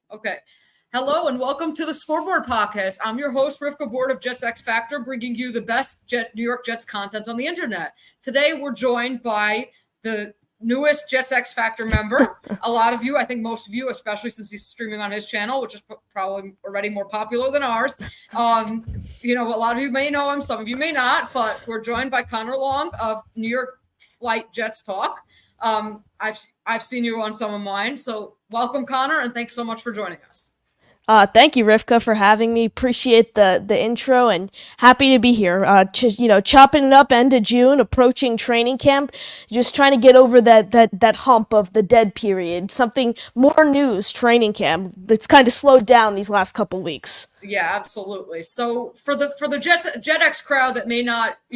Okay. Hello and welcome to the Scoreboard Podcast. I'm your host, Rivka Boord of Jets X Factor, bringing you the best New York Jets content on the internet. Today, we're joined by the newest Jets X Factor member. A lot of you, I think most of you, especially since he's streaming on his channel, which is probably already more popular than ours. A lot of you may know him, some of you may not, but we're joined by Connor Long of New York Flight Jets Talk. I've seen you on some of mine, so welcome, Connor, and thanks so much for joining us. Thank you, Rivka, for having me. Appreciate the intro and happy to be here. Chopping it up end of June, approaching training camp, just trying to get over that hump of the dead period. Something more news, training camp. It's kind of slowed down these last couple weeks. Yeah, absolutely. So for the Jet X crowd that may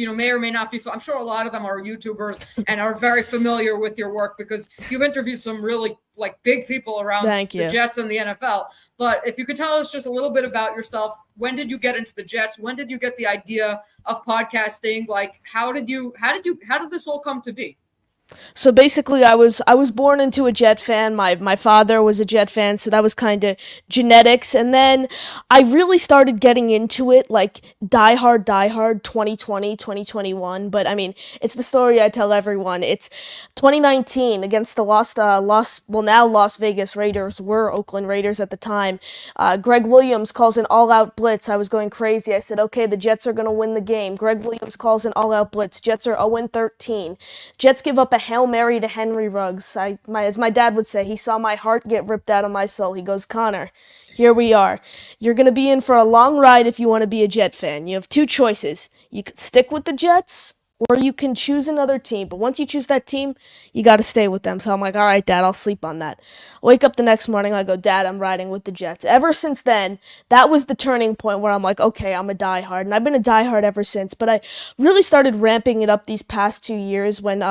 or may not be, I'm sure a lot of them are YouTubers and are very familiar with your work because you've interviewed some really big people around the Jets and the NFL. But if you could tell us just a little bit about yourself, when did you get into the Jets? When did you get the idea of podcasting? How did this all come to be? So basically, I was born into a Jet fan. My father was a Jet fan, so that was kind of genetics. And then I really started getting into it, diehard 2020, 2021. But I mean, it's the story I tell everyone. It's 2019 against the now Las Vegas Raiders, were Oakland Raiders at the time. Greg Williams calls an all-out blitz. I was going crazy. I said, okay, the Jets are going to win the game. Greg Williams calls an all-out blitz. Jets are 0-13. Jets give up a Hail Mary to Henry Ruggs. As my dad would say, he saw my heart get ripped out of my soul. He goes, Connor, here we are. You're going to be in for a long ride if you want to be a Jet fan. You have two choices. You could stick with the Jets, or you can choose another team. But once you choose that team, you got to stay with them. So I'm like, all right, Dad, I'll sleep on that. Wake up the next morning, I go, Dad, I'm riding with the Jets. Ever since then, that was the turning point where I'm like, okay, I'm a diehard. And I've been a diehard ever since. But I really started ramping it up these past 2 years when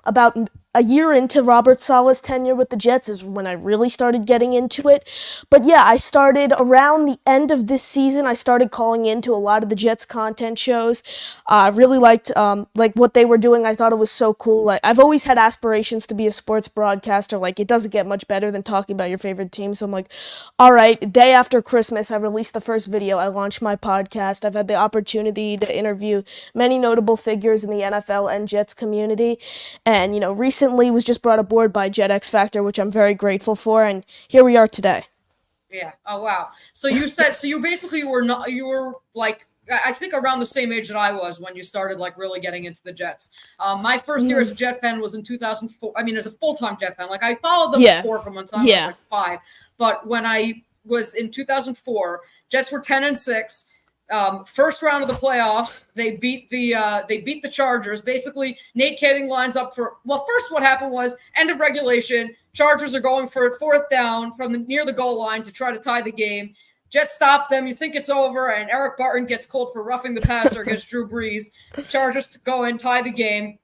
about a year into Robert Saleh's tenure with the Jets is when I really started getting into it. But yeah, I started around the end of this season. I started calling into a lot of the Jets content shows. I really liked what they were doing. I thought it was so cool. I've always had aspirations to be a sports broadcaster. It doesn't get much better than talking about your favorite team. So I'm like, all right, day after Christmas, I released the first video. I launched my podcast. I've had the opportunity to interview many notable figures in the NFL and Jets community. And, recently was just brought aboard by Jet X Factor, which I'm very grateful for, and here we are today. Yeah. Oh, wow. So you said, you basically were I think around the same age that I was when you started really getting into the Jets. My first year as a Jet fan was in 2004. I mean, as a full-time Jet fan, I followed them before from when I was 5. But when I was in 2004, Jets were 10-6. First round of the playoffs, they beat the Chargers. Basically, Nate Kading lines up first what happened was end of regulation. Chargers are going for it, fourth down from near the goal line to try to tie the game. Jets stop them. You think it's over, and Eric Barton gets called for roughing the passer against Drew Brees. Chargers go in, tie the game,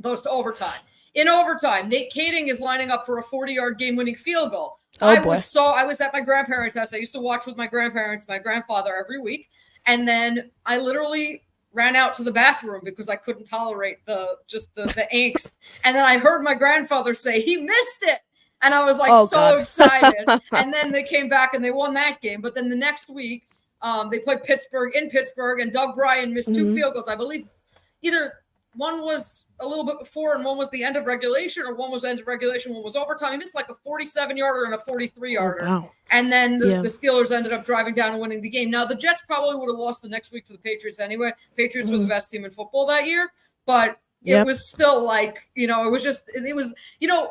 goes to overtime. In overtime, Nate Kading is lining up for a 40-yard game-winning field goal. I was at my grandparents' house. I used to watch with my grandfather every week. And then I literally ran out to the bathroom because I couldn't tolerate the angst. And then I heard my grandfather say, he missed it. And I was excited. And then they came back and they won that game. But then the next week, they played Pittsburgh, and Doug Bryan missed 2 field goals. I believe either one was a little bit before and one was the end of regulation, or one was end of regulation, one was overtime. He missed a 47-yarder and a 43-yarder. Oh, wow. And then the Steelers ended up driving down and winning the game. Now, the Jets probably would have lost the next week to the Patriots anyway. Patriots were the best team in football that year. But it was still it was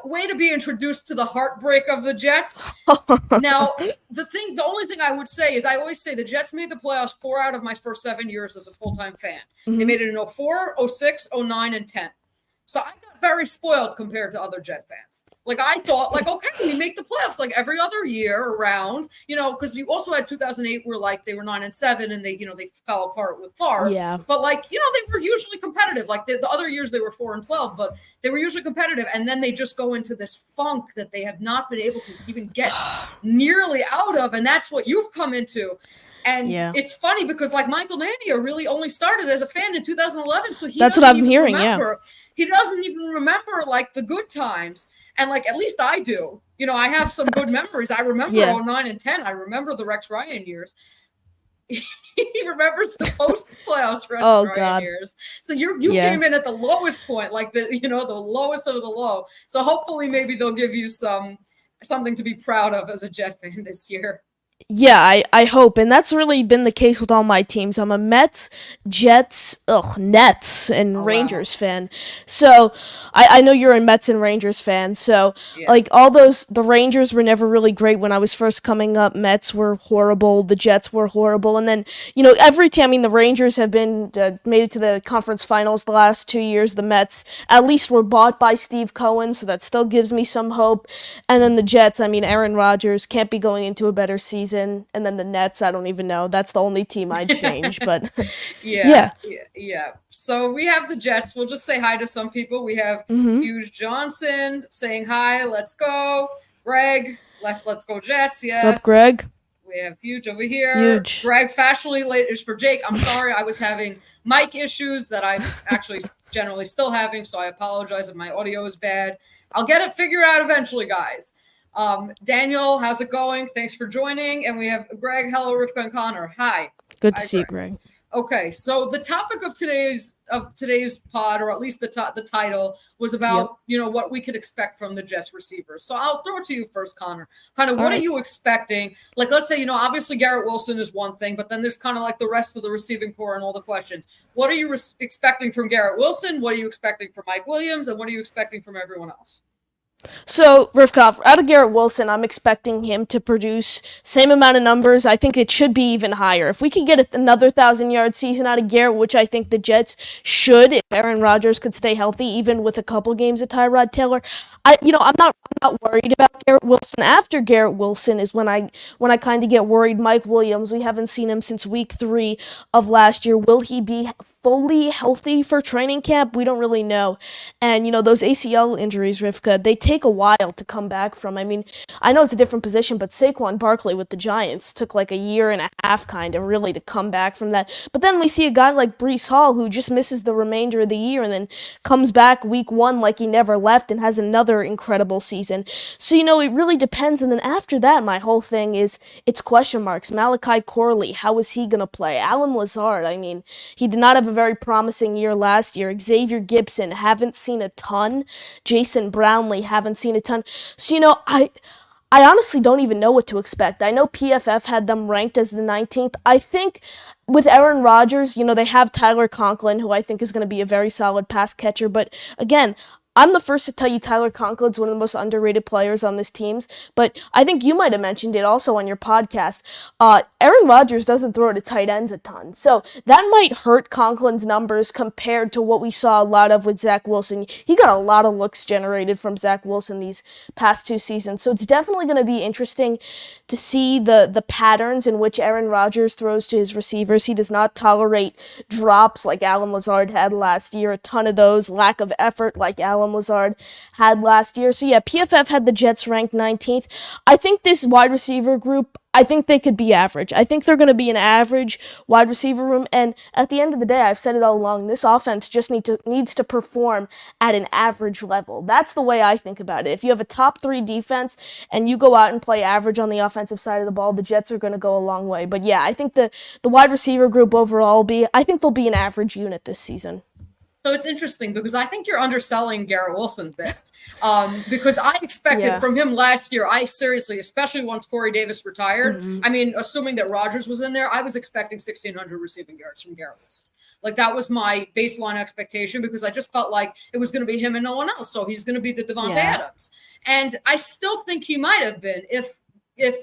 way to be introduced to the heartbreak of the Jets. Now, the only thing I would say is I always say the Jets made the playoffs 4 out of my first 7 years as a full-time fan. They made it in 04, 06, 09, and 10. So I got very spoiled compared to other Jet fans. I thought, okay, we make the playoffs every other year around, because you also had 2008 where they were 9-7 and they fell apart with Favre. Yeah. But they were usually competitive. The other years they were 4-12, but they were usually competitive. And then they just go into this funk that they have not been able to even get nearly out of. And that's what you've come into. And it's funny because Michael Nania really only started as a fan in 2011. So that's what I'm hearing. He doesn't even remember the good times. And like, at least I do. You know, I have some good memories. I remember 09 and 10. I remember the Rex Ryan years. He remembers the post playoffs Rex Ryan years. So you came in at the lowest point, like the lowest of the low. So hopefully maybe they'll give you something to be proud of as a Jet fan this year. Yeah, I hope, and that's really been the case with all my teams. I'm a Mets, Jets, Nets, and Rangers fan. So I know you're a Mets and Rangers fan. So like the Rangers were never really great when I was first coming up. Mets were horrible. The Jets were horrible, and then every team. I mean, the Rangers have been made it to the conference finals the last 2 years. The Mets at least were bought by Steve Cohen, so that still gives me some hope. And then the Jets. I mean, Aaron Rodgers can't be going into a better season. And then the Nets, I don't even know. That's the only team I'd change, but yeah. So we have the Jets. We'll just say hi to some people. We have Hughes Johnson saying hi. Let's go. Greg, let's go Jets. Yes. What's up, Greg? We have Huge over here. Huge. Greg, fashionably late is for Jake. I'm sorry. I was having mic issues that I'm actually generally still having, so I apologize if my audio is bad. I'll get it figured out eventually, guys. Daniel, how's it going? Thanks for joining. And we have Greg, hello, Rivka and Connor. Hi. Good to see you, Greg. Okay, so the topic of today's pod, or at least the title, was about what we could expect from the Jets receivers. So I'll throw it to you first, Connor. Kind of what are you expecting? Like, let's say obviously Garrett Wilson is one thing, but then there's kind of like the rest of the receiving core and all the questions. What are you expecting from Garrett Wilson? What are you expecting from Mike Williams? And what are you expecting from everyone else? So, Rivkov, out of Garrett Wilson, I'm expecting him to produce same amount of numbers. I think it should be even higher. If we could get another 1,000-yard season out of Garrett, which I think the Jets should, if Aaron Rodgers could stay healthy, even with a couple games of Tyrod Taylor, I'm not worried about Garrett Wilson. After Garrett Wilson is when I kind of get worried. Mike Williams, we haven't seen him since week 3 of last year. Will he be fully healthy for training camp? We don't really know. And those ACL injuries, Rivka, they take a while to come back from. I mean, I know it's a different position, but Saquon Barkley with the Giants took like a year and a half kind of really to come back from that. But then we see a guy like Breece Hall who just misses the remainder of the year and then comes back week 1 like he never left and has another incredible season. So, it really depends. And then after that, my whole thing is it's question marks. Malachi Corley, how is he going to play? Alan Lazard, I mean, he did not have a very promising year last year. Xavier Gipson, haven't seen a ton. Jason Brownley, haven't seen a ton. So, I honestly don't even know what to expect. I know PFF had them ranked as the 19th. I think with Aaron Rodgers, they have Tyler Conklin, who I think is going to be a very solid pass catcher. But again, I'm the first to tell you Tyler Conklin's one of the most underrated players on this team, but I think you might have mentioned it also on your podcast. Aaron Rodgers doesn't throw to tight ends a ton, so that might hurt Conklin's numbers compared to what we saw a lot of with Zach Wilson. He got a lot of looks generated from Zach Wilson these past 2 seasons, so it's definitely going to be interesting to see the patterns in which Aaron Rodgers throws to his receivers. He does not tolerate drops like Alan Lazard had last year, a ton of those, lack of effort like Alan Lazard had last year. So yeah, PFF had the Jets ranked 19th. I think this wide receiver group, I think they could be average. I think they're going to be an average wide receiver room, and at the end of the day, I've said it all along, this offense just needs to perform at an average level. That's the way I think about it. If you have a top 3 defense and you go out and play average on the offensive side of the ball, the Jets are going to go a long way. But yeah, I think the wide receiver group overall I think they'll be an average unit this season. So it's interesting because I think you're underselling Garrett Wilson a bit. Because I expected from him last year, especially once Corey Davis retired, I mean, assuming that Rodgers was in there, I was expecting 1,600 receiving yards from Garrett Wilson. Like, that was my baseline expectation because I just felt like it was going to be him and no one else. So he's going to be the Devontae Adams. And I still think he might have been if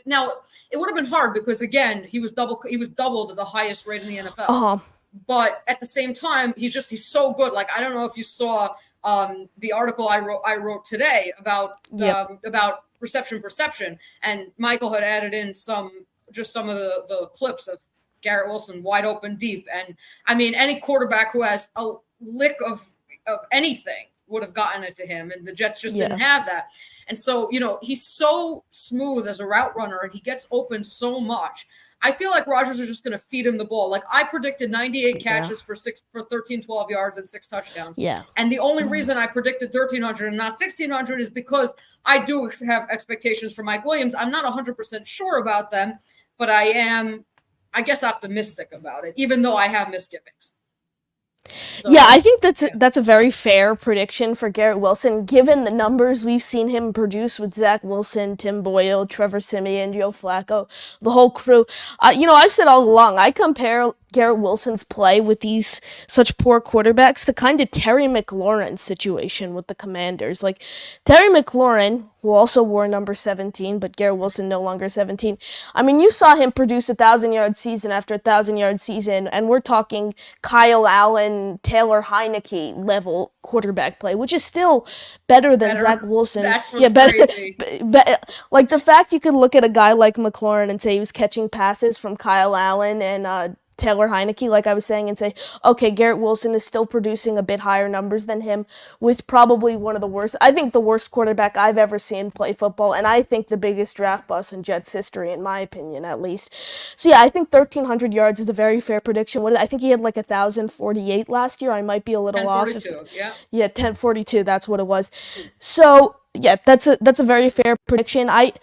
now it would have been hard because, again, he was doubled at the highest rate in the NFL. Uh-huh. But at the same time, he's so good. Like, I don't know if you saw the article I wrote today about reception perception, and Michael had added in some of the clips of Garrett Wilson wide open deep. And I mean, any quarterback who has a lick of anything would have gotten it to him, and the Jets just Yeah. didn't have that. And so, he's so smooth as a route runner, and he gets open so much. I feel like Rodgers is just going to feed him the ball. Like, I predicted 98 catches for 13, 12 yards and 6 touchdowns. Yeah. And the only reason I predicted 1,300 and not 1,600 is because I do have expectations for Mike Williams. I'm not 100% sure about them, but I am, I guess, optimistic about it, even though I have misgivings. So, yeah, I think that's a very fair prediction for Garrett Wilson, given the numbers we've seen him produce with Zach Wilson, Tim Boyle, Trevor Siemian, Joe Flacco, the whole crew. I've said all along, I compare Garrett Wilson's play with these such poor quarterbacks to kind of Terry McLaurin's situation with the Commanders. Like, Terry McLaurin, who also wore number 17, but Garrett Wilson no longer 17. I mean, you saw him produce 1,000-yard season after 1,000-yard season, and we're talking Kyle Allen, Taylor Heineke level quarterback play, which is still better than Zach Wilson. That's what's crazy. Like, the fact you could look at a guy like McLaurin and say he was catching passes from Kyle Allen and Taylor Heineke, like I was saying, and say, okay, Garrett Wilson is still producing a bit higher numbers than him with probably one of the worst, I think the worst quarterback I've ever seen play football, and I think the biggest draft bust in Jets history, in my opinion, at least. So yeah, I think 1,300 yards is a very fair prediction. I think he had like 1,048 last year. I might be a little off. 1042, yeah. Yeah, 1042, that's what it was. So yeah, that's a very fair prediction. I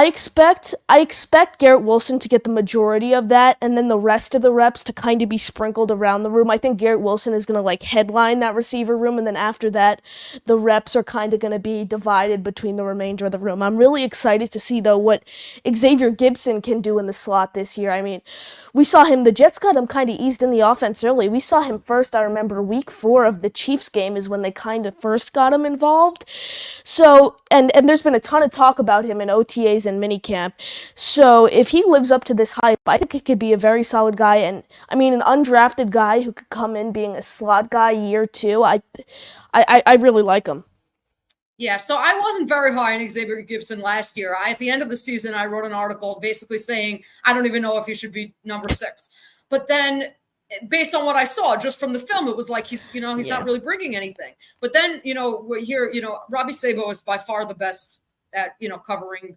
expect Garrett Wilson to get the majority of that, and then the rest of the reps to kind of be sprinkled around the room. I think Garrett Wilson is going to like headline that receiver room, and then after that, the reps are kind of going to be divided between the remainder of the room. I'm really excited to see, though, what Xavier Gipson can do in the slot this year. I mean, we saw him, the Jets got him kind of eased in the offense early. We saw him first, I remember, week 4 of the Chiefs game is when they kind of first got him involved. So, and there's been a ton of talk about him in OTAs and minicamp. So if he lives up to this hype, I think he could be a very solid guy. And I mean, an undrafted guy who could come in being a slot guy year 2. I really like him. Yeah, so I wasn't very high on Xavier Gipson last year. At the end of the season, I wrote an article basically saying, I don't even know if he should be number 6. But then, based on what I saw just from the film, it was like he's not really bringing anything. But then, we hear, Robbie Sabo is by far the best at, covering,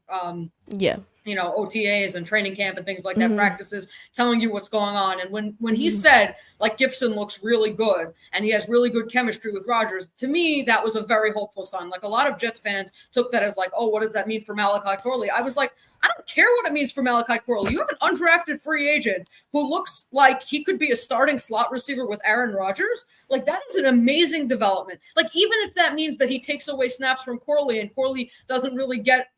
OTAs and training camp and things like that, practices, telling you what's going on. And when he said, like, Gipson looks really good and he has really good chemistry with Rodgers, to me, that was a very hopeful sign. Like, a lot of Jets fans took that as like, oh, what does that mean for Malachi Corley? I was like, I don't care what it means for Malachi Corley. You have an undrafted free agent who looks like he could be a starting slot receiver with Aaron Rodgers. Like, that is an amazing development. Like, even if that means that he takes away snaps from Corley and Corley doesn't really get,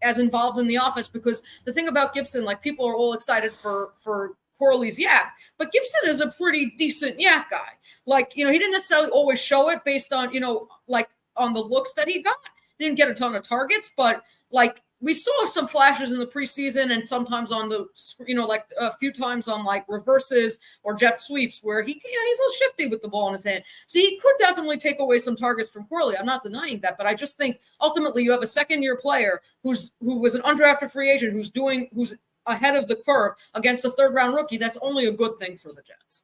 as involved in the offense, because the thing about Gipson, like, people are all excited for Corley's yak, but Gipson is a pretty decent yak guy. Like, he didn't necessarily always show it based on, like, on the looks that he got. He didn't get a ton of targets, but like, we saw some flashes in the preseason and sometimes on the, like a few times on like reverses or jet sweeps where he's a little shifty with the ball in his hand. So he could definitely take away some targets from Corley. I'm not denying that, but I just think ultimately you have a second-year player who was an undrafted free agent who's ahead of the curve against a third-round rookie. That's only a good thing for the Jets.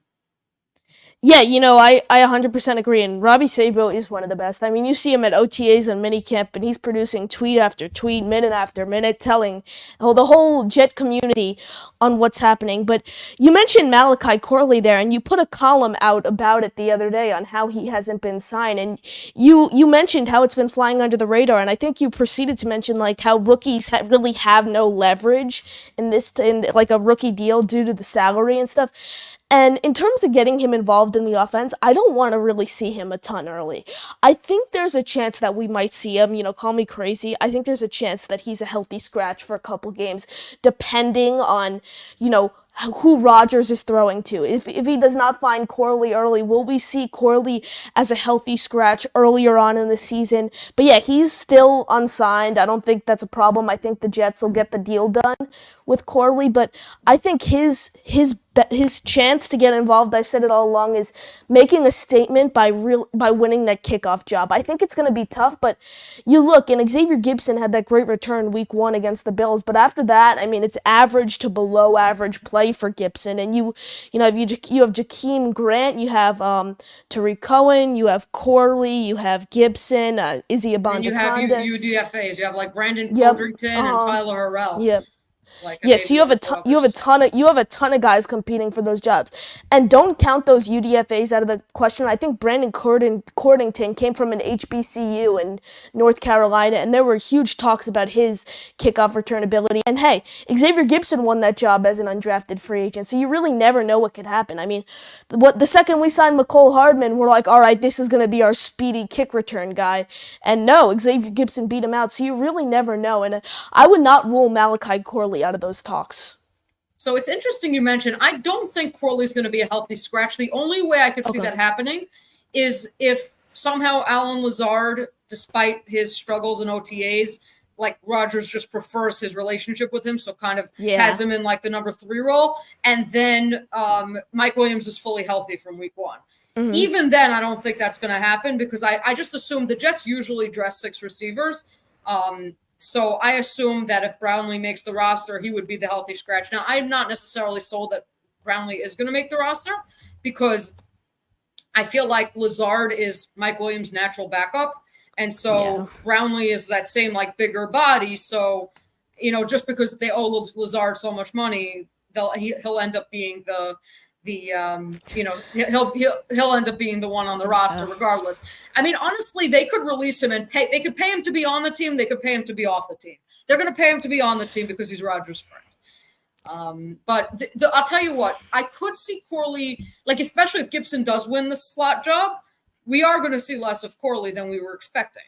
Yeah, I 100% agree, and Robbie Sabo is one of the best. I mean, you see him at OTAs and minicamp, and he's producing tweet after tweet, minute after minute, telling the whole Jet community on what's happening. But you mentioned Malachi Corley there, and you put a column out about it the other day on how he hasn't been signed, and you mentioned how it's been flying under the radar, and I think you proceeded to mention like how rookies really have no leverage in like a rookie deal due to the salary and stuff. And in terms of getting him involved in the offense, I don't want to really see him a ton early. I think there's a chance that we might see him, call me crazy. I think there's a chance that he's a healthy scratch for a couple games, depending on, who Rodgers is throwing to. If he does not find Corley early, will we see Corley as a healthy scratch earlier on in the season? But yeah, he's still unsigned. I don't think that's a problem. I think the Jets will get the deal done with Corley, but I think his chance to get involved, I've said it all along, is making a statement by winning that kickoff job. I think it's going to be tough, but you look, and Xavier Gipson had that great return week 1 against the Bills, but after that, I mean, it's average to below average play play for Gipson. And you have Jakeem Grant, you have Tariq Cohen, you have Corley, you have Gipson, Izzy Abandoconda. And you have UDFAs. You have like Brandon Yep. Codrington and Tyler Harrell. Yep. Like, Yes, you have a ton of guys competing for those jobs, and don't count those UDFAs out of the question. I think Brandon Cordington came from an HBCU in North Carolina, and there were huge talks about his kickoff return ability. And hey, Xavier Gipson won that job as an undrafted free agent, so you really never know what could happen. I mean, the second we signed McCole Hardman, we're like, all right, this is going to be our speedy kick return guy, and no, Xavier Gipson beat him out. So you really never know, and I would not rule Malachi Corley out of those talks. So it's interesting you mentioned, I don't think Corley's going to be a healthy scratch. The only way I could see that happening is if somehow Allen Lazard, despite his struggles in OTAs, like Rodgers just prefers his relationship with him, so kind of has him in like the number 3 role. And then Mike Williams is fully healthy from week 1. Mm-hmm. Even then, I don't think that's going to happen because I just assume the Jets usually dress 6 receivers. So I assume that if Brownley makes the roster, he would be the healthy scratch. Now, I'm not necessarily sold that Brownley is going to make the roster because I feel like Lazard is Mike Williams' natural backup. And so Brownley is that same like bigger body. So, just because they owe Lazard so much money, he'll end up being he'll end up being the one on the roster regardless. I mean, honestly, they could release him and they could pay him to be on the team. They could pay him to be off the team. They're going to pay him to be on the team because he's Rodgers' friend. But I'll tell you what, I could see Corley, like, especially if Gipson does win the slot job, we are going to see less of Corley than we were expecting.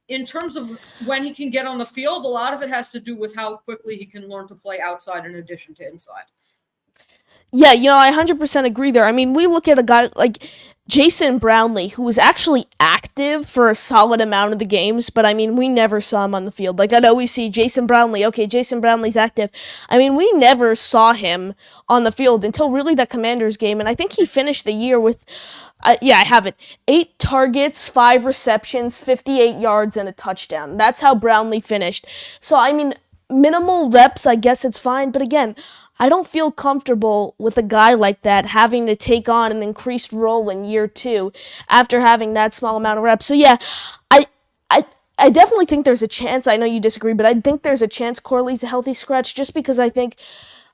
In terms of when he can get on the field, a lot of it has to do with how quickly he can learn to play outside in addition to inside. Yeah, I 100% agree there. I mean, we look at a guy like Jason Brownley, who was actually active for a solid amount of the games, but I mean, we never saw him on the field. Like, I know we see Jason Brownley. Okay, Jason Brownley's active. I mean, we never saw him on the field until really that Commanders game, and I think he finished the year with, I have it, 8 targets, 5 receptions, 58 yards, and a touchdown. That's how Brownley finished. So, I mean, minimal reps, I guess it's fine, but again, I don't feel comfortable with a guy like that having to take on an increased role in year 2 after having that small amount of reps. So yeah, I definitely think there's a chance. I know you disagree, but I think there's a chance Corley's a healthy scratch just because I think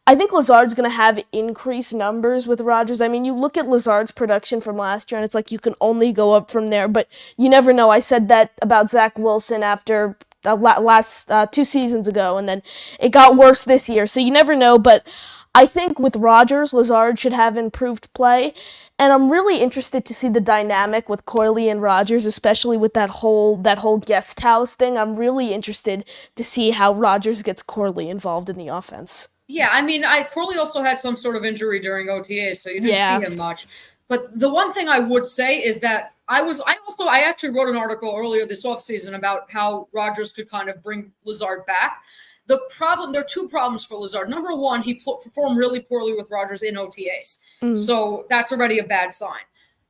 Lazard's going to have increased numbers with Rodgers. I mean, you look at Lazard's production from last year, and it's like you can only go up from there, but you never know. I said that about Zach Wilson after last 2 seasons ago, and then it got worse this year, so you never know. But I think with Rodgers, Lazard should have improved play, and I'm really interested to see the dynamic with Corley and Rodgers, especially with that whole guest house thing. I'm really interested to see how Rodgers gets Corley involved in the offense. Yeah, I mean, Corley also had some sort of injury during OTAs, so you didn't see him much. But the one thing I would say is that I actually wrote an article earlier this offseason about how Rodgers could kind of bring Lazard back. There are 2 problems for Lazard. Number 1, he performed really poorly with Rodgers in OTAs. So that's already a bad sign.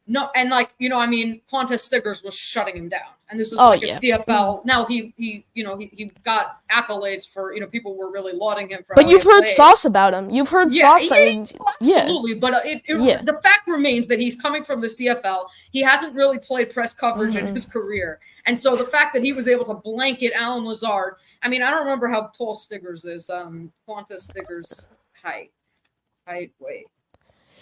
No, and Qantas Stiggers was shutting him down. And this is a CFL. Now he got accolades for, people were really lauding him for. But you've heard sauce about him. You've heard sauce. Absolutely. But the fact remains that he's coming from the CFL. He hasn't really played press coverage in his career. And so the fact that he was able to blanket Allen Lazard, I mean, I don't remember how tall Stiggers is. Qantas Stiggers height. Wait,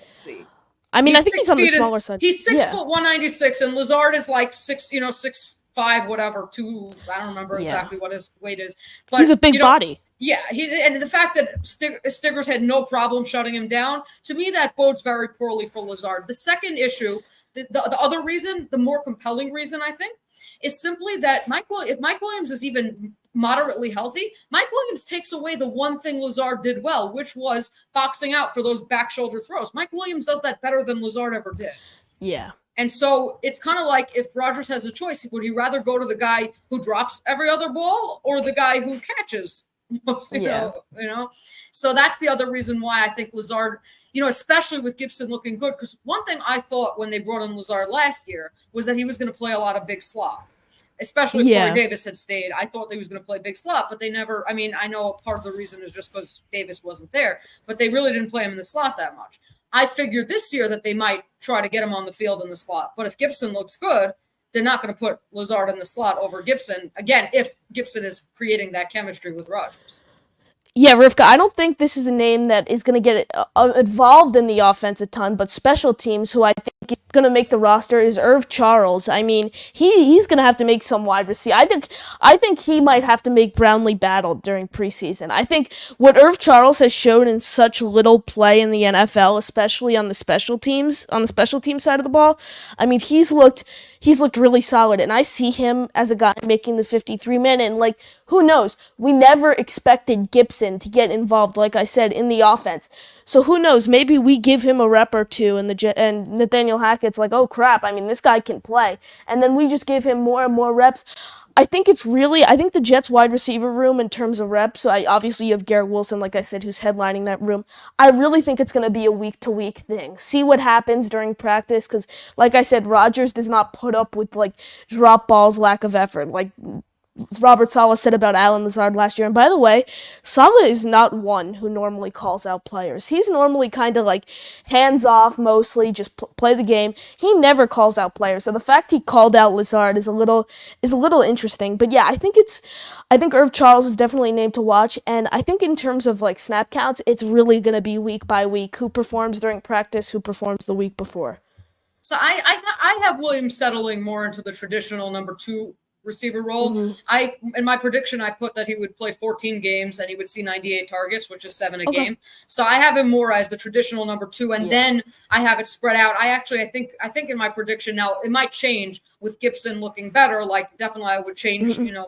let's see. I mean, I think he's on the smaller side. He's 6 foot 196, and Lazard is like 6'5", whatever, 2. I don't remember exactly what his weight is. But he's a big body. Yeah, and the fact that Stiggers had no problem shutting him down, to me, that bodes very poorly for Lazard. The second issue, the other reason, the more compelling reason, I think, is simply that if Mike Williams is even moderately healthy, Mike Williams takes away the one thing Lazard did well, which was boxing out for those back shoulder throws. Mike Williams does that better than Lazard ever did. Yeah. And so it's kind of like if Rodgers has a choice, would he rather go to the guy who drops every other ball or the guy who catches most, you know? So that's the other reason why I think Lazard, especially with Gipson looking good, because one thing I thought when they brought in Lazard last year was that he was going to play a lot of big slot. especially if Corey Yeah. Davis had stayed. I thought they was going to play big slot, but they never. I mean, I know part of the reason is just because Davis wasn't there, but they really didn't play him in the slot that much. I figured this year that they might try to get him on the field in the slot, but if Gipson looks good, they're not going to put Lazard in the slot over Gipson again if Gipson is creating that chemistry with Rodgers. Yeah, Rivka, I don't think this is a name that is going to get involved in the offense a ton, but special teams, who I think is going to make the roster, is Irv Charles. I mean, he's going to have to make some wide receiver. I think he might have to make Brownley battle during preseason. I think what Irv Charles has shown in such little play in the NFL, especially on the special team side of the ball, I mean, he's looked really solid, and I see him as a guy making the 53-man, and like, who knows? We never expected Gipson to get involved, like I said, in the offense. So who knows? Maybe we give him a rep or two, and Nathaniel Hackett's like, oh crap! I mean, this guy can play, and then we just give him more and more reps. I think the Jets wide receiver room in terms of reps. So obviously you have Garrett Wilson, like I said, who's headlining that room. I really think it's going to be a week-to-week thing. See what happens during practice, because like I said, Rodgers does not put up with like drop balls, lack of effort, like Robert Saleh said about Alan Lazard last year. And by the way, Saleh is not one who normally calls out players. He's normally kind of like hands off, mostly just play the game. He never calls out players. So the fact he called out Lazard is a little interesting. But yeah, I think Irv Charles is definitely a name to watch. And I think in terms of like snap counts, it's really going to be week by week who performs during practice, who performs the week before. So I have Williams settling more into the traditional number 2 receiver role. Mm-hmm. In my prediction, I put that he would play 14 games and he would see 98 targets, which is 7 a Okay. game. So I have him more as the traditional number 2, and then I have it spread out. I think in my prediction now it might change with Gipson looking better. Like definitely, I would change maybe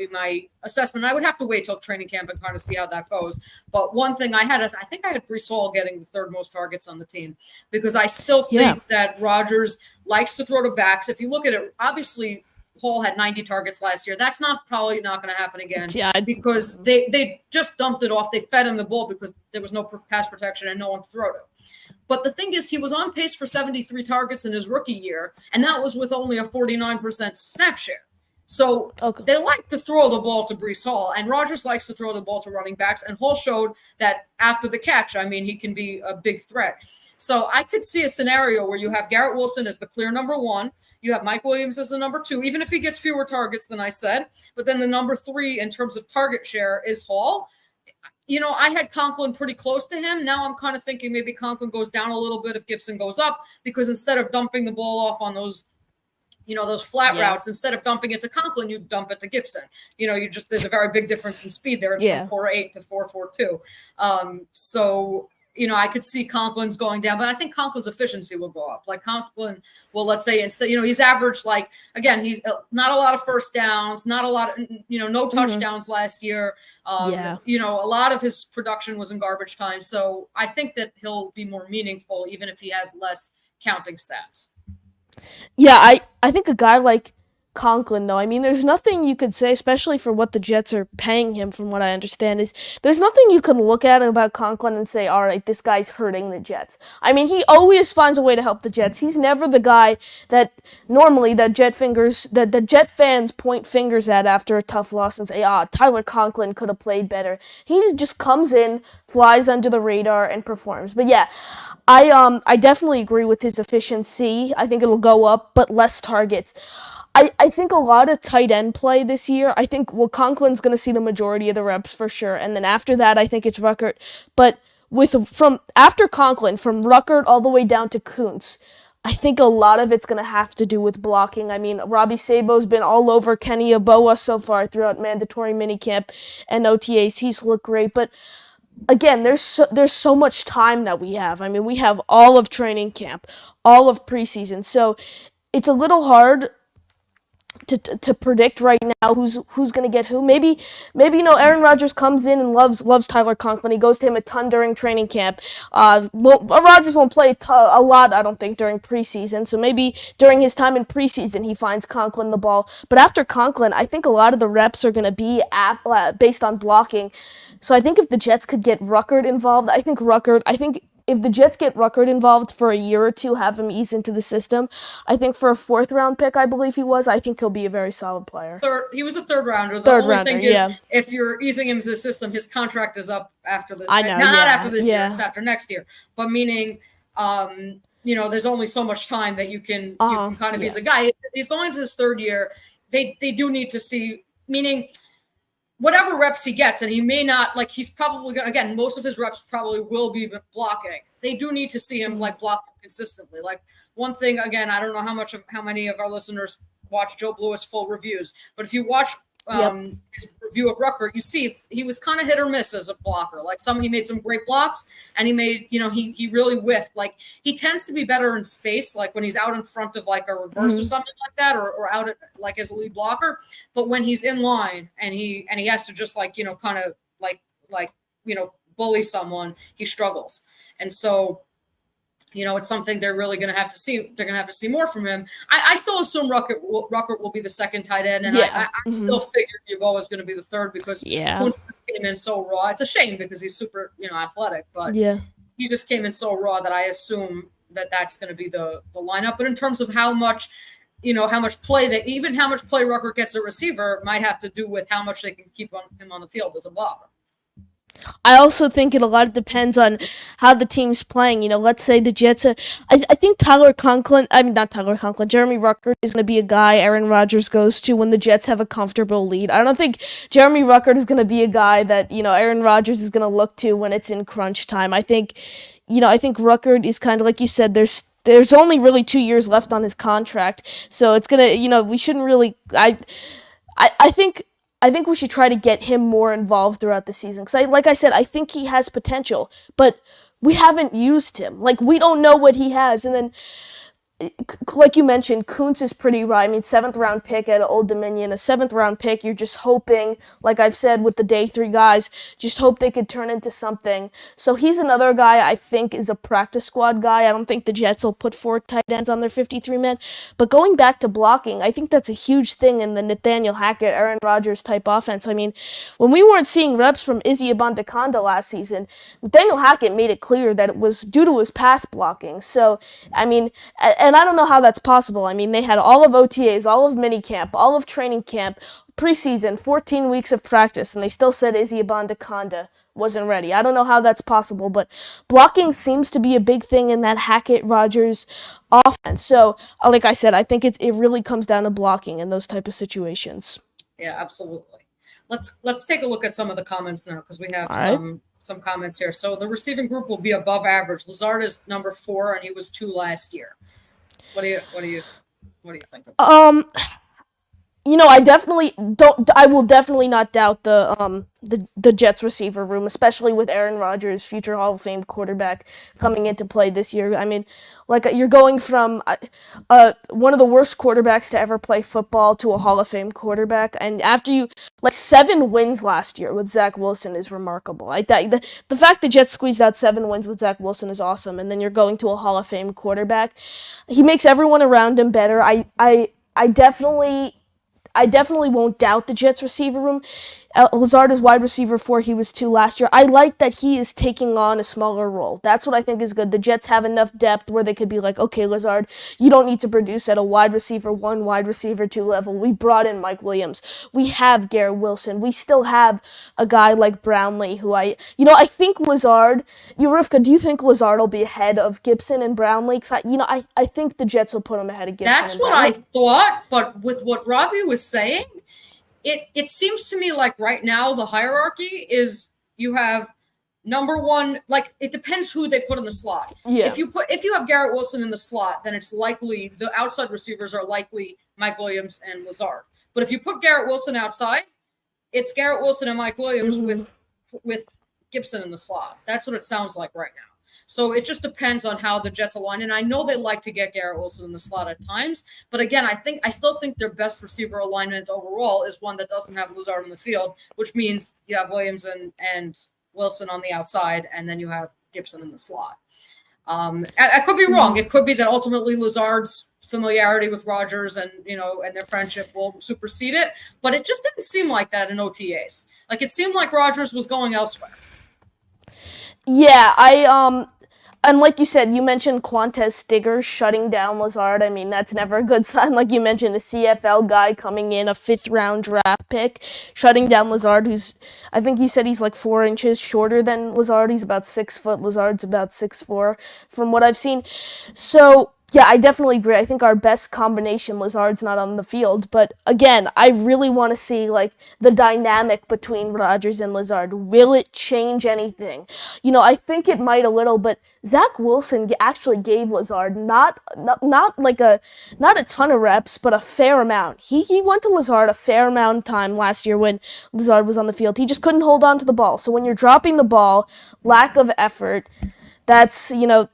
my assessment. I would have to wait till training camp and kind of see how that goes. But one thing I think I had Breece Hall getting the 3rd most targets on the team, because I still think that Rodgers likes to throw to backs. If you look at it, obviously Hall had 90 targets last year. That's probably not going to happen again, because they just dumped it off. They fed him the ball because there was no pass protection and no one to throw to. But the thing is, he was on pace for 73 targets in his rookie year, and that was with only a 49% snap share. So they like to throw the ball to Breece Hall, and Rodgers likes to throw the ball to running backs, and Hall showed that after the catch, I mean, he can be a big threat. So I could see a scenario where you have Garrett Wilson as the clear number 1, you have Mike Williams as the number 2, even if he gets fewer targets than I said, but then the number 3 in terms of target share is Hall. I had Conklin pretty close to him. Now I'm kind of thinking maybe Conklin goes down a little bit if Gipson goes up, because instead of dumping the ball off on those flat routes, instead of dumping it to Conklin, you dump it to Gipson. There's a very big difference in speed there. It's from 4.8 to 4.42. So, I could see Conklin's going down, but I think Conklin's efficiency will go up. Like Conklin will, let's say, instead, he's averaged he's not a lot of first downs, not a lot of, no touchdowns last year. A lot of his production was in garbage time. So I think that he'll be more meaningful, even if he has less counting stats. Yeah, I think a guy like Conklin, though, I mean, there's nothing you could say, especially for what the Jets are paying him, from what I understand, is there's nothing you can look at about Conklin and say, all right, this guy's hurting the Jets. I mean, he always finds a way to help the Jets. He's never the guy that normally that Jet fans point fingers at after a tough loss and say, Tyler Conklin could have played better. He just comes in, flies under the radar, and performs. But yeah, I definitely agree with his efficiency. I think it'll go up, but less targets. I think a lot of tight end play this year. I think, Conklin's going to see the majority of the reps for sure. And then after that, I think it's Rucker. But from after Conklin, from Rucker all the way down to Kuntz, I think a lot of it's going to have to do with blocking. I mean, Robbie Sabo's been all over Kenny Yeboah so far throughout mandatory minicamp and OTAs. He's looked great. But again, there's so much time that we have. I mean, we have all of training camp, all of preseason. So it's a little hard to predict right now who's going to get who. Maybe Aaron Rodgers comes in and loves Tyler Conklin. He goes to him a ton during training camp. Rodgers won't play a lot, I don't think, during preseason. So maybe during his time in preseason he finds Conklin the ball. But after Conklin, I think a lot of the reps are going to be based on blocking. So I think if the Jets could get Rucker involved, I think if the Jets get Rucker involved for a year or two, have him ease into the system, I think for a 4th-round pick, I believe he was, I think he'll be a very solid player. He was a 3rd-rounder. The Third only rounder, thing yeah. is, if you're easing him to the system, his contract is up after the. I know, not yeah, after this yeah. year. It's after next year. But meaning, there's only so much time that you can kind of use a guy. He's going into his 3rd year. They do need to see, meaning whatever reps he gets, and he may not, like, he's probably going to, again, most of his reps probably will be blocking. They do need to see him, like, block consistently. Like, one thing, again, I don't know how many of our listeners watch Joe Blewis full reviews, but if you watch his review of Rucker, you see he was kind of hit or miss as a blocker. Like, he made some great blocks, and he made, he really whiffed. Like, he tends to be better in space, like when he's out in front of like a reverse or something like that, or out at, like, as a lead blocker. But when he's in line and he has to just like, kind of like bully someone, he struggles. And so, it's something they're really going to have to see. They're going to have to see more from him. I still assume Rucker will be the 2nd tight end, and I still figured Yabo was going to be the 3rd because Kuntz came in so raw. It's a shame because he's super, athletic, but he just came in so raw that I assume that that's going to be the lineup. But in terms of how much play Rucker gets a receiver might have to do with how much they can keep him on the field as a blocker. I also think it a lot depends on how the team's playing. Let's say the Jets I think Jeremy Rucker is going to be a guy Aaron Rodgers goes to when the Jets have a comfortable lead. I don't think Jeremy Rucker is going to be a guy that, Aaron Rodgers is going to look to when it's in crunch time. I think Rucker is kind of like you said, there's only really 2 years left on his contract. So it's going to, we shouldn't really, I think we should try to get him more involved throughout the season. Because, like I said, I think he has potential, but we haven't used him. Like, we don't know what he has. And then, like you mentioned, Kuntz is pretty raw. I mean, 7th-round pick at Old Dominion, a 7th-round pick. You're just hoping, like I've said with the day 3 guys, just hope they could turn into something. So he's another guy I think is a practice squad guy. I don't think the Jets will put 4 tight ends on their 53-man. But going back to blocking, I think that's a huge thing in the Nathaniel Hackett, Aaron Rodgers type offense. I mean, when we weren't seeing reps from Izzy Abanikanda last season, Nathaniel Hackett made it clear that it was due to his pass blocking. So, I mean, and I don't know how that's possible. I mean, they had all of OTAs, all of minicamp, all of training camp, preseason, 14 weeks of practice, and they still said Izzy Abanikanda wasn't ready. I don't know how that's possible, but blocking seems to be a big thing in that Hackett-Rodgers offense. So, like I said, I think it really comes down to blocking in those type of situations. Yeah, absolutely. Let's take a look at some of the comments now because we have some comments here. So the receiving group will be above average. Lazard is number 4, and he was 2 last year. What do you think of that? I will definitely not doubt the Jets receiver room, especially with Aaron Rodgers, future Hall of Fame quarterback, coming into play this year. I mean, like, you're going from one of the worst quarterbacks to ever play football to a Hall of Fame quarterback, and after 7 wins last year with Zach Wilson is remarkable. The fact the Jets squeezed out 7 wins with Zach Wilson is awesome, and then you're going to a Hall of Fame quarterback. He makes everyone around him better. I definitely won't doubt the Jets receiver room. Lazard is wide receiver 4. He was 2 last year. I like that he is taking on a smaller role. That's what I think is good. The Jets have enough depth where they could be like, okay, Lazard, you don't need to produce at a wide receiver 1, wide receiver 2 level. We brought in Mike Williams. We have Garrett Wilson. We still have a guy like Brownley who I think Lazard, Rivka, do you think Lazard will be ahead of Gipson and Brownley? Because I think the Jets will put him ahead of Gipson. That's what I thought, but with what Robbie was saying, it seems to me like right now the hierarchy is you have number 1, like it depends who they put in the slot. Yeah. If you have Garrett Wilson in the slot, then it's likely the outside receivers are likely Mike Williams and Lazard. But if you put Garrett Wilson outside, it's Garrett Wilson and Mike Williams with Gipson in the slot. That's what it sounds like right now. So it just depends on how the Jets align. And I know they like to get Garrett Wilson in the slot at times. But again, I still think their best receiver alignment overall is one that doesn't have Lazard in the field, which means you have Williams and Wilson on the outside, and then you have Gipson in the slot. I could be wrong. It could be that ultimately Lazard's familiarity with Rodgers and their friendship will supersede it. But it just didn't seem like that in OTAs. Like it seemed like Rodgers was going elsewhere. Yeah, And like you said, you mentioned Quantez Stigger shutting down Lazard. I mean, that's never a good sign. Like you mentioned, a CFL guy coming in, a 5th-round draft pick, shutting down Lazard, who's, I think you said he's like 4 inches shorter than Lazard. He's about 6 foot. Lazard's about 6'4", from what I've seen. So, yeah, I definitely agree. I think our best combination, Lazard's not on the field. But again, I really want to see like the dynamic between Rodgers and Lazard. Will it change anything? You know, I think it might a little, but Zach Wilson actually gave Lazard not a ton of reps, but a fair amount. He went to Lazard a fair amount of time last year when Lazard was on the field. He just couldn't hold on to the ball. So when you're dropping the ball, lack of effort, that's, you know,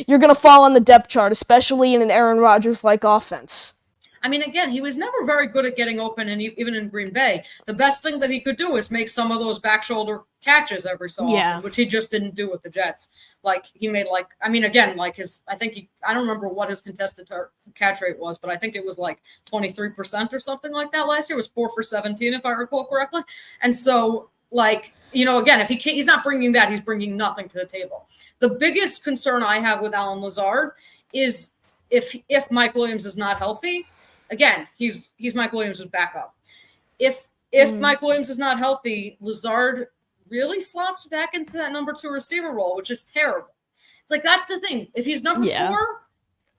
you're going to fall on the depth chart, especially in an Aaron Rodgers-like offense. I mean, again, he was never very good at getting open, and even in Green Bay, the best thing that he could do is make some of those back shoulder catches every so often, which he just didn't do with the Jets. Like, he made, like, I mean, again, like I don't remember what his contested catch rate was, but I think it was like 23% or something like that last year. It was 4 for 17, if I recall correctly. And so, like, you know, again, if he's not bringing that, he's bringing nothing to the table. The biggest concern I have with Allen Lazard is if Mike Williams is not healthy. Again, he's Mike Williams' backup. If Mike Williams is not healthy, Lazard really slots back into that number 2 receiver role, which is terrible. It's like, that's the thing. If he's number 4,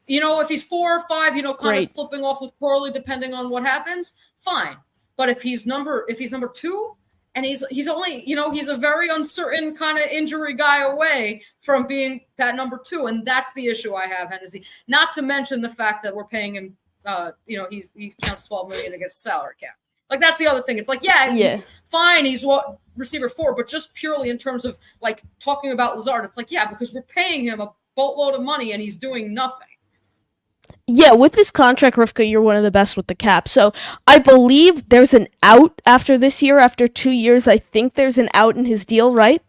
you know, if he's 4 or 5, you know, kind of flipping off with Corley, depending on what happens, fine. But if he's number 2, and he's only, you know, he's a very uncertain kind of injury guy away from being that number 2, and that's the issue I have, Hennessy. Not to mention the fact that we're paying him. You know, he counts $12 million against the salary cap. Like, that's the other thing. It's like, fine, he's receiver 4, but just purely in terms of like talking about Lazard, it's like, yeah, because we're paying him a boatload of money and he's doing nothing. Yeah, with this contract, Rivka, you're one of the best with the cap. So I believe there's an out after this year. After 2 years, I think there's an out in his deal, right?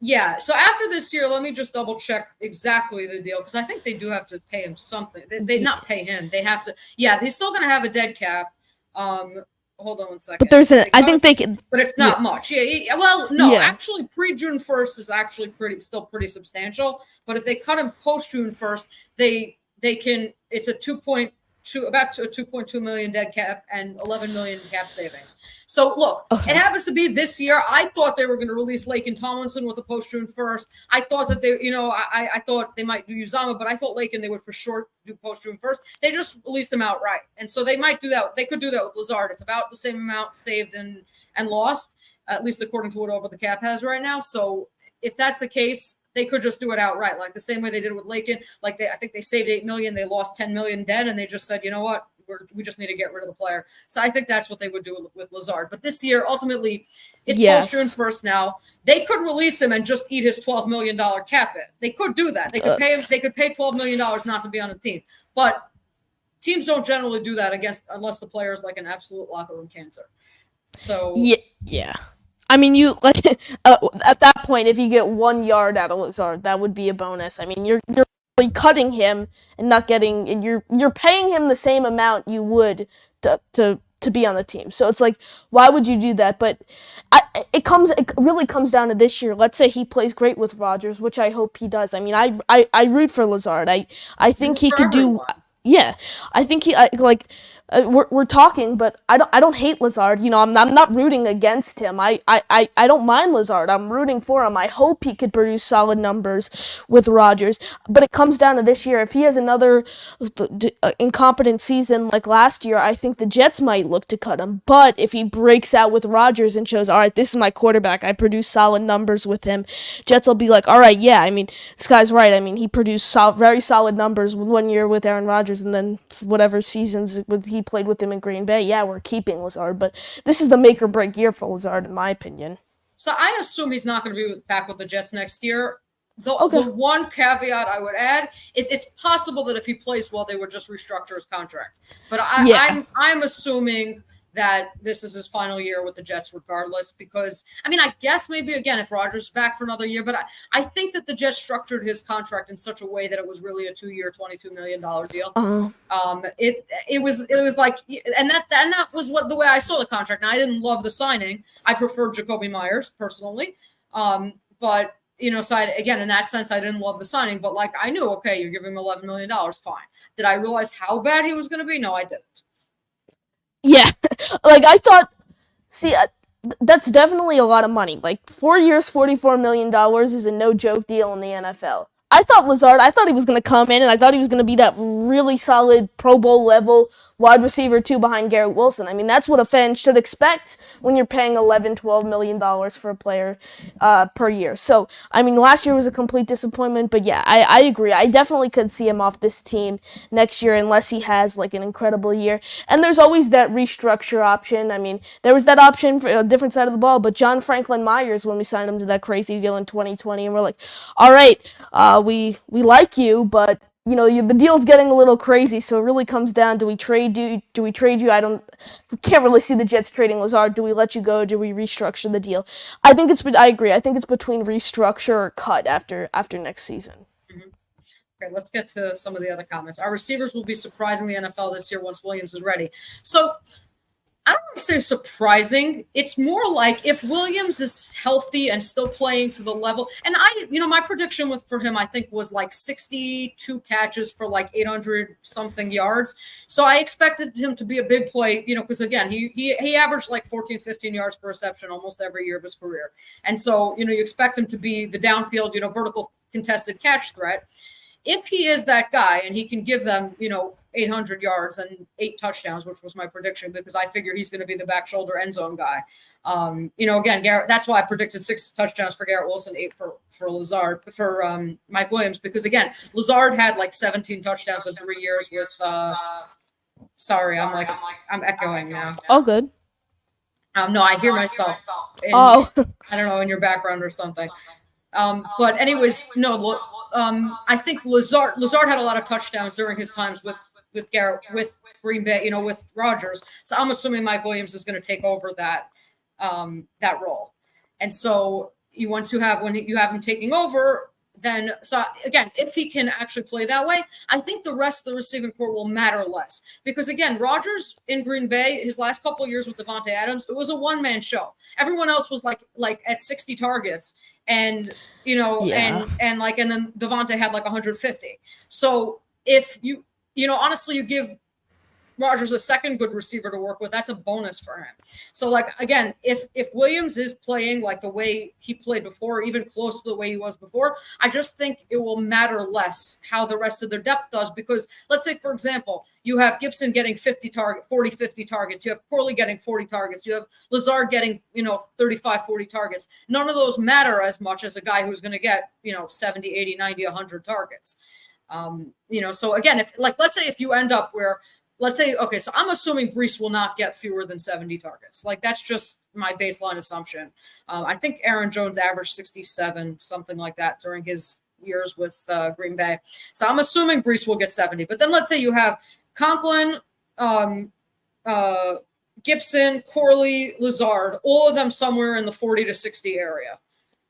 Yeah, so after this year, let me just double check exactly the deal, because I think they do have to pay him something. They not pay him. They have to. Yeah, they're still going to have a dead cap. Hold on one second. But there's I think they can. But it's not much. Yeah. Well, no, actually, pre-June 1st is actually still pretty substantial. But if they cut him post-June 1st, they can. It's about a 2.2 million dead cap and 11 million cap savings. So look, It happens to be this year. I thought they were going to release Laken Tomlinson with a post June 1st. I thought that they, you know, I thought they might do Uzama, but I thought Laken they would for sure do post June 1st. They just released him outright, and so they might do that. They could do that with Lazard. It's about the same amount saved and lost, at least according to what Over the Cap has right now. So if that's the case, they could just do it outright, like the same way they did with Laken. Like I think they saved $8 million, they lost $10 million dead, and they just said, you know what, we just need to get rid of the player. So I think that's what they would do with Lazard. But this year, ultimately, it's post June 1st now. They could release him and just eat his $12 million cap hit. They could do that. They could pay him. They could pay $12 million not to be on the team. But teams don't generally do that unless the player is like an absolute locker room cancer. So yeah. I mean, you like at that point, if you get 1 yard out of Lazard, that would be a bonus. I mean, you're really cutting him and not getting, and you're paying him the same amount you would to be on the team. So it's like, why would you do that? But it really comes down to this year. Let's say he plays great with Rodgers, which I hope he does. I mean, I root for Lazard. I think he could do. Yeah, I think we're talking, but I don't hate Lazard. You know, I'm not rooting against him. I don't mind Lazard. I'm rooting for him. I hope he could produce solid numbers with Rodgers. But it comes down to this year. If he has another incompetent season like last year, I think the Jets might look to cut him. But if he breaks out with Rodgers and shows, all right, this is my quarterback, I produce solid numbers with him, Jets will be like, all right, yeah, I mean, this guy's right. I mean, he produced very solid numbers 1 year with Aaron Rodgers, and then whatever seasons he played with him in Green Bay, yeah, we're keeping Lazard. But this is the make or break year for Lazard, in my opinion. So I assume he's not going to be back with the Jets next year. The one caveat I would add is it's possible that if he plays well, they would just restructure his contract. But I'm assuming that this is his final year with the Jets regardless, because, I mean, I guess maybe, again, if Rodgers is back for another year, but I think that the Jets structured his contract in such a way that it was really a 2-year, $22 million deal. It was like, and that was the way I saw the contract. Now, I didn't love the signing. I preferred Jacoby Myers personally. But So again, in that sense, I didn't love the signing, but like I knew, okay, you're giving him $11 million, fine. Did I realize how bad he was going to be? No, I didn't. Yeah, like I thought. See, that's definitely a lot of money. Like 4 years, $44 million is a no joke deal in the NFL. I thought he was going to come in and I thought he was going to be that really solid Pro Bowl level wide receiver 2 behind Garrett Wilson. I mean, that's what a fan should expect when you're paying $11-12 million for a player per year. So, I mean, last year was a complete disappointment, but yeah, I agree. I definitely could see him off this team next year unless he has like an incredible year. And there's always that restructure option. I mean, there was that option for a different side of the ball, but John Franklin Myers, when we signed him to that crazy deal in 2020, and we're like, all right, we like you, but the deal's getting a little crazy, so it really comes down: do we trade you? I can't really see the Jets trading Lazard. Do we let you go? Do we restructure the deal? I agree. I think it's between restructure or cut after next season. Mm-hmm. Okay, let's get to some of the other comments. Our receivers will be surprising the NFL this year once Williams is ready. So I don't want to say surprising. It's more like if Williams is healthy and still playing to the level, and my prediction for him, I think, was like 62 catches for like 800 something yards. So I expected him to be a big play, because again, he averaged like 14, 15 yards per reception almost every year of his career. And so, you expect him to be the downfield, vertical contested catch threat. If he is that guy and he can give them, 800 yards and 8 touchdowns, which was my prediction, because I figure he's going to be the back shoulder end zone guy. Again, Garrett, that's why I predicted 6 touchdowns for Garrett Wilson, 8 for Lazard, for Mike Williams, because again, Lazard had like 17 touchdowns in 3 years with, I'm echoing now. All good. No, I hear myself. I don't know, in your background or something. But anyways, no, I think Lazard had a lot of touchdowns during his times with Green Bay, with Rodgers. So I'm assuming Mike Williams is going to take over that role. And so when you have him taking over, then so again, if he can actually play that way, I think the rest of the receiving corps will matter less. Because again, Rodgers in Green Bay, his last couple of years with Davante Adams, it was a one-man show. Everyone else was like at 60 targets, and and then Davante had like 150. So if honestly, you give Rodgers a second good receiver to work with, that's a bonus for him. So like, again, if Williams is playing like the way he played before, even close to the way he was before, I just think it will matter less how the rest of their depth does. Because let's say, for example, you have Gipson getting 50 targets. You have Corley getting 40 targets. You have Lazard getting, 35, 40 targets. None of those matter as much as a guy who's going to get, 70, 80, 90, 100 targets. So again, let's say if you end up where, let's say, okay, so I'm assuming Brees will not get fewer than 70 targets. Like, that's just my baseline assumption. I think Aaron Jones averaged 67, something like that, during his years with Green Bay. So I'm assuming Brees will get 70. But then let's say you have Conklin, Gipson, Corley, Lazard, all of them somewhere in the 40 to 60 area.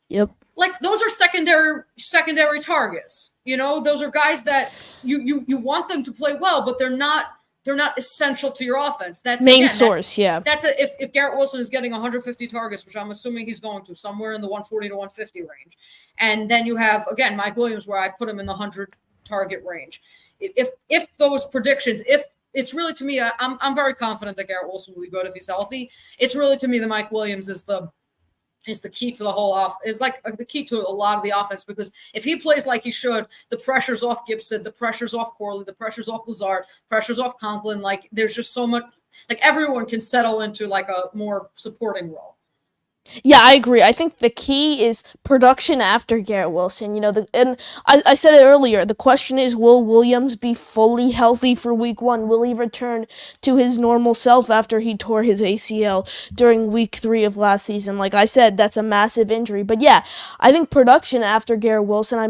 Yep. Like, those are secondary targets. Those are guys that you want them to play well, but they're not essential to your offense. That's main source. Yeah. That's if Garrett Wilson is getting 150 targets, which I'm assuming he's going to, somewhere in the 140 to 150 range. And then you have, again, Mike Williams, where I put him in the 100 target range. If those predictions, if it's really, to me, I'm very confident that Garrett Wilson will be good if he's healthy. It's really, to me, that Mike Williams is the key to the whole is like the key to a lot of the offense, because if he plays like he should, the pressure's off Gipson, the pressure's off Corley, the pressure's off Lazard, pressure's off Conklin. Like, there's just so much, like, everyone can settle into like a more supporting role. Yeah, I agree. I think the key is production after Garrett Wilson. And I said it earlier, the question is, will Williams be fully healthy for week 1? Will he return to his normal self after he tore his ACL during week 3 of last season? Like I said, that's a massive injury. But yeah, I think production after Garrett Wilson, I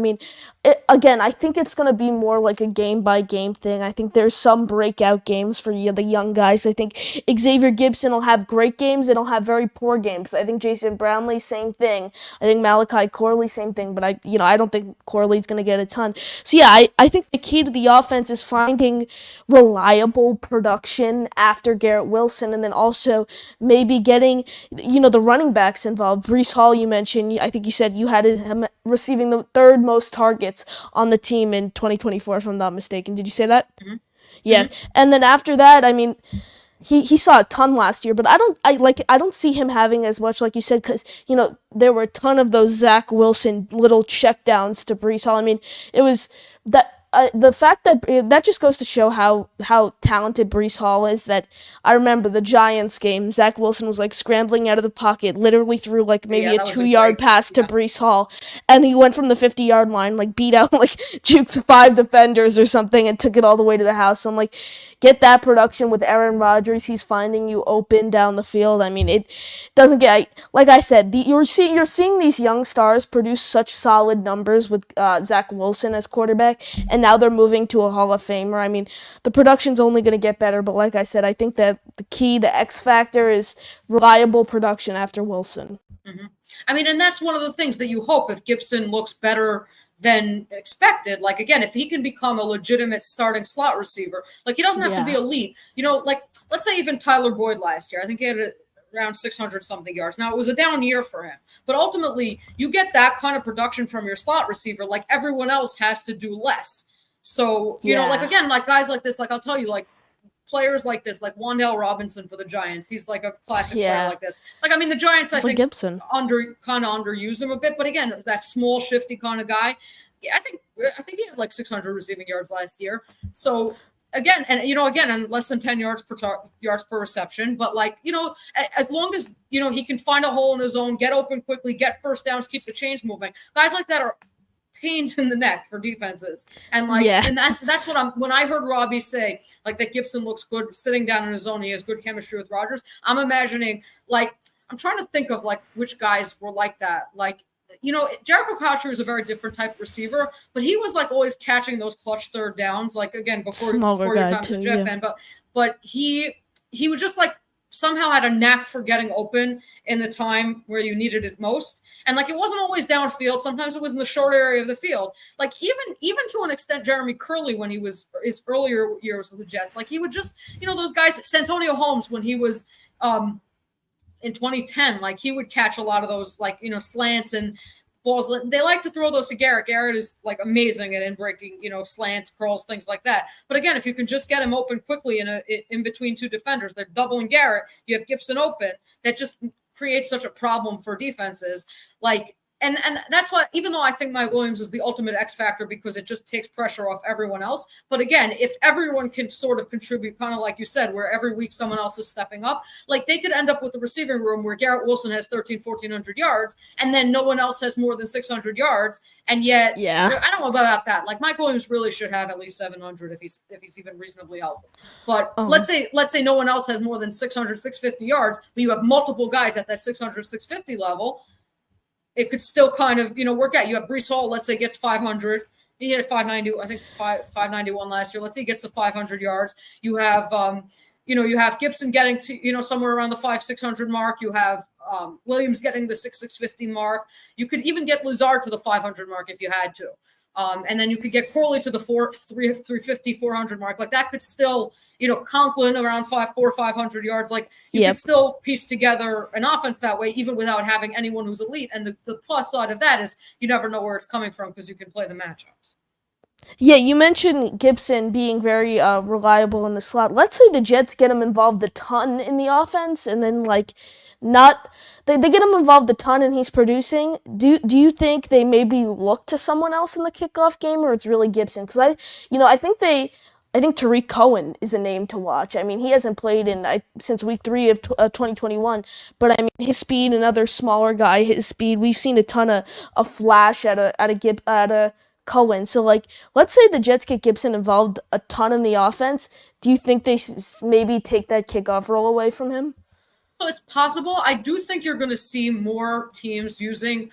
think it's going to be more like a game-by-game thing. I think there's some breakout games for the young guys. I think Xavier Gipson will have great games and he'll have very poor games. I think Jason Brownley, same thing. I think Malachi Corley, same thing. But I don't think Corley's going to get a ton. So yeah, I think the key to the offense is finding reliable production after Garrett Wilson, and then also maybe getting, the running backs involved. Breece Hall, you mentioned. I think you said you had him receiving the third most targets on the team in 2024, if I'm not mistaken. Did you say that? Mm-hmm. Yes. Mm-hmm. And then after that, I mean, he saw a ton last year, but I don't see him having as much, like you said, because there were a ton of those Zach Wilson little checkdowns to Breece Hall. I mean, it was that. The fact that just goes to show how talented Breece Hall is. That I remember the Giants game, Zach Wilson was like scrambling out of the pocket, literally threw like maybe a 2-yard pass to Breece Hall, and he went from the 50-yard line, like beat out, like juked 5 defenders or something, and took it all the way to the house. So I'm like, get that production with Aaron Rodgers. He's finding you open down the field. I mean, it doesn't get, like I said, you're seeing these young stars produce such solid numbers with Zach Wilson as quarterback, and now they're moving to a Hall of Famer. I mean, the production's only going to get better, but like I said, I think that the key, the X factor, is reliable production after Wilson. Mm-hmm. I mean, and that's one of the things that you hope if Gipson looks better than expected. Like, again, if he can become a legitimate starting slot receiver, like he doesn't have to be elite. Like let's say even Tyler Boyd last year, I think he had around 600 something yards. Now it was a down year for him, but ultimately you get that kind of production from your slot receiver. Like everyone else has to do less. So, like, again, like guys like this, like I'll tell you, like players like this, like Wan'Dale Robinson for the Giants, he's like a classic player like this. Like, I mean, the Giants, I think, Gipson kind of underuse him a bit, but again, that small, shifty kind of guy. Yeah, I think he had like 600 receiving yards last year. So again, and less than 10 yards per reception, but like, as long as, he can find a hole in his own, get open quickly, get first downs, keep the chains moving. Guys like that are pains in the neck for defenses. And like, and that's what when I heard Robbie say, like, that Gipson looks good sitting down in his zone, he has good chemistry with Rodgers. I'm imagining, like, I'm trying to think of like which guys were like that. Like, Jericho Cotchery is a very different type of receiver, but he was like always catching those clutch third downs. Like, again, before your time as a Jet fan, but he was just like, somehow had a knack for getting open in the time where you needed it most. And like, it wasn't always downfield. Sometimes it was in the short area of the field. Like even to an extent, Jeremy Curley, when he was his earlier years with the Jets, like he would just, those guys, Santonio Holmes, when he was in 2010, like he would catch a lot of those, like, slants and balls. They like to throw those to Garrett. Garrett is like amazing at breaking, slants, curls, things like that. But again, if you can just get him open quickly in between two defenders, they're doubling Garrett. You have Gipson open. That just creates such a problem for defenses. Like, and that's why, even though I think Mike Williams is the ultimate X factor because it just takes pressure off everyone else. But again, if everyone can sort of contribute, kind of like you said, where every week someone else is stepping up, like they could end up with a receiving room where Garrett Wilson has 1,400 yards and then no one else has more than 600 yards. And yet, I don't know about that. Like Mike Williams really should have at least 700 if he's even reasonably healthy. But let's say no one else has more than 600, 650 yards, but you have multiple guys at that 600, 650 level. It could still kind of, work out. You have Breece Hall, let's say, gets 500. He had 590, I think 591 last year. Let's say he gets to 500 yards. You have, you have Gipson getting to, somewhere around the 500-600 mark. You have Williams getting the 650 mark. You could even get Lazard to the 500 mark if you had to. And then you could get Corley to the 350, 400 mark. Like that could still, Conklin around 500 yards. Like you can still piece together an offense that way, even without having anyone who's elite. And the plus side of that is you never know where it's coming from because you can play the matchups. Yeah, you mentioned Gipson being very reliable in the slot. Let's say the Jets get him involved a ton in the offense, and then they get him involved a ton and he's producing. Do you think they maybe look to someone else in the kickoff game, or it's really Gipson? Because I think Tariq Cohen is a name to watch. I mean, he hasn't played since week 3 of 2021, but I mean, his speed, another smaller guy, his speed. We've seen a ton of flash at a Cohen. So, like, let's say the Jets get Gipson involved a ton in the offense. Do you think they maybe take that kickoff role away from him? So it's possible. I do think you're going to see more teams using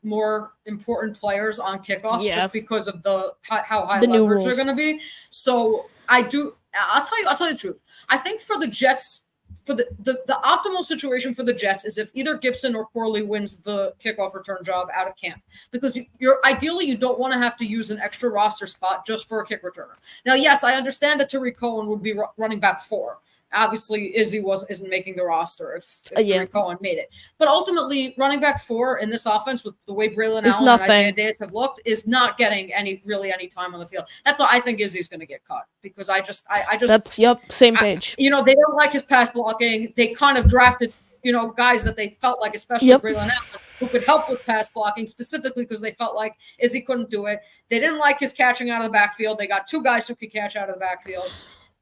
more important players on kickoffs just because of how high leverage they're going to be. So I'll tell you the truth. I think for the Jets for the optimal situation for the Jets is if either Gipson or Corley wins the kickoff return job out of camp, because you're ideally you don't want to have to use an extra roster spot just for a kick returner. Now, yes, I understand that Tariq Cohen would be running back 4. Obviously, Izzy isn't making the roster if Tariq Cohen made it. But ultimately, running back 4 in this offense with the way Braylon Allen and Isaiah Davis have looked is not getting any time on the field. That's why I think Izzy's going to get cut, because I just that's same page. They don't like his pass blocking. They kind of drafted guys that they felt like, especially Braylon Allen, who could help with pass blocking specifically because they felt like Izzy couldn't do it. They didn't like his catching out of the backfield. They got 2 guys who could catch out of the backfield.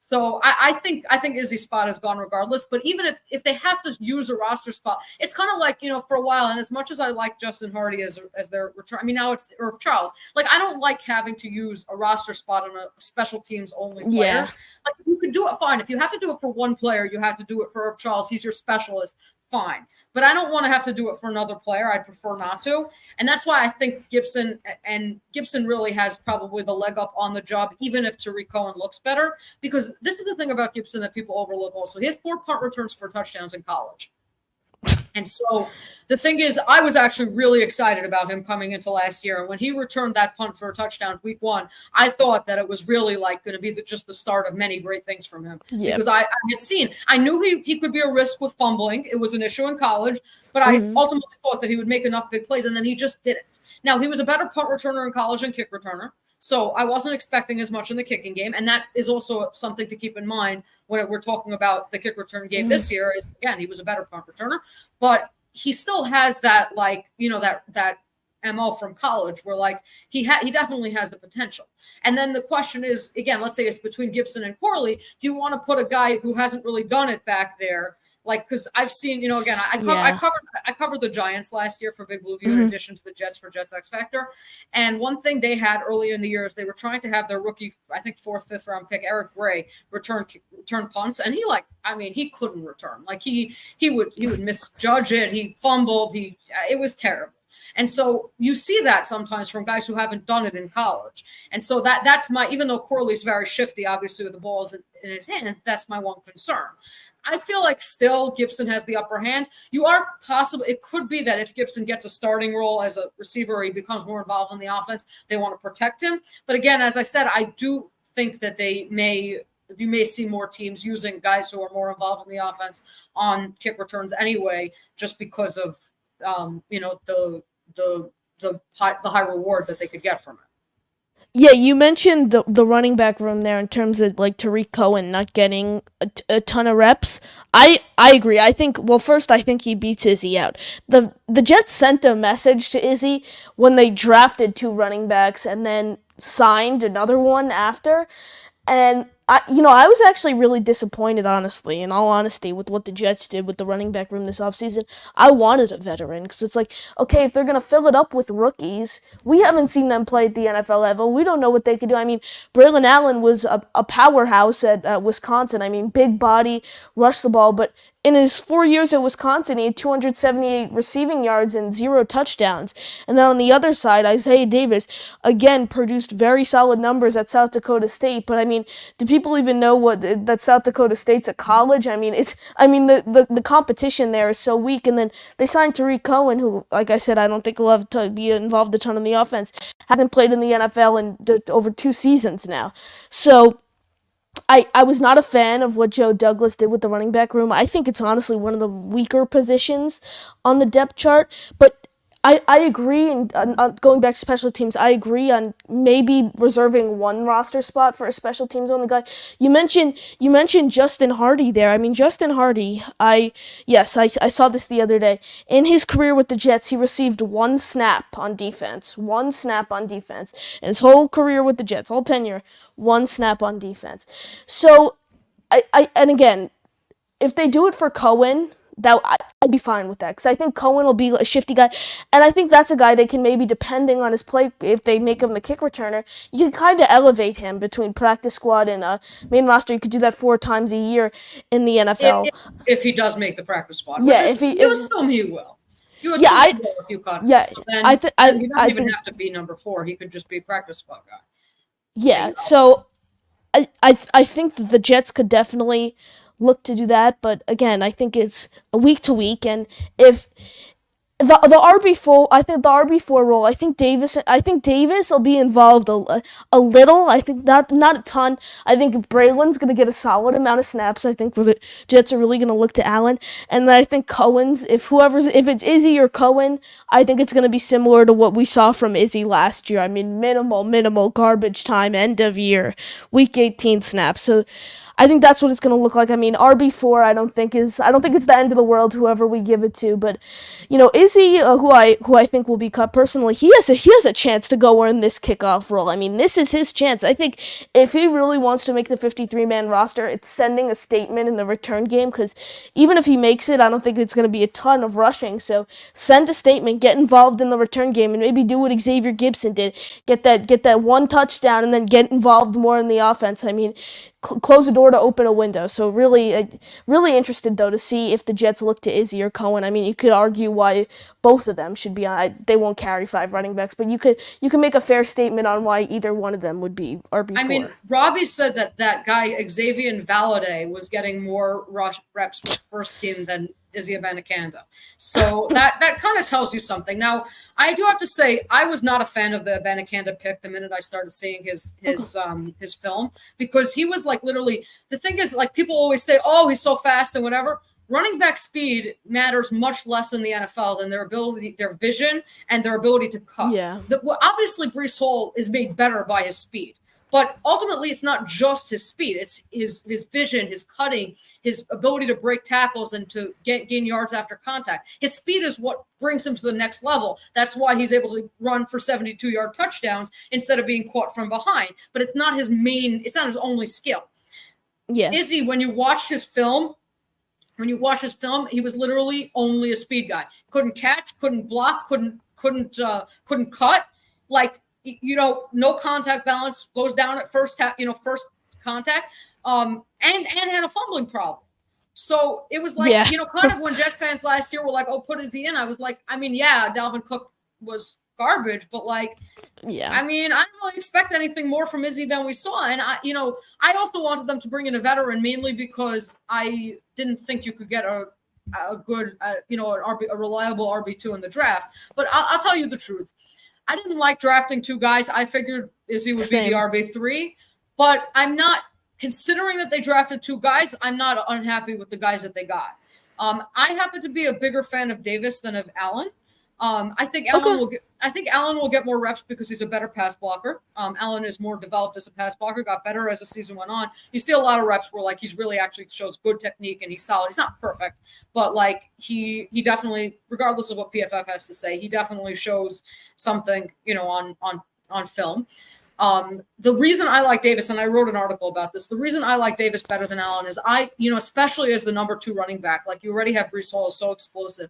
So I think Izzy's spot is gone regardless. But even if they have to use a roster spot, it's kind of like, for a while. And as much as I like Justin Hardy as their return, I mean, now it's Irv Charles. Like, I don't like having to use a roster spot on a special teams only player. Yeah. Like, if you could do it, fine. If you have to do it for one player, you have to do it for Irv Charles. He's your specialist. Fine. But I don't want to have to do it for another player. I'd prefer not to. And that's why I think Gipson really has probably the leg up on the job, even if Tariq Cohen looks better. Because this is the thing about Gipson that people overlook also. He had 4 punt returns for touchdowns in college. And so the thing is, I was actually really excited about him coming into last year. And when he returned that punt for a touchdown week 1, I thought that it was really like going to be just the start of many great things from him. Yep. Because I knew he could be a risk with fumbling. It was an issue in college, but I ultimately thought that he would make enough big plays, and then he just didn't. Now, he was a better punt returner in college than kick returner. So I wasn't expecting as much in the kicking game. And that is also something to keep in mind when we're talking about the kick return game this year is, again, he was a better punt returner, but he still has that, like, that MO from college where, like, he definitely has the potential. And then the question is, again, let's say it's between Gipson and Corley. Do you want to put a guy who hasn't really done it back there? Like, because I've seen, again, I covered the Giants last year for Big Blue View in addition to the Jets for Jets X Factor. And one thing they had early in the year is they were trying to have their rookie, I think 4th, 5th round pick, Eric Gray, return punts. And he couldn't return. Like, he would misjudge it. He fumbled. It was terrible. And so you see that sometimes from guys who haven't done it in college. And so that's even though Corley's very shifty, obviously, with the balls in his hand, that's my one concern. I feel like still Gipson has the upper hand. It could be that if Gipson gets a starting role as a receiver, or he becomes more involved in the offense, they want to protect him. But again, as I said, I do think that you may see more teams using guys who are more involved in the offense on kick returns anyway, just because of the high reward that they could get from it. Yeah, you mentioned the running back room there in terms of, like, Tariq Cohen not getting a ton of reps. I agree. I think he beats Izzy out. The Jets sent a message to Izzy when they drafted 2 running backs and then signed another one after. And I was actually really disappointed, honestly, in all honesty, with what the Jets did with the running back room this offseason. I wanted a veteran, because it's like, okay, if they're going to fill it up with rookies, we haven't seen them play at the NFL level. We don't know what they could do. I mean, Braylon Allen was a powerhouse at Wisconsin. I mean, big body, rushed the ball, but in his 4 years at Wisconsin, he had 278 receiving yards and 0 touchdowns. And then on the other side, Isaiah Davis, again, produced very solid numbers at South Dakota State. But, I mean, do people even know that South Dakota State's a college? I mean, the competition there is so weak. And then they signed Tariq Cohen, who, like I said, I don't think will have to be involved a ton in the offense. Hasn't played in the NFL in over 2 seasons now. So I was not a fan of what Joe Douglas did with the running back room. I think it's honestly one of the weaker positions on the depth chart. But I agree, and going back to special teams, I agree on maybe reserving one roster spot for a special teams only guy. You mentioned Justin Hardy there. I mean, Justin Hardy, I saw this the other day. In his career with the Jets, he received 1 snap on defense. 1 snap on defense. In his whole career with the Jets, whole tenure, 1 snap on defense. So, and again, if they do it for Cohen, I'd be fine with that, because I think Cohen will be a shifty guy, and I think that's a guy they can maybe, depending on his play, if they make him the kick returner, you can kind of elevate him between practice squad and main roster. You could do that 4 times a year in the NFL. If he does make the practice squad. Yeah, you assume he will. You assume he will if you cut him. Yeah, so then he doesn't even have to be number 4. He could just be a practice squad guy. Yeah, so I think that the Jets could definitely look to do that. But again, I think it's a week to week, and if the RB4, I think the RB4 role. I think Davis will be involved a little. I think not a ton. I think if Braylon's gonna get a solid amount of snaps, I think the Jets are really gonna look to Allen. And then I think Cohen's, if it's Izzy or Cohen, I think it's gonna be similar to what we saw from Izzy last year. I mean, minimal garbage time, end of year, week 18 snaps. So I think that's what it's going to look like. I mean, RB4, I don't think it's the end of the world, whoever we give it to. But, Izzy, who I think will be cut personally, he has a chance to go earn this kickoff role. I mean, this is his chance. I think if he really wants to make the 53-man roster, it's sending a statement in the return game, because even if he makes it, I don't think it's going to be a ton of rushing. So send a statement, get involved in the return game, and maybe do what Xavier Gipson did, get that one touchdown, and then get involved more in the offense. I mean, close the door to open a window. So really interested, though, to see if the Jets look to Izzy or Cohen. I mean, you could argue why both of them should be on. They won't carry 5 running backs, but you could make a fair statement on why either one of them would be RB4. I mean, Robbie said that guy Xavier Valade was getting more reps with first team than Izzy Abanikanda. So that kind of tells you something. Now, I do have to say, I was not a fan of the Abanikanda pick the minute I started seeing his film, because he was like literally, the thing is, like, people always say, oh, he's so fast and whatever. Running back speed matters much less in the NFL than their ability, their vision, and their ability to cut. Yeah. Obviously, Breece Hall is made better by his speed. But ultimately, it's not just his speed. It's his vision, his cutting, his ability to break tackles and to gain yards after contact. His speed is what brings him to the next level. That's why he's able to run for 72-yard touchdowns instead of being caught from behind. But it's not his only skill. Yeah. Izzy, when you watch his film, he was literally only a speed guy. Couldn't catch, couldn't block, couldn't cut. Like, no contact balance, goes down at first contact, and had a fumbling problem. So it was like, kind of when Jet fans last year were like, oh, put Izzy in. I was like, I mean, yeah, Dalvin Cook was garbage, but like, yeah, I mean, I don't really expect anything more from Izzy than we saw. And I also wanted them to bring in a veteran, mainly because I didn't think you could get a good, a reliable RB2 in the draft. But I'll tell you the truth. I didn't like drafting 2 guys. I figured Izzy would be the RB3, but I'm not, considering that they drafted 2 guys, I'm not unhappy with the guys that they got. I happen to be a bigger fan of Davis than of Allen. I think Allen will get more reps because he's a better pass blocker. Allen is more developed as a pass blocker, got better as the season went on. You see a lot of reps where like he's really actually shows good technique and he's solid. He's not perfect, but like he definitely, regardless of what PFF has to say, he definitely shows something, on film. The reason I like Davis, and I wrote an article about this, the reason I like Davis better than Allen is especially as the number 2 running back, like you already have Breece Hall, is so explosive.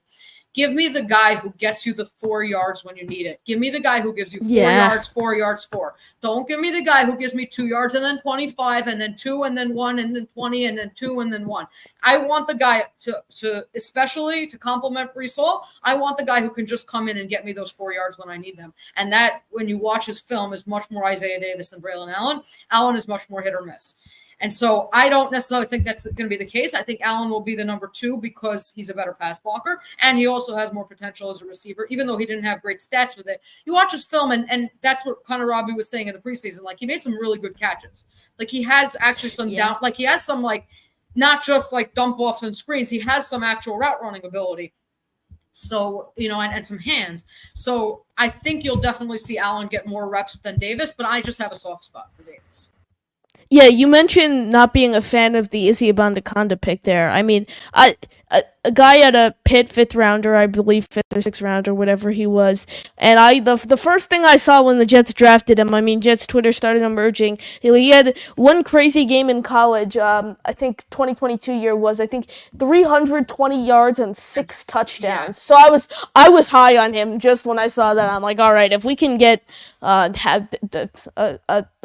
Give me the guy who gets you the 4 yards when you need it. Give me the guy who gives you 4 yards, 4. Don't give me the guy who gives me 2 yards and then 25 and then 2 and then 1 and then 20 and then 2 and then 1. I want the guy to especially to complement Breece Hall, I want the guy who can just come in and get me those 4 yards when I need them. And that, when you watch his film, is much more Isaiah Davis than Braylon Allen. Allen is much more hit or miss. And so I don't necessarily think that's going to be the case. I think Allen will be the number 2 because he's a better pass blocker, and he also has more potential as a receiver, even though he didn't have great stats with it. You watch his film, and that's what kind of Robbie was saying in the preseason. Like, he made some really good catches. Like, he has actually some down, like he has some, like, not just like dump offs and screens. He has some actual route running ability. So, and some hands. So I think you'll definitely see Allen get more reps than Davis, but I just have a soft spot for Davis. Yeah, you mentioned not being a fan of the Izzy Abanikanda pick there. I mean, a guy at a Pitt 5th rounder, I believe 5th or 6th rounder, whatever he was. And the first thing I saw when the Jets drafted him, I mean, Jets Twitter started emerging. He had one crazy game in college. I think 2022 year was, 320 yards and 6 touchdowns. Yeah. So I was high on him just when I saw that. I'm like, all right, if we can get have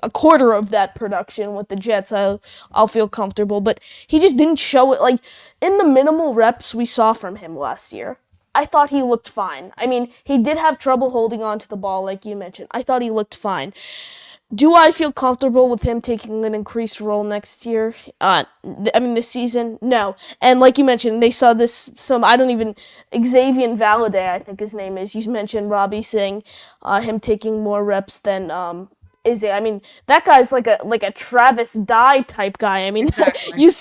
a quarter of that production with the Jets, I'll feel comfortable. But he just didn't show it. Like, in the minimal reps we saw from him last year, I thought he looked fine. I mean, he did have trouble holding on to the ball, like you mentioned. I thought he looked fine. Do I feel comfortable with him taking an increased role next year? This season? No. And like you mentioned, they saw this, Xavier Valade, I think his name is. You mentioned Robbie saying him taking more reps than Izzy. I mean, that guy's like a Travis Dye type guy. I mean, Exactly. you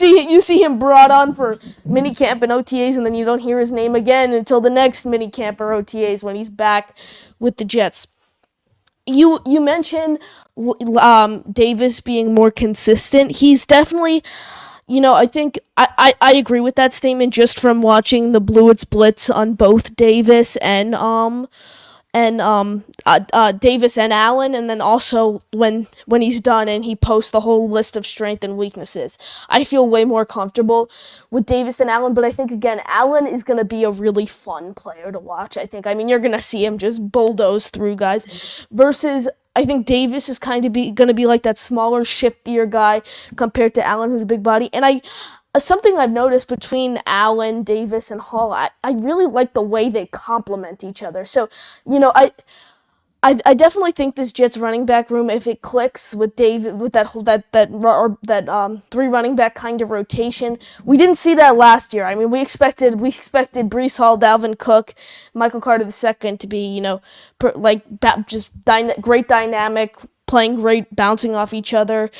see him brought on for minicamp and OTAs, and then you don't hear his name again until the next minicamp or OTAs when he's back with the Jets. You mentioned Davis being more consistent. He's definitely, I think I agree with that statement just from watching the Bluets blitz on both Davis and Davis and Allen, and then also when he's done and he posts the whole list of strengths and weaknesses, I feel way more comfortable with Davis than Allen. But I think again, Allen is gonna be a really fun player to watch. I mean, you're gonna see him just bulldoze through guys, versus I think Davis is kind of gonna be like that smaller, shiftier guy compared to Allen, who's a big body. And something I've noticed between Allen, Davis, and Hall, I really like the way they complement each other. So, I definitely think this Jets running back room, if it clicks with David, with that three running back kind of rotation, we didn't see that last year. I mean, we expected Breece Hall, Dalvin Cook, Michael Carter II to be, great dynamic, playing great, bouncing off each other.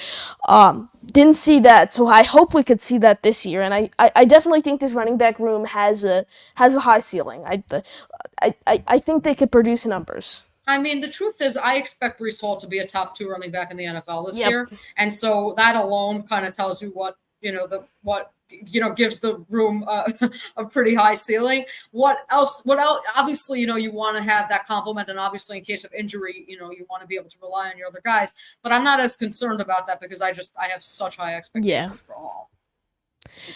Didn't see that, so I hope we could see that this year. And I definitely think this running back room has a high ceiling. I think they could produce numbers. I mean, the truth is, I expect Breece Hall to be a top 2 running back in the NFL this year, and so that alone kind of tells you what gives the room a pretty high ceiling. What else? Obviously, you want to have that complement, and obviously, in case of injury, you want to be able to rely on your other guys. But I'm not as concerned about that because I have such high expectations for Hall.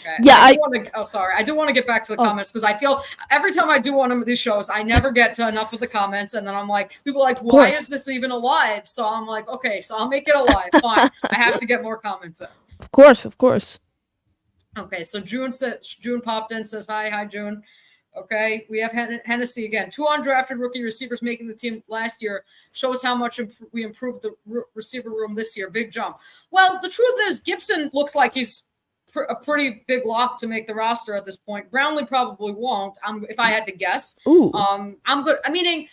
Okay. Yeah, I do want to get back to the comments because I feel every time I do one of these shows, I never get to enough of the comments, and then I'm like, people are like, why is this even alive? So I'm like, okay, so I'll make it alive. Fine, I have to get more comments in. Of course. Okay, so June popped in, says hi June. Okay, we have Hennessy again. 2 undrafted rookie receivers making the team last year shows how much we improved the receiver room this year. Big jump. Well, the truth is, Gipson looks like he's a pretty big lock to make the roster at this point. Brownley probably won't. If I had to guess. Ooh. I'm good. Meaning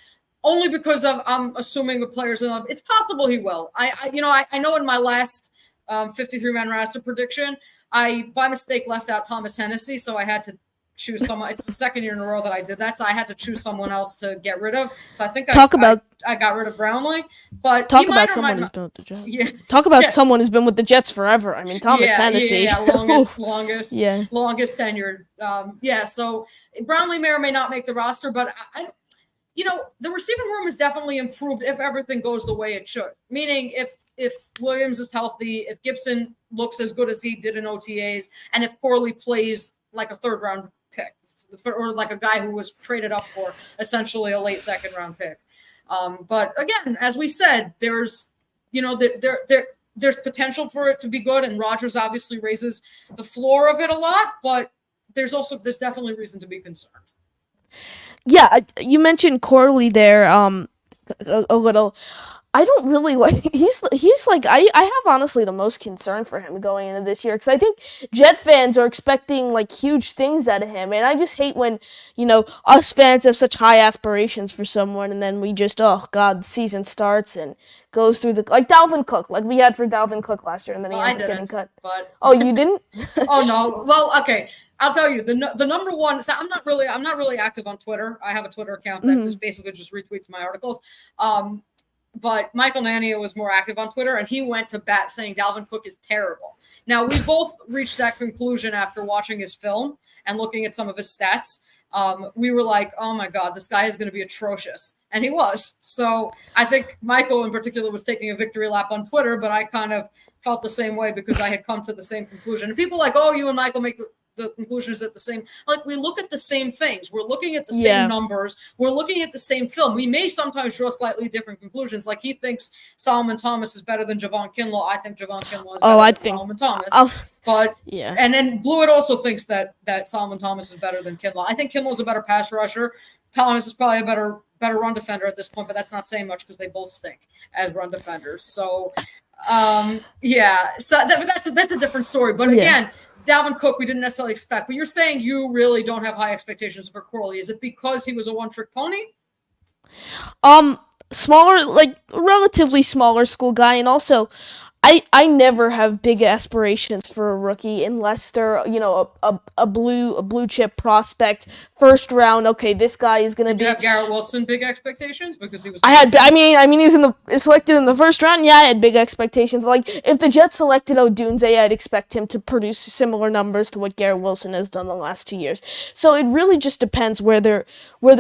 only because I'm assuming the players. It's possible he will. I know in my last 53-man roster prediction, I by mistake left out Thomas Hennessy, so I had to choose someone. It's the second year in a row that I did that, so I had to choose someone else to get rid of. So I think I got rid of Brownley. But talk about someone who's been with the Jets. Yeah. Talk about someone who's been with the Jets forever. I mean, Thomas Hennessy. longest tenured. So Brownley may or may not make the roster, but the receiving room is definitely improved if everything goes the way it should. Meaning if Williams is healthy, if Gipson looks as good as he did in OTAs, and if Corley plays like a third-round pick, or like a guy who was traded up for essentially a late second-round pick. But again, as we said, there's potential for it to be good, and Rodgers obviously raises the floor of it a lot, but there's definitely reason to be concerned. Yeah, you mentioned Corley there a little. I don't really like. He's like I have honestly the most concern for him going into this year because I think Jet fans are expecting like huge things out of him, and I just hate when us fans have such high aspirations for someone, and then we just the season starts and goes through like Dalvin Cook, like we had for Dalvin Cook last year, and then he ends up getting cut. But you didn't? Oh no. Well, okay. I'll tell you the number one. So I'm not really active on Twitter. I have a Twitter account that just basically just retweets my articles. But Michael Nania was more active on Twitter, and he went to bat saying Dalvin Cook is terrible. Now, we both reached that conclusion after watching his film and looking at some of his stats. We were like, oh, my God, this guy is going to be atrocious. And he was. So I think Michael in particular was taking a victory lap on Twitter, but I kind of felt the same way because I had come to the same conclusion. And people are like, oh, you and Michael make the conclusion is at the same, like we look at the same things. We're looking at the same numbers. We're looking at the same film. We may sometimes draw slightly different conclusions. Like he thinks Solomon Thomas is better than Javon Kinlaw. I think Javon Kinlaw is better than Solomon Thomas. But and then Blewett also thinks that Solomon Thomas is better than Kinlaw. I think Kinlaw is a better pass rusher, Thomas is probably a better run defender at this point, but that's not saying much because they both stink as run defenders. So, yeah, so that's a different story. But again, Dalvin Cook, we didn't necessarily expect. But you're saying you really don't have high expectations for Corley. Is it because he was a one-trick pony? Smaller, like relatively smaller school guy, and also I never have big aspirations for a rookie unless they're, you know, a blue chip prospect, first round. Okay, this guy is gonna Did you have Garrett Wilson big expectations because he was? I mean he's selected in the first round. Yeah, I had big expectations. Like if the Jets selected Odunze, I'd expect him to produce similar numbers to what Garrett Wilson has done the last 2 years. So it really just depends where they're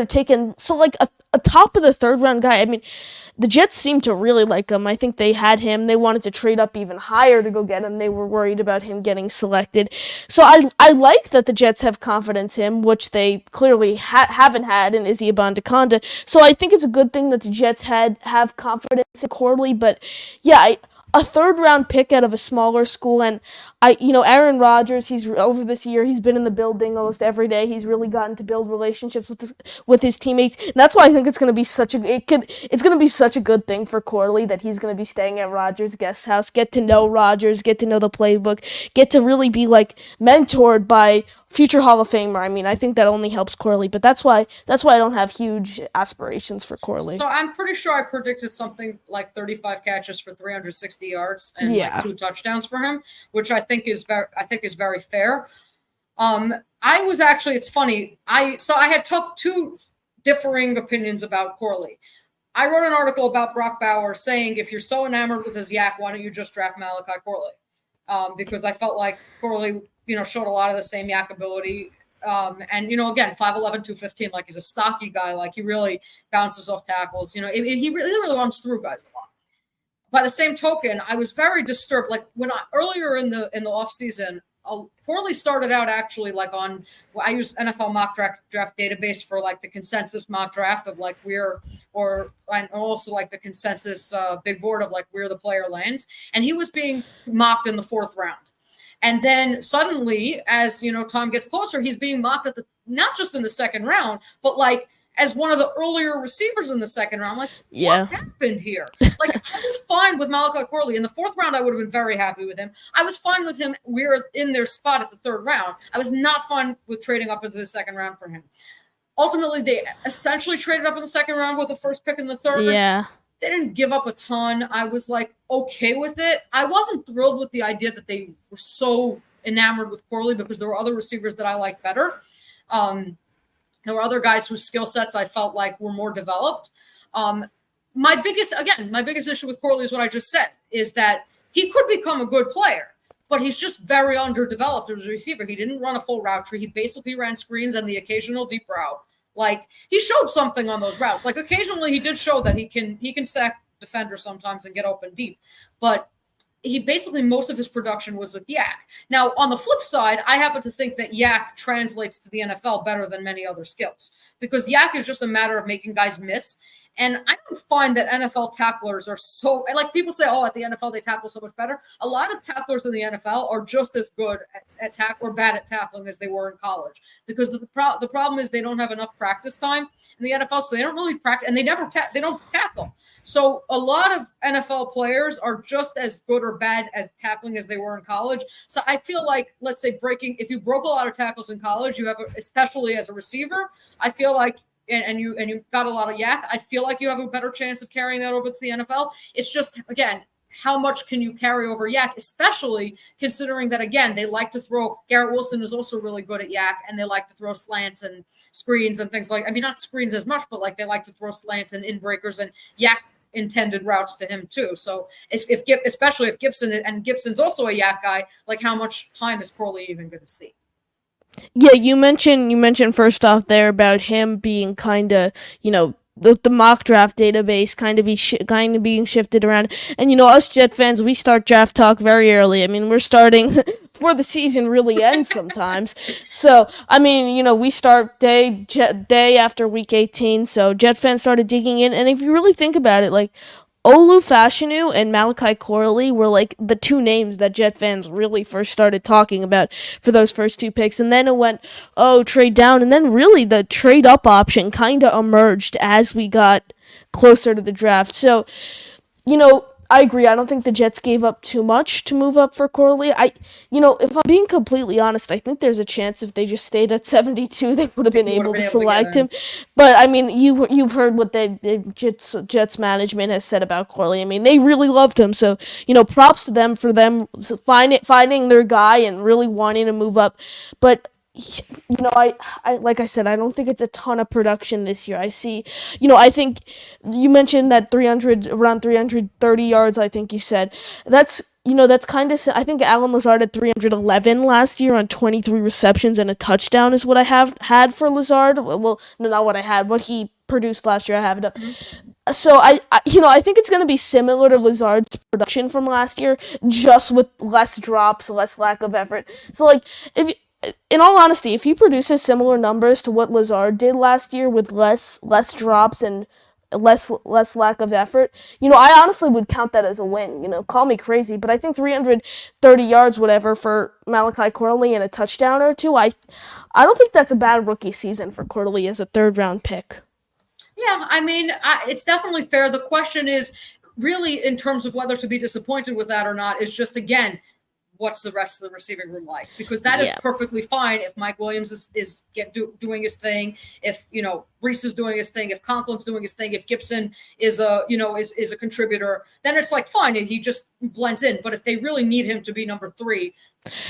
taking. So like a top of the third round guy. I mean, the Jets seem to really like him. I think they had him. They wanted to trade up even higher to go get him. They were worried about him getting selected. So I like that the Jets have confidence in him, which they clearly haven't had in Izzy Abandokonda. So I think it's a good thing that the Jets have confidence in Corley. But yeah, a third round pick out of a smaller school, and Aaron Rodgers, he's over this year, he's been in the building almost every day. He's really gotten to build relationships with his teammates, and that's why I think it's going to be such a good thing for Corley that he's going to be staying at Rodgers' guest house, get to know Rodgers, get to know the playbook, get to really be like mentored by future Hall of Famer. I mean, I think that only helps Corley, but that's why I don't have huge aspirations for Corley. So I'm pretty sure I predicted something like 35 catches for 360 yards and like 2 touchdowns for him, which I think is very fair. It's funny. I had two differing opinions about Corley. I wrote an article about Brock Bauer saying, if you're so enamored with his yak, why don't you just draft Malachi Corley? Because I felt like Corley, showed a lot of the same yak ability. And, again, 5'11", 215, like he's a stocky guy. Like he really bounces off tackles. He really runs through guys a lot. By the same token, I was very disturbed. Like earlier in the off season, Corley started out actually like I use NFL mock draft database for like the consensus mock draft of like and also like the consensus big board of like where the player lands. And he was being mocked in the 4th round. And then suddenly, as time gets closer, he's being mocked not just in the 2nd round, but like as one of the earlier receivers in the 2nd round. Like, what happened here? Like, I was fine with Malachi Corley. In the 4th round, I would have been very happy with him. I was fine with him. We're in their spot at the 3rd round. I was not fine with trading up into the 2nd round for him. Ultimately, they essentially traded up in the 2nd round with the first pick in the 3rd. Yeah. They didn't give up a ton. I was like okay with it. I wasn't thrilled with the idea that they were so enamored with Corley because there were other receivers that I liked better. There were other guys whose skill sets I felt like were more developed. My biggest issue with Corley is what I just said, is that he could become a good player, but he's just very underdeveloped as a receiver. He didn't run a full route tree. He basically ran screens and the occasional deep route. Like he showed something on those routes. Like occasionally he did show that he can stack defenders sometimes and get open deep, but he basically most of his production was with yak. Now on the flip side, I happen to think that yak translates to the NFL better than many other skills because yak is just a matter of making guys miss. And I don't find that NFL tacklers are so, like people say, at the NFL they tackle so much better. A lot of tacklers in the NFL are just as good at tackle or bad at tackling as they were in college because the problem is they don't have enough practice time in the NFL, so they don't really practice and they don't tackle. So a lot of NFL players are just as good or bad at tackling as they were in college. So I feel like, let's say if you broke a lot of tackles in college, you have, especially as a receiver, I feel like and you got a lot of yak, I feel like you have a better chance of carrying that over to the NFL. It's just, again, how much can you carry over yak, especially considering that, again, they like to throw – Garrett Wilson is also really good at yak, and they like to throw slants and screens and things like – I mean, not screens as much, but like they like to throw slants and in-breakers and yak intended routes to him too. So especially if Gipson's also a yak guy, like how much time is Corley even going to see? Yeah, you mentioned first off there about him being kind of, the mock draft database kind of being shifted around. And, us Jet fans, we start draft talk very early. I mean, we're starting before the season really ends sometimes. So, I mean, we start day after week 18. So Jet fans started digging in. And if you really think about it, like, Olu Fashanu and Malachi Corley were like the two names that Jet fans really first started talking about for those first two picks. And then it went, oh, trade down. And then really the trade up option kind of emerged as we got closer to the draft. So, I agree. I don't think the Jets gave up too much to move up for Corley. If I'm being completely honest, I think there's a chance if they just stayed at 72, they would have been able to select him. But I mean, you've heard what the Jets management has said about Corley. I mean, they really loved him. So props to them for them finding their guy and really wanting to move up. But I like I said, I don't think it's a ton of production this year. I see, I think you mentioned that around 330 yards, I think you said. That's kind of, I think Alan Lazard had 311 last year on 23 receptions and a touchdown is what I have had for Lazard. Well, no, not what I had, what he produced last year. I have it up. So I think it's going to be similar to Lazard's production from last year, just with less drops, less lack of effort. So in all honesty, if he produces similar numbers to what Lazard did last year with less drops and less lack of effort, I honestly would count that as a win. Call me crazy, but I think 330 yards, whatever, for Malachi Corley and a touchdown or two, I don't think that's a bad rookie season for Corley as a third-round pick. Yeah, I mean, it's definitely fair. The question is really, in terms of whether to be disappointed with that or not, is just, again, what's the rest of the receiving room like? Because that is perfectly fine if Mike Williams is doing his thing, if Reese is doing his thing, if Conklin's doing his thing, if Gipson is a contributor, then it's like fine, and he just blends in. But if they really need him to be number 3,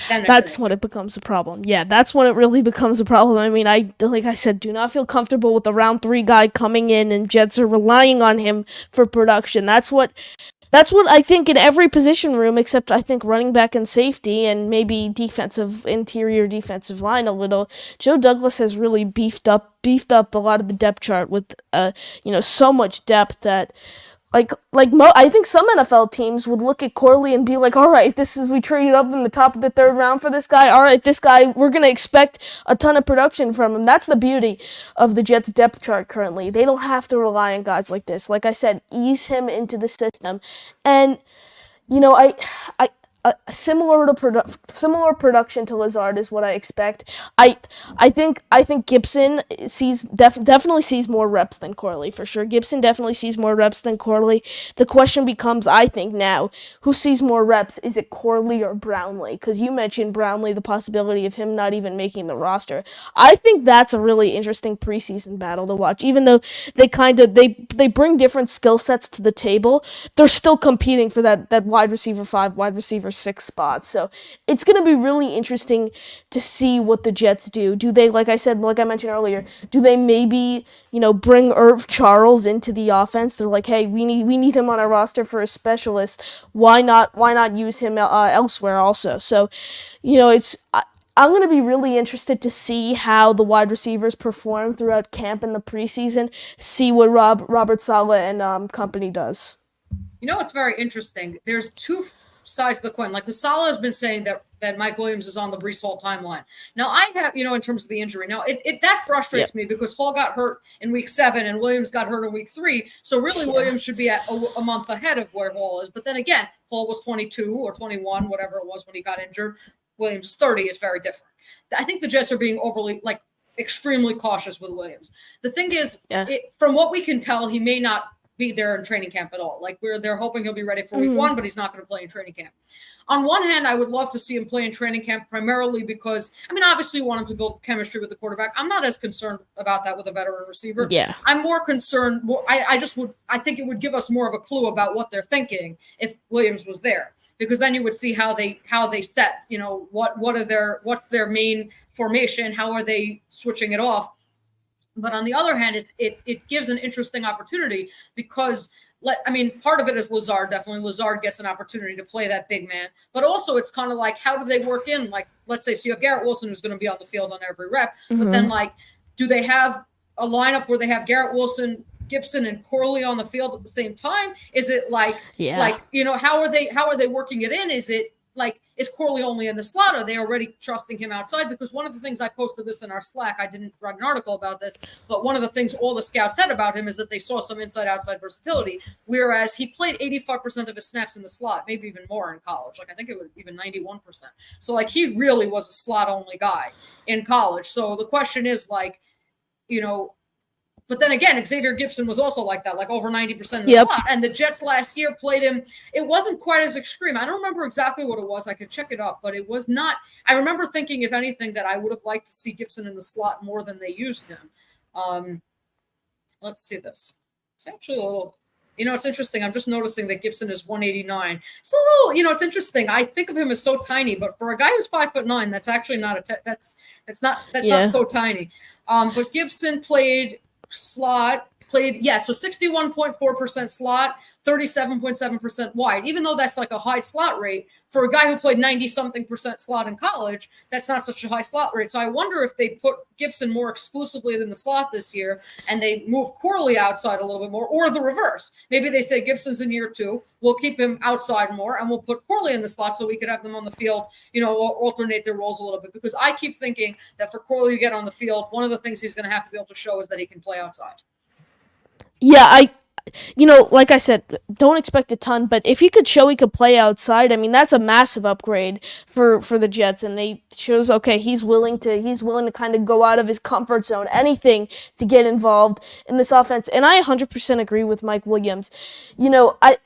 then that's when it becomes a problem. Yeah, that's when it really becomes a problem. I mean, like I said, do not feel comfortable with the round 3 guy coming in and Jets are relying on him for production. That's what I think in every position room, except I think running back and safety and maybe interior defensive line a little. Joe Douglas has really beefed up a lot of the depth chart with so much depth that I think some NFL teams would look at Corley and be like, all right, we traded up in the top of the 3rd round for this guy. All right, this guy, we're going to expect a ton of production from him. That's the beauty of the Jets depth chart currently. They don't have to rely on guys like this. Like I said, ease him into the system. And, similar production to Lazard is what I expect. I think Gipson definitely sees more reps than Corley for sure. Gipson definitely sees more reps than Corley. The question becomes, I think now, who sees more reps? Is it Corley or Brownley? Because you mentioned Brownley, the possibility of him not even making the roster. I think that's a really interesting preseason battle to watch. Even though they bring different skill sets to the table, they're still competing for that wide receiver 5, wide receiver 6 spots. So it's going to be really interesting to see what the Jets do. Do they, like I mentioned earlier, do they maybe, bring Irv Charles into the offense? They're like, hey, we need him on our roster for a specialist. Why not use him elsewhere also? So, I'm going to be really interested to see how the wide receivers perform throughout camp in the preseason, see what Robert Saleh and company does. It's very interesting. There's 2 sides of the coin. Like Saleh has been saying that Mike Williams is on the Breece Hall timeline. Now I have, in terms of the injury. Now that frustrates me because Hall got hurt in week 7 and Williams got hurt in week 3. So really Williams should be at a month ahead of where Hall is. But then again, Hall was 22 or 21, whatever it was when he got injured. Williams is 30. It's very different. I think the Jets are being overly extremely cautious with Williams. The thing is, from what we can tell, he may not be there in training camp at all. They're hoping he'll be ready for week 1, but he's not going to play in training camp. On one hand, I would love to see him play in training camp primarily because, obviously you want him to build chemistry with the quarterback. I'm not as concerned about that with a veteran receiver. Yeah. I'm more concerned. I think it would give us more of a clue about what they're thinking if Williams was there, because then you would see how they set, what's their main formation, how are they switching it off. But on the other hand, it gives an interesting opportunity because, part of it is Lazard. Definitely Lazard gets an opportunity to play that big man. But also it's kind of like, how do they work in, let's say, so you have Garrett Wilson who's going to be on the field on every rep. Mm-hmm. But then, do they have a lineup where they have Garrett Wilson, Gipson, and Corley on the field at the same time? Is it how are they working it in? Is it like, is Corley only in the slot? Are they already trusting him outside? Because one of the things, I posted this in our Slack, I didn't write an article about this, but one of the things all the scouts said about him is that they saw some inside-outside versatility, whereas he played 85% of his snaps in the slot, maybe even more in college. Like, I think it was even 91%. So, like, he really was a slot-only guy in college. So the question is, like, you know, but then again, Xavier Gipson was also like that, like over 90% in the slot. And the Jets last year played him. It wasn't quite as extreme. I don't remember exactly what it was. I could check it up, but it was not. I remember thinking, if anything, that I would have liked to see Gipson in the slot more than they used him. Let's see this. It's actually a little, it's interesting. I'm just noticing that Gipson is 189. It's a little, it's interesting. I think of him as so tiny, but for a guy who's 5'9", that's actually not that's not so tiny. But Gipson played slot, so 61.4% slot, 37.7% wide. Even though that's like a high slot rate, for a guy who played 90-something% slot in college, that's not such a high slot rate. So I wonder if they put Gipson more exclusively in the slot this year and they move Corley outside a little bit more, or the reverse. Maybe they say Gibson's in year 2, we'll keep him outside more and we'll put Corley in the slot so we could have them on the field, alternate their roles a little bit. Because I keep thinking that for Corley to get on the field, one of the things he's going to have to be able to show is that he can play outside. Yeah, like I said, don't expect a ton, but if he could show he could play outside, I mean, that's a massive upgrade for the Jets, and they shows, okay, he's willing to kind of go out of his comfort zone, anything to get involved in this offense. And I 100% agree with Mike Williams. I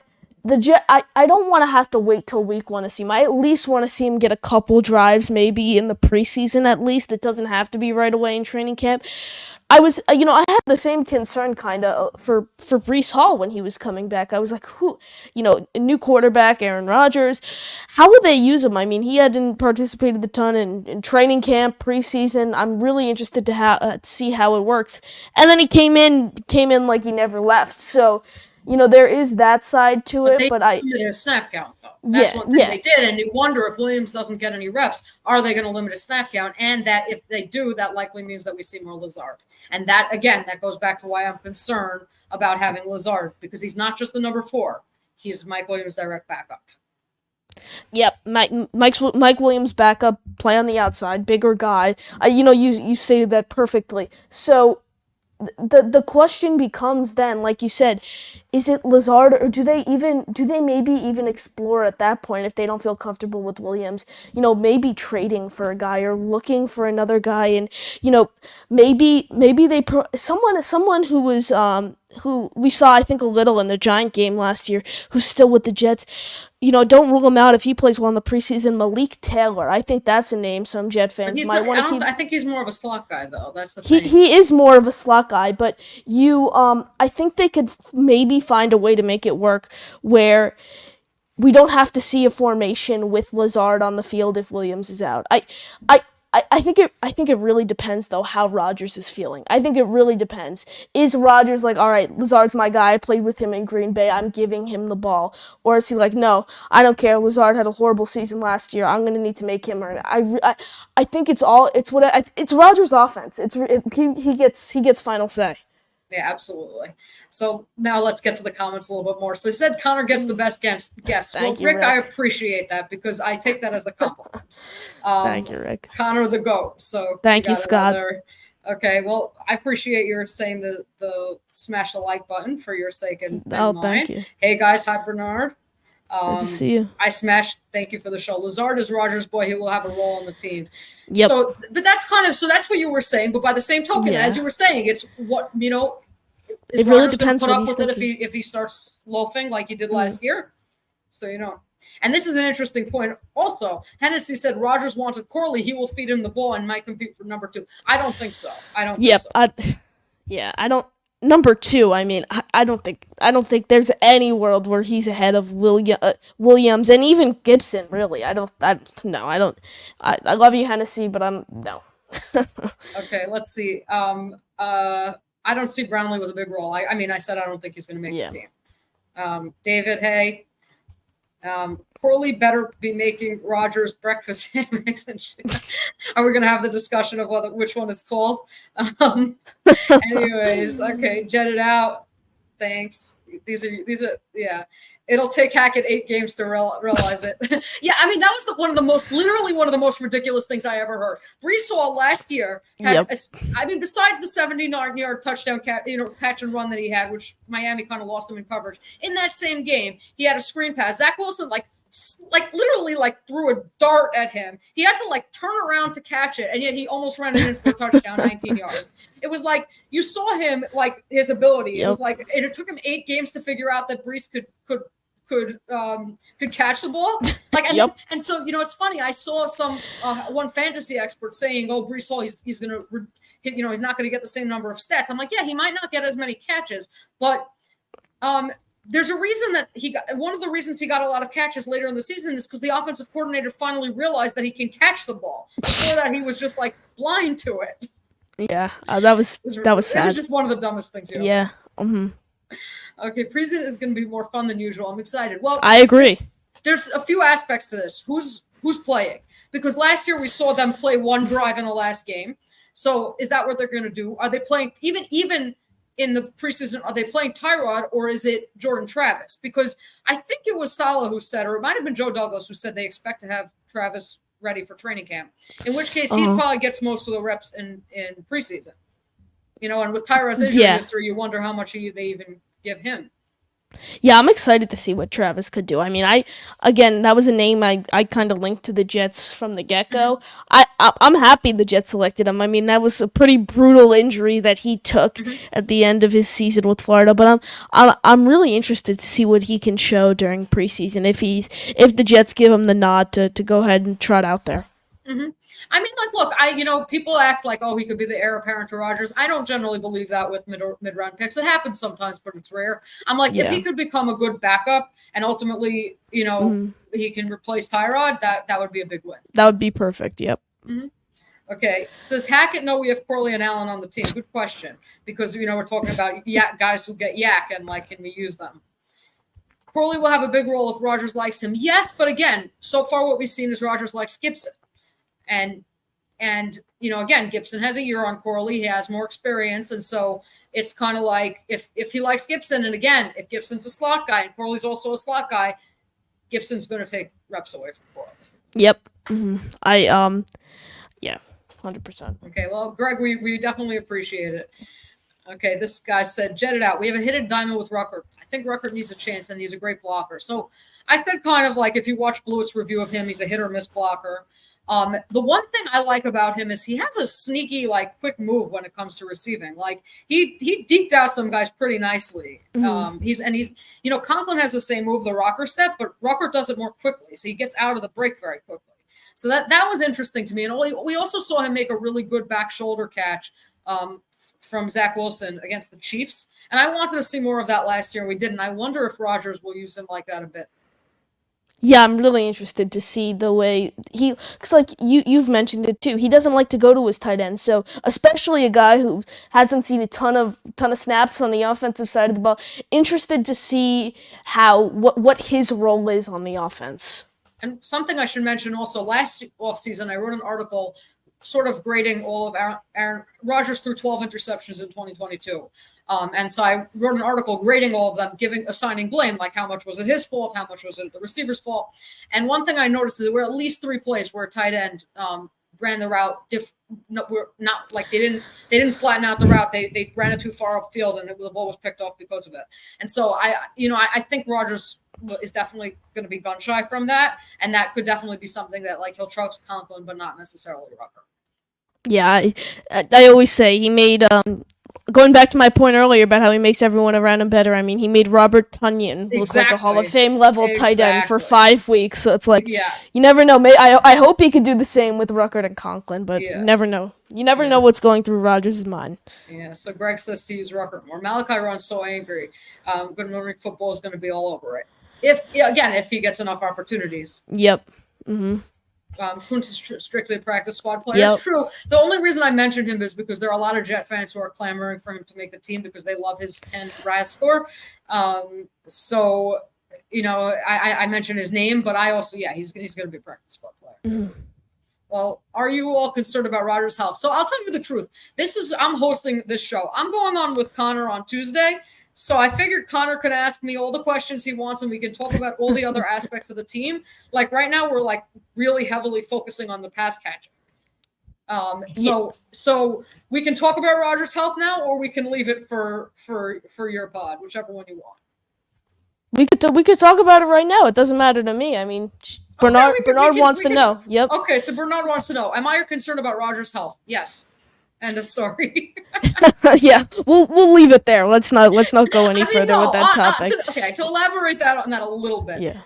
don't want to have to wait till week 1 to see him. I at least want to see him get a couple drives, maybe in the preseason at least. It doesn't have to be right away in training camp. I had the same concern kind of for Breece Hall when he was coming back. I was like, a new quarterback, Aaron Rodgers. How would they use him? I mean, he hadn't participated a ton in training camp, preseason. I'm really interested to see how it works. And then he came in like he never left. So, there is that side to it. But I limited his snap count, though. That's one thing they did, and you wonder if Williams doesn't get any reps, are they going to limit his snap count? And that if they do, that likely means that we see more Lazard. And that, again, that goes back to why I'm concerned about having Lazard, because he's not just the number 4. He's Mike Williams' direct backup. Yep, Mike Williams backup, play on the outside, bigger guy. You stated that perfectly. So the question becomes then, like you said, is it Lazard, or do they maybe even explore at that point, if they don't feel comfortable with Williams, maybe trading for a guy or looking for another guy, and maybe they someone who was who we saw, I think, a little in the Giant game last year, who's still with the Jets. Don't rule him out if he plays well in the preseason. Malik Taylor, I think that's a name some Jet fans might want to keep. I think he's more of a slot guy, though. That's the thing. He is more of a slot guy, but I think they could maybe find a way to make it work where we don't have to see a formation with Lazard on the field if Williams is out. I think it really depends, though, how Rodgers is feeling. I think it really depends. Is Rodgers like, all right, Lazard's my guy, I played with him in Green Bay, I'm giving him the ball? Or is he like, no, I don't care, Lazard had a horrible season last year, I'm going to need to make him earn it. I think it's Rodgers' offense. He gets final say. Yeah, absolutely. So now let's get to the comments a little bit more. So he said Connor gets the best guest. Thank you, Rick, I appreciate that because I take that as a compliment. Thank you, Rick. Connor the GOAT. So thank you, Scott. Okay, well, I appreciate your saying the smash the like button for your sake and mine. Thank you. Hey guys, hi Bernard. Good to see you. I smashed. Thank you for the show. Lazard is Rodgers' boy. He will have a role on the team. Yep. So, but that's what you were saying. But by the same token, as you were saying, it's what Is it really Rodgers depends put what up he's with thinking. it if he starts loafing like he did last year? So and this is an interesting point. Also, Hennessy said Rodgers wanted Corley. He will feed him the ball and might compete for number 2. I don't think so. I don't. I don't. Number 2, I mean, I don't think there's any world where he's ahead of Williams and even Gipson. Really, I love you, Hennessy, but no. Okay, let's see. I don't see Brownley with a big role. I said I don't think he's going to make the team. David, hey. Corley better be making Rodgers breakfast hammocks and shit. Are we going to have the discussion of which one it's called? Anyways, okay, jet it out. Thanks. These are yeah. It'll take Hackett 8 games to realize it. Yeah, I mean that was one of the most ridiculous things I ever heard. Brees Hall last year had, besides the 79-yard touchdown catch and run that he had, which Miami kind of lost him in coverage. In that same game, he had a screen pass. Zach Wilson literally threw a dart at him. He had to turn around to catch it, and yet he almost ran it in for a touchdown, 19 yards. It was you saw him his ability. It was it took him 8 games to figure out that Brees could catch the ball. And so it's funny. I saw some one fantasy expert saying, "Oh, Brees Hall, he's gonna he's not gonna get the same number of stats." I'm like, yeah, he might not get as many catches, but there's a reason that one of the reasons he got a lot of catches later in the season is because the offensive coordinator finally realized that he can catch the ball. Before that, he was just blind to it. Yeah, that was sad. It was just one of the dumbest things. Yeah. Mm-hmm. Okay, preseason is going to be more fun than usual. I'm excited. Well, I agree. There's a few aspects to this. Who's playing? Because last year we saw them play one drive in the last game. So is that what they're going to do? Are they playing even in the preseason? Are they playing Tyrod or is it Jordan Travis? Because I think it was Saleh who said, or it might have been Joe Douglas who said they expect to have Travis ready for training camp. In which case he probably gets most of the reps in preseason. And with Tyrod's injury history, you wonder how much they even give him. Yeah, I'm excited to see what Travis could do. I mean, that was a name I kind of linked to the Jets from the get-go. I'm happy the Jets selected him. I mean, that was a pretty brutal injury that he took at the end of his season with Florida, but I'm really interested to see what he can show during preseason if the Jets give him the nod to go ahead and trot out there. Mm-hmm. I mean, look, people act like, oh, he could be the heir apparent to Rodgers. I don't generally believe that with mid-round picks. It happens sometimes, but it's rare. I'm like, if he could become a good backup and ultimately, he can replace Tyrod, that would be a big win. That would be perfect. Yep. Mm-hmm. Okay. Does Hackett know we have Corley and Allen on the team? Good question. Because, we're talking about guys who get yak and can we use them? Corley will have a big role if Rodgers likes him. Yes, but again, so far what we've seen is Rodgers likes Gipson. And again, Gipson has a year on Corley. He has more experience. And so it's kind of like if he likes Gipson, and again, if Gibson's a slot guy and Corley's also a slot guy, Gibson's going to take reps away from Corley. Yep. Mm-hmm. Yeah, 100%. Okay, well, Greg, we definitely appreciate it. Okay, this guy said, jet it out. We have a hidden diamond with Rucker. I think Rucker needs a chance, and he's a great blocker. So I said kind of if you watch Blewett's review of him, he's a hit or miss blocker. The one thing I like about him is he has a sneaky, quick move when it comes to receiving. He deked out some guys pretty nicely. Mm-hmm. Conklin has the same move, the Rucker step, but Rucker does it more quickly. So he gets out of the break very quickly. So that was interesting to me. And we also saw him make a really good back shoulder catch from Zach Wilson against the Chiefs. And I wanted to see more of that last year. We didn't. I wonder if Rodgers will use him like that a bit. Yeah, I'm really interested to see the way because you've mentioned it too. He doesn't like to go to his tight end, so especially a guy who hasn't seen a ton of snaps on the offensive side of the ball. Interested to see what his role is on the offense. And something I should mention also, last offseason I wrote an article sort of grading all of Aaron Rodgers threw 12 interceptions in 2022. And so I wrote an article grading all of them, assigning blame, how much was it his fault, how much was it the receiver's fault. And one thing I noticed is there were at least 3 plays where a tight end ran the route. They didn't flatten out the route. They ran it too far upfield, and the ball was picked off because of it. And so I think Rodgers is definitely going to be gun shy from that, and that could definitely be something that he'll trust Conklin, but not necessarily Rucker. Yeah, I always say he made going back to my point earlier about how he makes everyone around him better. I mean, he made Robert Tonyan look like a Hall of Fame level tight end for 5 weeks. So it's you never know. I hope he could do the same with Rucker and Conklin, but you never know. You never know what's going through Rodgers' mind. Yeah, so Greg says to use Rucker more. Malachi runs so angry. Good morning football is going to be all over it. If he gets enough opportunities. Yep. Mm-hmm. Kuntz is strictly a practice squad player. Yep. It's true. The only reason I mentioned him is because there are a lot of Jet fans who are clamoring for him to make the team because they love his 10 RAS score. So, I mentioned his name, but I also, he's going to be a practice squad player. Mm-hmm. Well, are you all concerned about Rodgers' health? So I'll tell you the truth. I'm hosting this show. I'm going on with Connor on Tuesday. So I figured Connor could ask me all the questions he wants and we can talk about all the other aspects of the team. Like right now, we're like really heavily focusing on the pass catching. So we can talk about Rodgers' health now, or we can leave it for your pod, whichever one you want. We could talk about it right now. It doesn't matter to me. I mean, Bernard wants to know. Yep. Okay, so Bernard wants to know: am I concerned about Rodgers' health? Yes. End of story. Yeah, we'll leave it there. Let's not go any further with that topic. To elaborate on that a little bit. Yeah.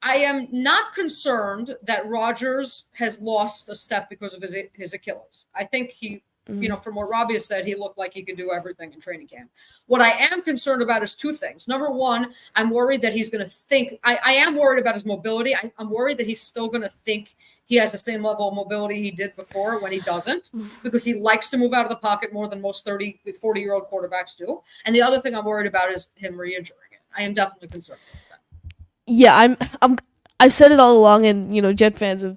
I am not concerned that Rodgers has lost a step because of his Achilles. I think he, from what Robbie has said, he looked like he could do everything in training camp. What I am concerned about is two things. Number one, I'm worried that he's going to think. I am worried about his mobility. I'm worried that he's still going to think he has the same level of mobility he did before when he doesn't, because he likes to move out of the pocket more than most 40-year-old quarterbacks do. And the other thing I'm worried about is him re-injuring it. I am definitely concerned about that. Yeah, I've said it all along, and Jet fans have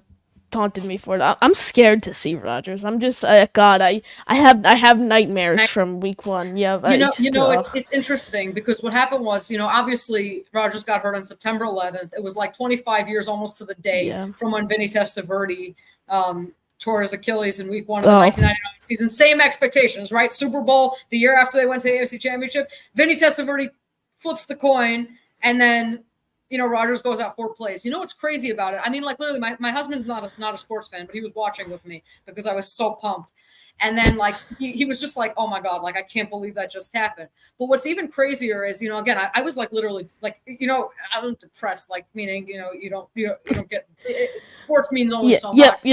taunted me for it. I'm scared to see Rodgers. I'm just God. I have nightmares from week 1. Yeah, it's interesting because what happened was, obviously Rodgers got hurt on September 11th. It was like 25 years almost to the day from when Vinny Testaverde tore his Achilles in week 1 of the 1999 season. Same expectations, right? Super Bowl the year after they went to the AFC Championship. Vinny Testaverde flips the coin, and then Rodgers goes out 4 plays. What's crazy about it? I mean, like literally, my husband's not a sports fan, but he was watching with me because I was so pumped. And then like he was just like, oh my God, like I can't believe that just happened. But what's even crazier is, again, I was like literally like, I'm depressed, like meaning, you don't get sports means only so much.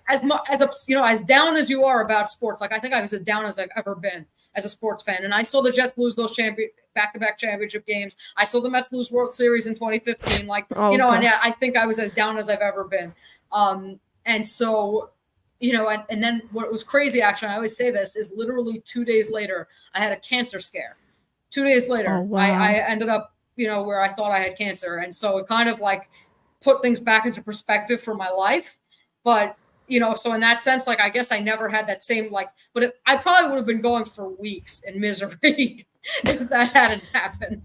As down as you are about sports, like I think I was as down as I've ever been as a sports fan. And I saw the Jets lose those back-to-back championship games. I saw the Mets lose World Series in 2015. And I think I was as down as I've ever been. And so, and then what was crazy, actually, I always say this, is literally 2 days later, I had a cancer scare. 2 days later, I ended up, where I thought I had cancer. And so it kind of like put things back into perspective for my life. But so in that sense, like, I guess I never had that same, I probably would have been going for weeks in misery if that hadn't happened.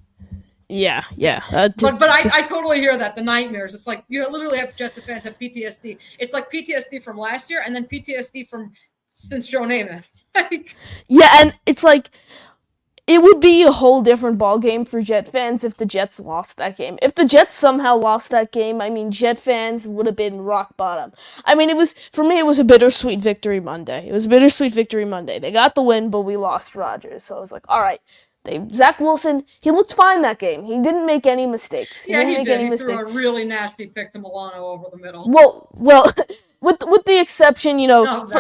Yeah. But I totally hear that, the nightmares. It's like you literally have Jets fans have PTSD. It's like PTSD from last year and then PTSD from since Joe Namath. Yeah, and it's like, it would be a whole different ballgame for Jet fans if the Jets lost that game. If the Jets somehow lost that game, I mean, Jet fans would have been rock bottom. I mean, it was a bittersweet victory Monday. They got the win, but we lost Rodgers. So I was like, all right. Zach Wilson, he looked fine that game. He didn't make any mistakes. He did. He threw a really nasty pick to Milano over the middle. Well, with the exception,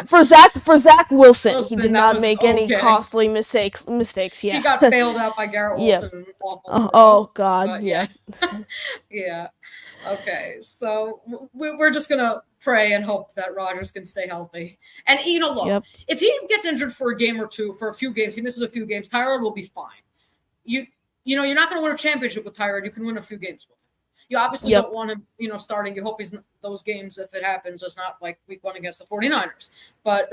for Zach Wilson, he did not make any costly mistakes. Yeah, he got bailed out by Garrett Wilson. Yeah. Oh God, but, yeah. Yeah. Okay, so we're just gonna pray and hope that Rodgers can stay healthy. And look, if he gets injured for a game or two, for a few games, he misses a few games, Tyrod will be fine. You're not going to win a championship with Tyrod. You can win a few games with him. You obviously don't want him, starting. You hope he's those games, if it happens, it's not like week 1 against the 49ers. But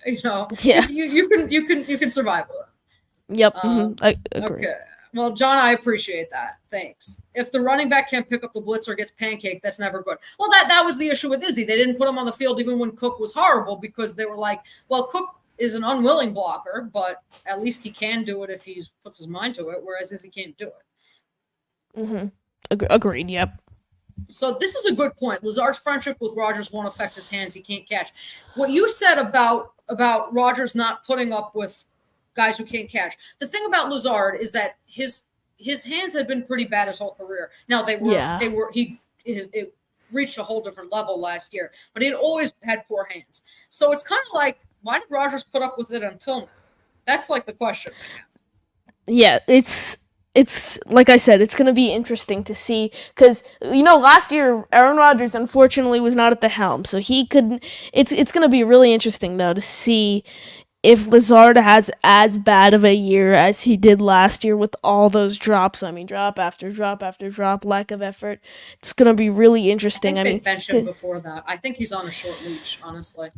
you can survive with it. Yep, I agree. Okay. Well, John, I appreciate that. Thanks. If the running back can't pick up the blitz or gets pancaked, that's never good. Well, that was the issue with Izzy. They didn't put him on the field even when Cook was horrible because they were like, well, Cook is an unwilling blocker, but at least he can do it if he puts his mind to it, whereas Izzy can't do it. Mm-hmm. Agreed, yep. So this is a good point. Lazard's friendship with Rodgers won't affect his hands. He can't catch. What you said about Rodgers not putting up with guys who can't catch. The thing about Lazard is that his hands had been pretty bad his whole career. Now it reached a whole different level last year, but he had always had poor hands. So it's kind of like, why did Rodgers put up with it until now? That's like the question I have. Yeah, it's like I said, it's going to be interesting to see because, last year Aaron Rodgers unfortunately was not at the helm, so he couldn't. It's going to be really interesting though to see if Lazard has as bad of a year as he did last year with all those drops, I mean, drop after drop after drop, lack of effort, it's going to be really interesting. I think they benched him before that. I think he's on a short leash, honestly.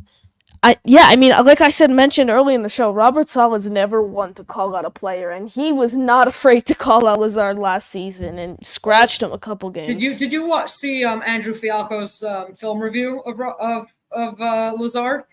I mean, like I mentioned early in the show, Robert Saleh's never one to call out a player, and he was not afraid to call out Lazard last season and scratched him a couple games. Did you see Andrew Fialko's film review of Lazard?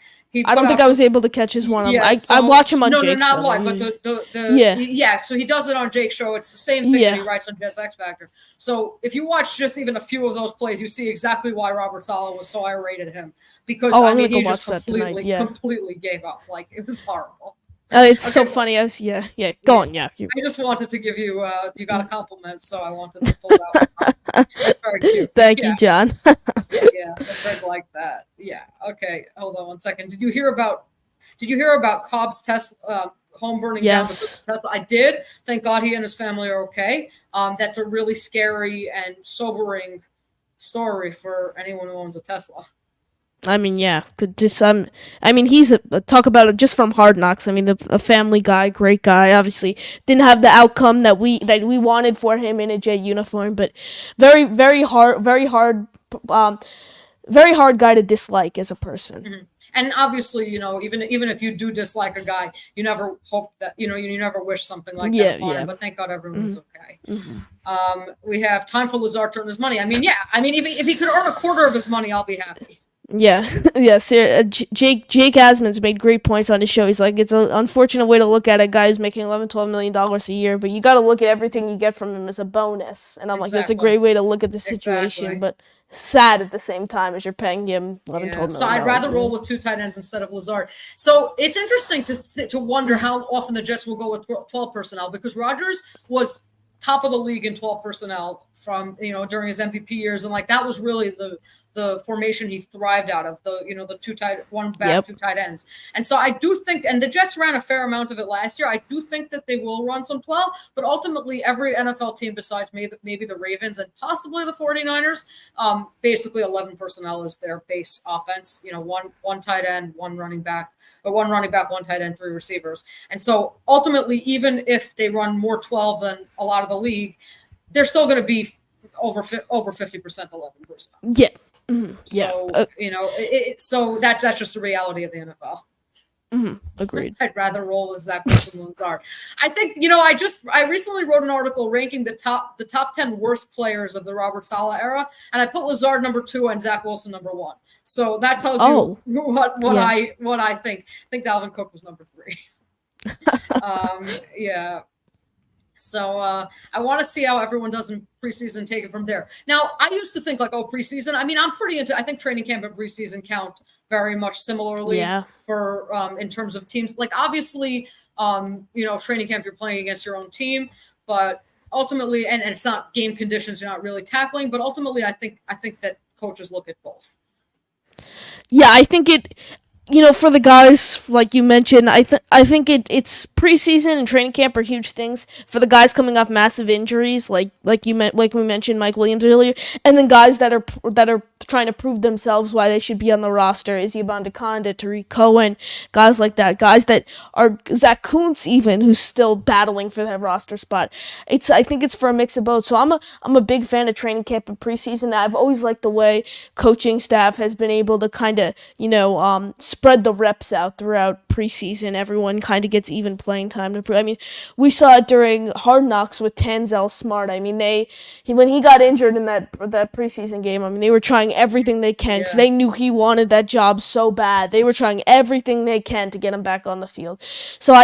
I don't think I was able to catch his one. Yeah, I watch him on Jake's show. No, not live, but so he does it on Jake's show. It's the same thing that he writes on Jets X Factor. So if you watch just even a few of those plays, you see exactly why Robert Saleh was so irate at him. Because he just completely gave up. Like, it was horrible. It's so funny. Go on. Yeah. I just wanted to give you you got a compliment, so I wanted to pull that one out. That's very cute. Thank you, John. I like that. Yeah. Okay. Hold on one second. Did you hear about Cobb's Tesla home burning down? Yes. Tesla? I did. Thank God he and his family are okay. That's a really scary and sobering story for anyone who owns a Tesla. I mean, yeah, he's talk about it just from Hard Knocks. I mean, a family guy, great guy. Obviously, didn't have the outcome that we wanted for him in a Jet uniform, but very, very hard guy to dislike as a person. Mm-hmm. And obviously, even if you do dislike a guy, you never hope that you never wish something like that upon him. But thank God everyone's okay. Mm-hmm. We have time for Lazard to earn his money. I mean, if he could earn a quarter of his money, I'll be happy. Yeah. Jake Asman's made great points on his show. He's like, it's an unfortunate way to look at a guy who's making $11-12 million a year, but you got to look at everything you get from him as a bonus. And I'm like, that's a great way to look at the situation, but sad at the same time as you're paying him $11-12 million. So I'd rather roll with 2 tight ends instead of Lazard. So it's interesting to wonder how often the Jets will go with 12 personnel, because Rodgers was top of the league in 12 personnel from during his MVP years, and like that was really the formation he thrived out of, the 2 tight ends. And so I do think, and the Jets ran a fair amount of it last year, I do think that they will run some 12, but ultimately every NFL team besides maybe the Ravens and possibly the 49ers, basically 11 personnel is their base offense, one tight end, one running back, 1 tight end, 3 receivers. And so ultimately, even if they run more 12 than a lot of the league, they're still going to be over 50% 11 personnel. Yeah. Mm-hmm. So so that's just the reality of the NFL. Mm-hmm. Agreed. I'd rather roll with Zach Wilson than Lazard. I think I recently wrote an article ranking the top 10 worst players of the Robert Saleh era, and I put Lazard number 2 and Zach Wilson number 1. So that tells you what I think. I think Dalvin Cook was number 3. Yeah. So I want to see how everyone does in preseason, take it from there. Now, I used to think preseason. I mean, I'm pretty into, I think training camp and preseason count very much similarly for in terms of teams. Like, obviously, training camp, you're playing against your own team, but ultimately, and it's not game conditions, you're not really tackling, but ultimately, I think that coaches look at both. Yeah, I think for the guys, like you mentioned, I think it's preseason and training camp are huge things for the guys coming off massive injuries, like we mentioned Mike Williams earlier, and then guys that are trying to prove themselves why they should be on the roster. Izzy Abandokonda, Tariq Cohen, guys like that, guys that are Zach Kuntz even, who's still battling for that roster spot. I think it's for a mix of both. So I'm a big fan of training camp and preseason. I've always liked the way coaching staff has been able to kind of spread the reps out throughout preseason. Everyone kind of gets even playing time to. I mean, we saw it during Hard Knocks with Tanzel Smart. I mean, when he got injured in that preseason game, I mean, they were trying everything they can because they knew he wanted that job so bad. They were trying everything they can to get him back on the field. So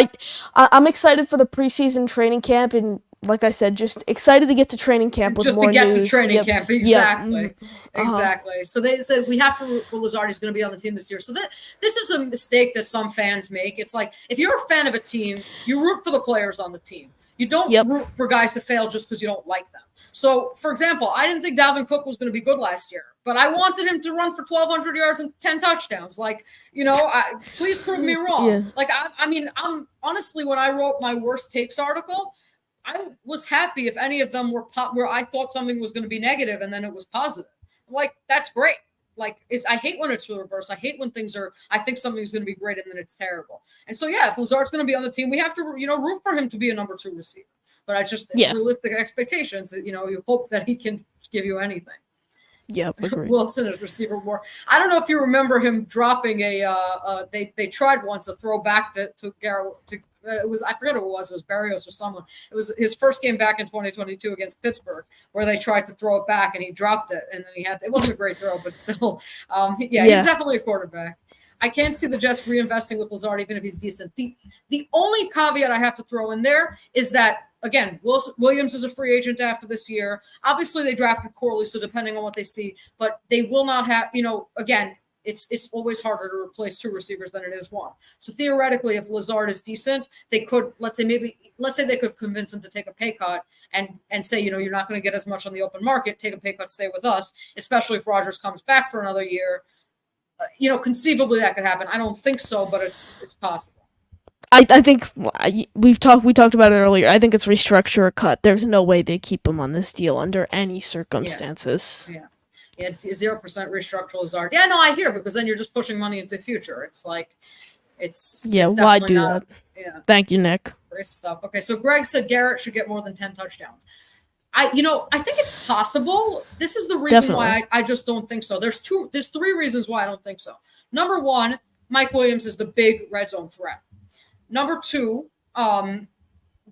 I'm excited for the preseason training camp, and like I said, just excited to get to training camp with more news. Just to get to training camp, exactly. Yep. Exactly. So they said we have to root for Lazard. He's going to be on the team this year. So this is a mistake that some fans make. It's like, if you're a fan of a team, you root for the players on the team. You don't root for guys to fail just because you don't like them. So, for example, I didn't think Dalvin Cook was going to be good last year, but I wanted him to run for 1,200 yards and 10 touchdowns. Like, please prove me wrong. Yeah. Like, I'm honestly, when I wrote my worst takes article, I was happy if any of them were where I thought something was going to be negative and then it was positive. Like, that's great. I hate when it's the reverse. I hate when I think something's going to be great and then it's terrible. And so, yeah, if Lazard's going to be on the team, we have to, root for him to be a number 2 receiver. But realistic expectations, you hope that he can give you anything. Yep, agreed. Wilson is receiver war. I don't know if you remember him dropping they tried once a throw back to Garrett. It was, I forget who it was Barrios or someone. It was his first game back in 2022 against Pittsburgh, where they tried to throw it back and he dropped it, and then it wasn't a great throw, but still, he's definitely a quarterback. I can't see the Jets reinvesting with Lazard, even if he's decent. The only caveat I have to throw in there is that, again, Williams is a free agent after this year. Obviously, they drafted Corley, so depending on what they see, but they will not have, again, it's always harder to replace 2 receivers than it is 1. So theoretically, if Lazard is decent, they could, let's say they could convince him to take a pay cut and say, you're not going to get as much on the open market, take a pay cut, stay with us, especially if Rodgers comes back for another year. Conceivably that could happen. I don't think so, but it's possible. I think we talked about it earlier. I think it's restructure or cut. There's no way they keep him on this deal under any circumstances. Yeah. 0% restructure Lazard. Yeah, no, I hear, because then you're just pushing money into the future. It's like, it's why do that? Yeah. Thank you, Nick. Great stuff. Okay, so Greg said Garrett should get more than 10 touchdowns. I think it's possible. This is the reason why I just don't think so. There's 3 reasons why I don't think so. Number 1, Mike Williams is the big red zone threat. Number 2,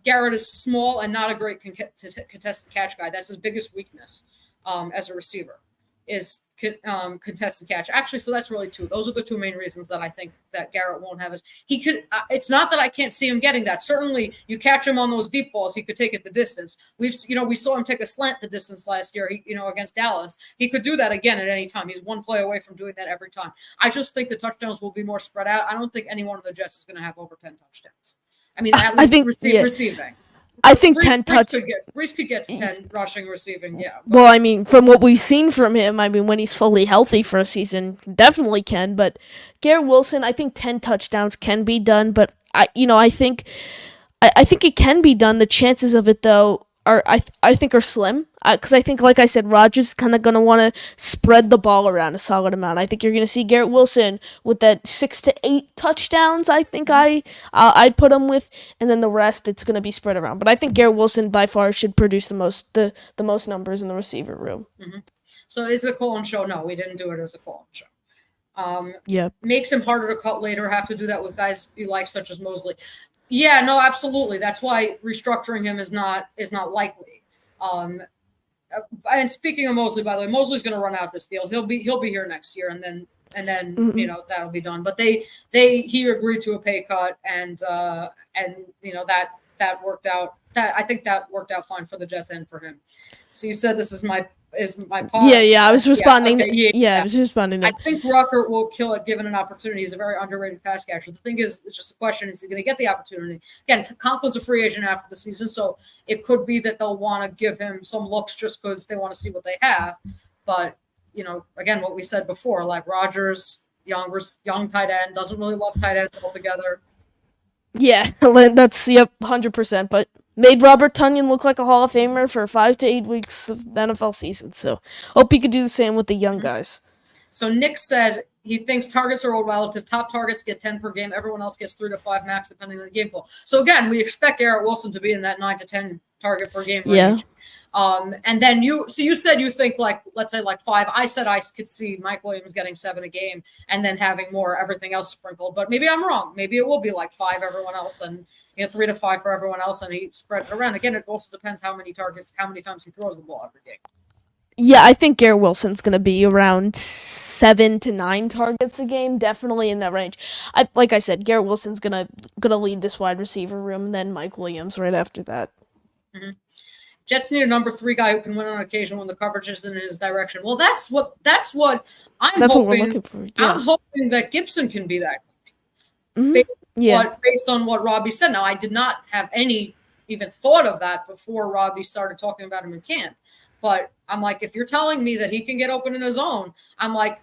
Garrett is small and not a great contested catch guy. That's his biggest weakness as a receiver, is contested catch. Actually, so that's really 2. Those are the 2 main reasons that I think that Garrett won't have he could. It's not that I can't see him getting that. Certainly, you catch him on those deep balls, he could take it the distance. We saw him take a slant the distance last year. Against Dallas, he could do that again at any time. He's 1 play away from doing that every time. I just think the touchdowns will be more spread out. I don't think any one of the Jets is going to have over 10 touchdowns. I mean, at least receiving. I think 10 touchdowns. Brees could get to 10 rushing, receiving, yeah. Well, I mean, from what we've seen from him, when he's fully healthy for a season, definitely can. But Garrett Wilson, I think 10 touchdowns can be done. But I think it can be done. The chances of it, though, I think are slim. Because I think, like I said, Rodgers is kind of going to want to spread the ball around a solid amount. I think you're going to see Garrett Wilson with that 6 to 8 touchdowns. I think I'd put him with, and then the rest it's going to be spread around. But I think Garrett Wilson by far should produce the most numbers in the receiver room. Mm-hmm. So is it a call-in show? No, we didn't do it as a call-in show. Yeah, makes him harder to cut later. Have to do that with guys you like, such as Mosley. Yeah, no, absolutely. That's why restructuring him is not likely. And speaking of Mosley, by the way, Mosley's going to run out this deal. He'll be here next year, and then mm-hmm. That'll be done. But he agreed to a pay cut, and that worked out. I think that worked out fine for the Jets and for him. So you said this is my part. Yeah. I was responding. Yeah, okay, yeah, I was responding. I think Rucker will kill it given an opportunity. He's a very underrated pass catcher. The thing is, it's just a question: is he going to get the opportunity? Again, Conklin's a free agent after the season, so it could be that they'll want to give him some looks just because they want to see what they have. But again, what we said before, like Rodgers, young tight end, doesn't really love tight ends altogether. Yeah, that's 100%. But made Robert Tonyan look like a Hall of Famer for 5 to 8 weeks of the NFL season. So hope he could do the same with the young guys. So Nick said he thinks targets are all relative. Top targets get 10 per game. Everyone else gets 3 to 5 max, depending on the game flow. So again, we expect Garrett Wilson to be in that 9 to 10 target per game range. Yeah. And then you said you think let's say 5. I said I could see Mike Williams getting 7 a game and then having more everything else sprinkled. But maybe I'm wrong. Maybe it will be 5 everyone else and 3 to 5 for everyone else, and he spreads it around. Again, it also depends how many targets, how many times he throws the ball every game. Yeah, I think Garrett Wilson's going to be around 7 to 9 targets a game, definitely in that range. Like I said, Garrett Wilson's gonna lead this wide receiver room, and then Mike Williams right after that. Mm-hmm. Jets need a number 3 guy who can win on occasion when the coverage is in his direction. Well, that's what I'm hoping. What we're looking for. Yeah. I'm hoping that Gipson can be that. Mm-hmm. Based on what Robbie said. Now, I did not have any even thought of that before Robbie started talking about him in camp. But I'm like, if you're telling me that he can get open in his own, I'm like,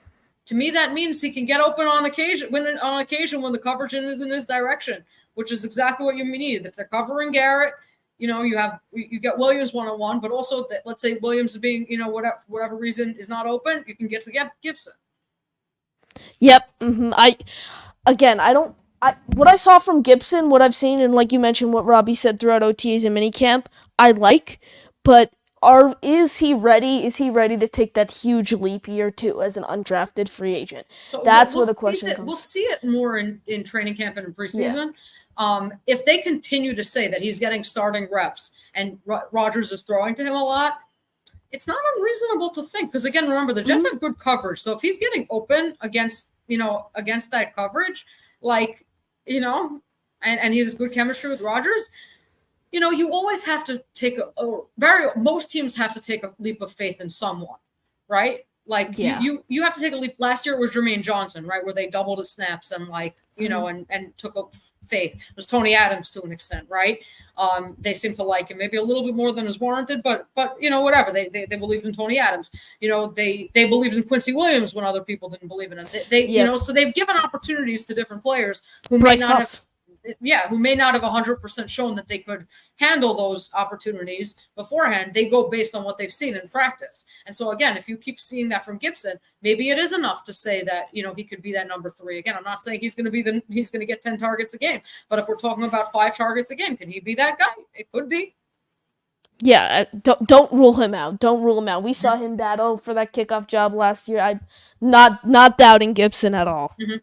to me that means he can get open on occasion when the coverage is in his direction, which is exactly what you need. If they're covering Garrett, you get Williams one-on-one, but also let's say Williams being, whatever reason is not open, you can get to Gipson. Yep. What I saw from Gipson, what I've seen, and like you mentioned, what Robbie said throughout OTAs and minicamp, I like, but is he ready? Is he ready to take that huge leap year two as an undrafted free agent? So That's where the question comes. We'll see it more in training camp and in preseason. Yeah. If they continue to say that he's getting starting reps and Rodgers is throwing to him a lot, it's not unreasonable to think, because again, remember the Jets have good coverage. So if he's getting open against that coverage, like, and he has good chemistry with Rodgers, you always have to take most teams have to take a leap of faith in someone, right? Like you have to take a leap. Last year it was Jermaine Johnson, right, where they doubled his snaps and and took a faith. It was Tony Adams to an extent, right? They seem to like him maybe a little bit more than is warranted, but whatever. They believed in Tony Adams. They believed in Quincy Williams when other people didn't believe in him. So they've given opportunities to different players who may not have. Who may not have 100% shown that they could handle those opportunities beforehand. They go based on what they've seen in practice. And so, again, if you keep seeing that from Gipson, maybe it is enough to say that, he could be that number 3. Again, I'm not saying he's going to get 10 targets a game. But if we're talking about 5 targets a game, can he be that guy? It could be. Yeah, don't rule him out. Don't rule him out. We saw him battle for that kickoff job last year. I'm not doubting Gipson at all. Mm-hmm.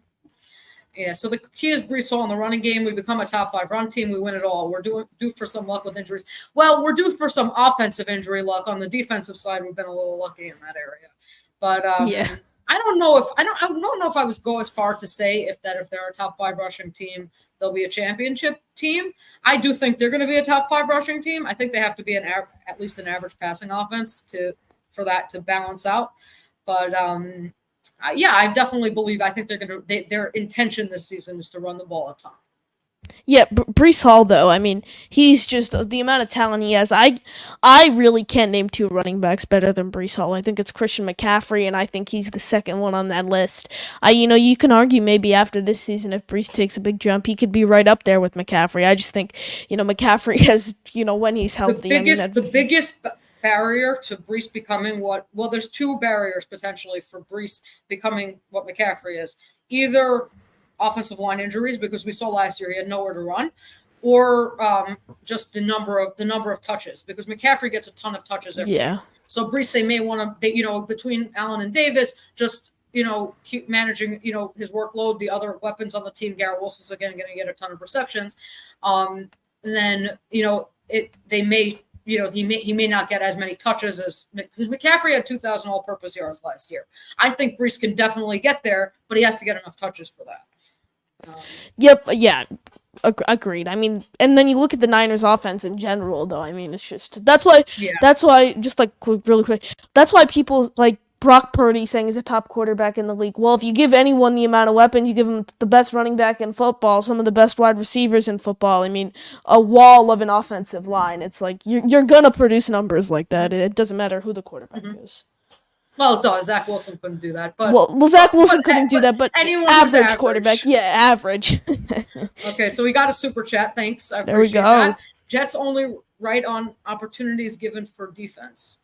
Yeah, so the key is Breece Hall in the running game. We become a top 5 run team. We win it all. We're due for some luck with injuries. Well, we're due for some offensive injury luck. On the defensive side, we've been a little lucky in that area. But I don't know if I would go as far to say if they're a top 5 rushing team, they'll be a championship team. I do think they're going to be a top 5 rushing team. I think they have to be at least an average passing offense for that to balance out. But I definitely believe. I think their intention this season is to run the ball a ton. Yeah, Breece Hall though. I mean, he's just the amount of talent he has. I really can't name 2 running backs better than Breece Hall. I think it's Christian McCaffrey, and I think he's the second one on that list. You can argue maybe after this season, if Breece takes a big jump, he could be right up there with McCaffrey. I just think McCaffrey has when he's healthy. The biggest barrier to Breece becoming there's 2 barriers potentially for Breece becoming what McCaffrey is. Either offensive line injuries, because we saw last year he had nowhere to run, or just the number of touches, because McCaffrey gets a ton of touches every year. So Breece, they may want to, between Allen and Davis, just keep managing his workload. The other weapons on the team, Garrett Wilson's again going to get a ton of receptions. And then they may. He may not get as many touches because McCaffrey had 2,000 all-purpose yards last year. I think Breece can definitely get there, but he has to get enough touches for that. Yep. Yeah. Agreed. I mean, and then you look at the Niners' offense in general, though. I mean, it's just that's why just like really quick. That's why people like Brock Purdy saying he's a top quarterback in the league. Well, if you give anyone the amount of weapons, you give them the best running back in football, some of the best wide receivers in football. I mean, a wall of an offensive line. It's like you're gonna produce numbers like that. It doesn't matter who the quarterback is. Well, no, Zach Wilson couldn't do that. But Zach Wilson couldn't do that. But average quarterback, average. Okay, so we got a super chat. Thanks. I there we go. That. Jets only right on opportunities given for defense.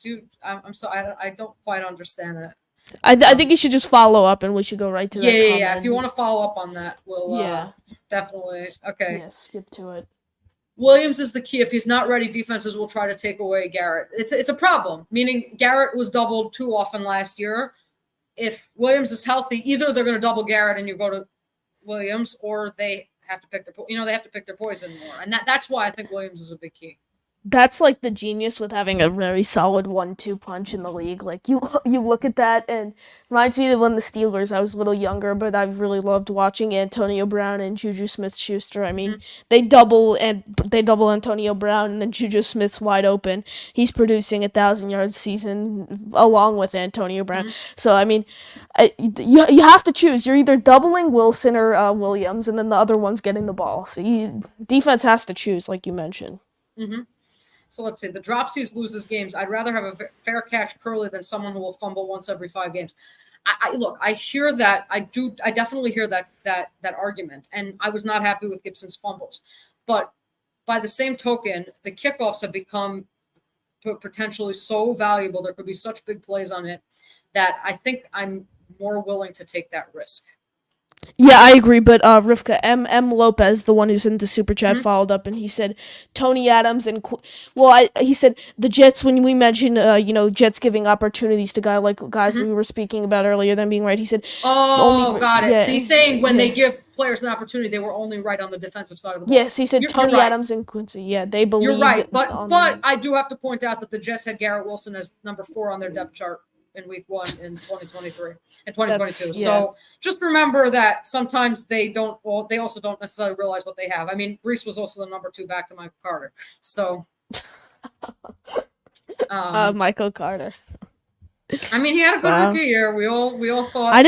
Dude, I'm sorry, I don't quite understand that. I think you should just follow up, and we should go right to that. Yeah. If you want to follow up on that, we'll definitely. Okay. Yeah, skip to it. Williams is the key. If he's not ready, defenses will try to take away Garrett. It's a problem, meaning Garrett was doubled too often last year. If Williams is healthy, either they're going to double Garrett and you go to Williams, or they have to pick their poison more. And that's why I think Williams is a big key. That's like the genius with having a very solid 1-2 punch in the league. Like you look at that and reminds me of when the Steelers. I was a little younger, but I've really loved watching Antonio Brown and Juju Smith-Schuster. I mean, they double Antonio Brown, and then Juju Smith's wide open. He's producing 1,000 yards a season along with Antonio Brown. So I mean, you have to choose. You're either doubling Wilson or Williams, and then the other one's getting the ball. So defense has to choose, like you mentioned. Mm-hmm. So let's see. The dropsies loses games. I'd rather have a fair catch Curly than someone who will fumble once every 5 games. I hear that. I definitely hear that argument. And I was not happy with Gipson's fumbles. But by the same token, the kickoffs have become potentially so valuable. There could be such big plays on it that I think I'm more willing to take that risk. Yeah, I agree, but Rivka M Lopez, the one who's in the super chat, followed up and he said Tony Adams and he said the Jets, when we mentioned Jets giving opportunities to guys we were speaking about earlier, them being right. He said, got it. Yeah, so he's saying when they give players an opportunity, they were only right on the defensive side of the ball. Yes, he said Tony right. Adams and Quincy. Yeah, they believe. You're right, but I do have to point out that the Jets had Garrett Wilson as number 4 on their depth chart in week 1 in 2023 and 2022. So just remember that sometimes they also don't necessarily realize what they have. I mean, Brees was also the number 2 back to Michael Carter. So Michael Carter. I mean, he had a good rookie year. We all thought I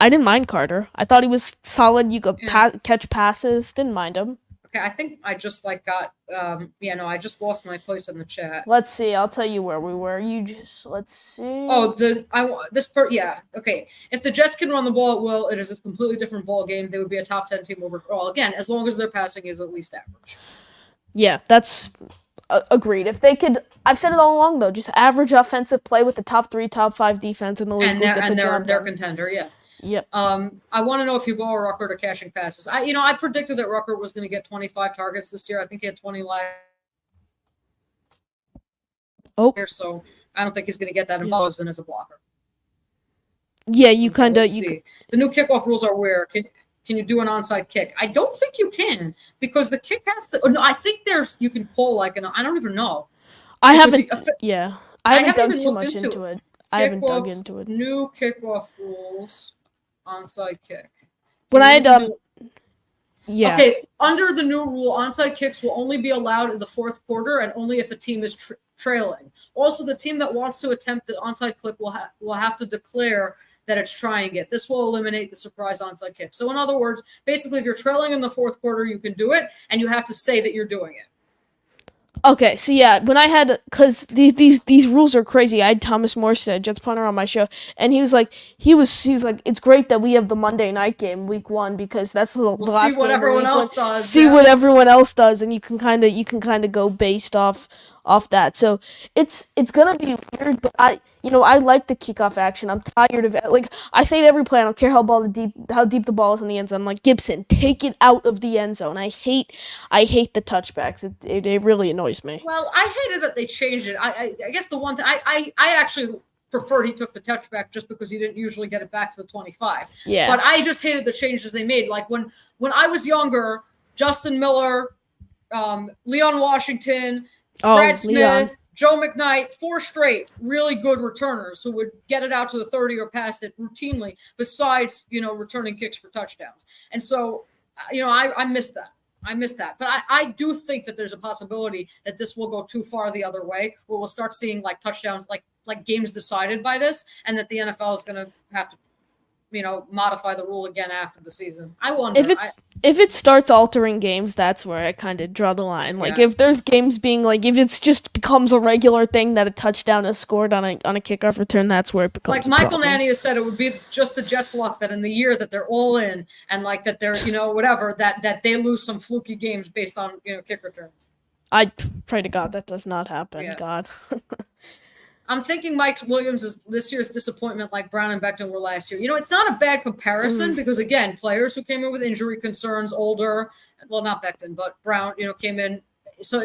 didn't mind Carter. I thought he was solid. You could catch passes. Didn't mind him. Okay, I think I just I just lost my place in the chat. Let's see. I'll tell you where we were. Let's see. Okay. If the Jets can run the ball at will, it is a completely different ball game. They would be a top 10 team overall. Again, as long as their passing is at least average. Yeah, that's agreed. If they could, I've said it all along though, just average offensive play with the top 3, top 5 defense in the league. And they're contender, yeah. Yep. I want to know if you go Rucker to cashing passes. I predicted that Rucker was going to get 25 targets this year. I think he had 20 last year, so I don't think he's going to get that involved as a blocker. Yeah, you kind of. The new kickoff rules are weird. Can you do an onside kick? I don't think you can because the kick has to. No, I think you can call I don't even know. I haven't dug too much into it. I haven't dug into it. New kickoff rules. Onside kick. When I had Okay, under the new rule, onside kicks will only be allowed in the 4th quarter and only if a team is trailing. Also, the team that wants to attempt the onside kick will have to declare that it's trying it. This will eliminate the surprise onside kick. So in other words, basically if you're trailing in the 4th quarter, you can do it and you have to say that you're doing it. Okay, so yeah, when I had, because these rules are crazy. I had Thomas Morse, Jets punter, on my show, and he was like, it's great that we have the Monday night game week 1 because that's the last see what game everyone else does. See what everyone else does, and you can kind of go based off that. So it's gonna be weird, but I like the kickoff action. I'm tired of it. Like I say to every play, I don't care how deep the ball is in the end zone. I'm like, Gipson, take it out of the end zone. I hate the touchbacks. It really annoys me. Well, I hated that they changed it. I guess the one thing I actually preferred he took the touchback just because he didn't usually get it back to the 25. Yeah. But I just hated the changes they made. Like when I was younger, Justin Miller, Leon Washington, Brad Smith, Leon. Joe McKnight, 4 straight really good returners who would get it out to the 30 or past it routinely, besides, returning kicks for touchdowns. And so, I missed that. But I do think that there's a possibility that this will go too far the other way, where we'll start seeing like touchdowns, like games decided by this, and that the NFL is going to have to, modify the rule again after the season. I wonder if it starts altering games, that's where I kind of draw the line. Like if there's games being if it's just becomes a regular thing that a touchdown is scored on a kickoff return, that's where it becomes. Like Michael Nanny has said, it would be just the Jets' luck that in the year that they're all in and that they're whatever that they lose some fluky games based on kick returns. I pray to God that does not happen. Yeah. God. I'm thinking Mike Williams is this year's disappointment like Brown and Becton were last year. It's not a bad comparison because, again, players who came in with injury concerns, older, well, not Becton, but Brown, came in. So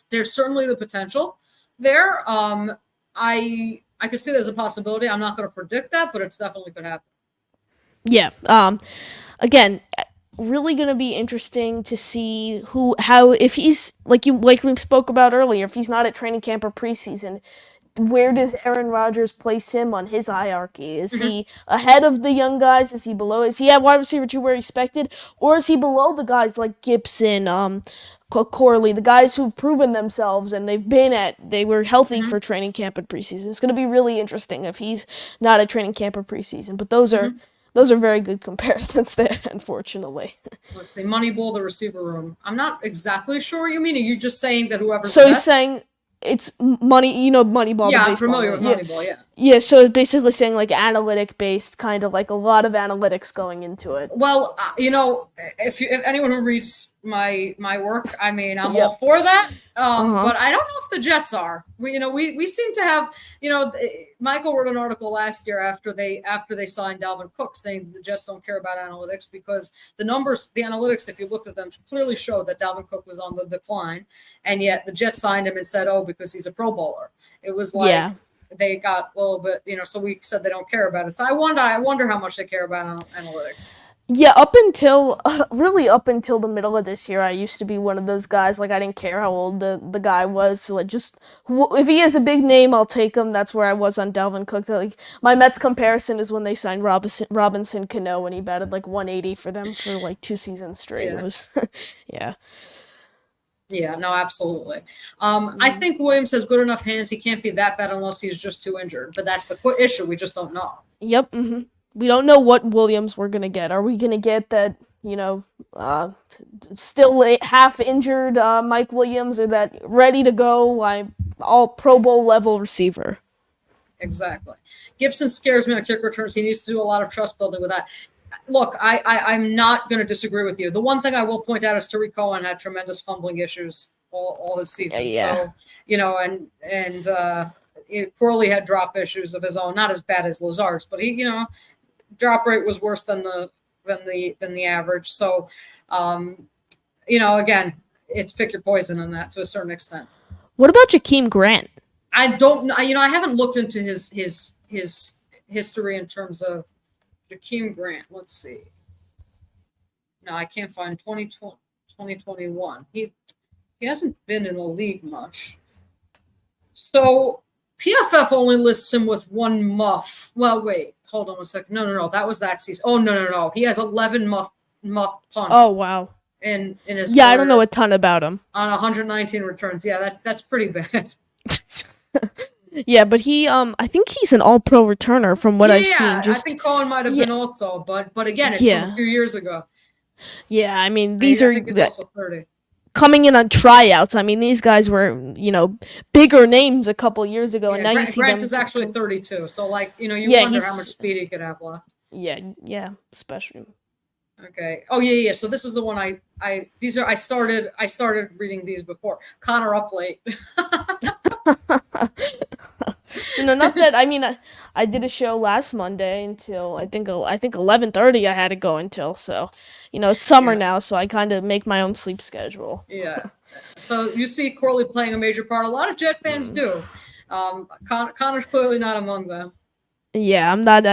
there's certainly the potential there. I could see there's a possibility. I'm not going to predict that, but it's definitely could happen. Yeah. Again, really going to be interesting to see how if he's like we spoke about earlier, if he's not at training camp or preseason, where does Aaron Rodgers place him on his hierarchy? Is he ahead of the young guys? Is he below? Is he at wide receiver 2 where expected? Or is he below the guys like Gipson, Corley, the guys who've proven themselves and they were healthy for training camp and preseason? It's going to be really interesting if he's not at training camp or preseason. But those are very good comparisons there, unfortunately. Let's say Moneyball, the receiver room. I'm not exactly sure what you mean. Are you just saying that whoever's So he's saying it's money, Moneyball. Yeah, the I'm familiar with yeah. Moneyball, yeah. Yeah, so it's basically saying like analytic based, kind of like a lot of analytics going into it. Well, if anyone who reads my work, I mean, I'm all Yep. for that. Uh-huh. But I don't know if the Jets are. We seem to have, Michael wrote an article last year after they signed Dalvin Cook, saying the Jets don't care about analytics because the numbers, the analytics, if you looked at them, clearly showed that Dalvin Cook was on the decline, and yet the Jets signed him and said, oh, because he's a Pro Bowler. It was like. Yeah. They got a little bit, so we said they don't care about it. So I wonder how much they care about analytics. Yeah, really up until the middle of this year, I used to be one of those guys. Like, I didn't care how old the guy was. So, like, just if he has a big name, I'll take him. That's where I was on Dalvin Cook. Like, my Mets comparison is when they signed Robinson Cano, and he batted like 180 for them for like 2 seasons straight. Yeah. It was, yeah. Yeah, no, absolutely. I think Williams has good enough hands. He can't be that bad unless he's just too injured. But that's the issue. We just don't know. Yep. We don't know what Williams we're gonna get. Are we gonna get that, still half injured Mike Williams, or that ready to go, all Pro Bowl level receiver? Exactly. Gipson scares me on kick returns. He needs to do a lot of trust building with that. Look, I'm not going to disagree with you. The one thing I will point out is Tariq Cohen had tremendous fumbling issues all his season. Yeah. So, and Corley had drop issues of his own, not as bad as Lazard's, but he, drop rate was worse than the average. So, again, it's pick your poison in that to a certain extent. What about Jakeem Grant? I don't know. I haven't looked into his history in terms of Jakeem Grant. Let's see. No, I can't find 2021. He hasn't been in the league much. So PFF only lists him with 1 muff. Well, wait, hold on one second. No. That was that season. Oh, no. He has 11 muff punts. Oh, wow. In his I don't know a ton about him. On 119 returns. Yeah, that's pretty bad. Yeah, but I think he's an all-pro returner from what I've seen. I think Cohen might have been also, but again, it's from a few years ago. Yeah, I mean, I think he's also 30. Coming in on tryouts. I mean, these guys were, bigger names a couple years ago, and now you see Grant them. Is actually 32, so you wonder how much speed he could have left. Yeah, especially. Okay. Oh yeah. So this is the one I started reading these before. Connor up late. Not that. I mean, I did a show last Monday until I think 11:30. I had to go until, so it's summer now, so I kind of make my own sleep schedule. Yeah. So you see Corley playing a major part. A lot of Jet fans do. Connor's clearly not among them. Yeah, I'm not.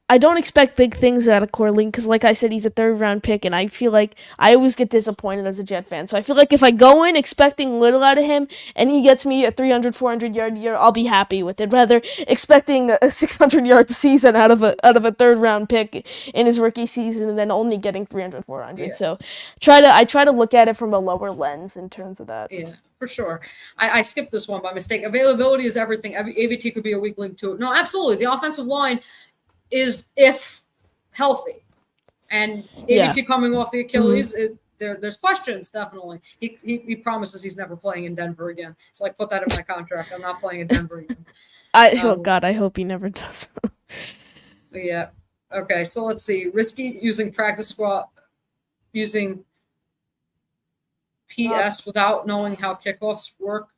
I don't expect big things out of Corley because, like I said, he's a 3rd-round pick, and I feel like I always get disappointed as a Jet fan. So I feel like if I go in expecting little out of him and he gets me a 300, 400-yard year, I'll be happy with it. Rather, expecting a 600-yard season out of a 3rd-round pick in his rookie season and then only getting 300, 400. Yeah. So I try to look at it from a lower lens in terms of that. Yeah. For sure. I skipped this one by mistake. Availability is everything. AVT could be a weak link too. No, absolutely. The offensive line is, if healthy, and AVT coming off the Achilles, there's questions, definitely. He promises he's never playing in Denver again. It's like, put that in my contract. I'm not playing in Denver again. Oh God, I hope he never does. Yeah. Okay, so let's see. Risky using practice squad, using PS without knowing how kickoffs work.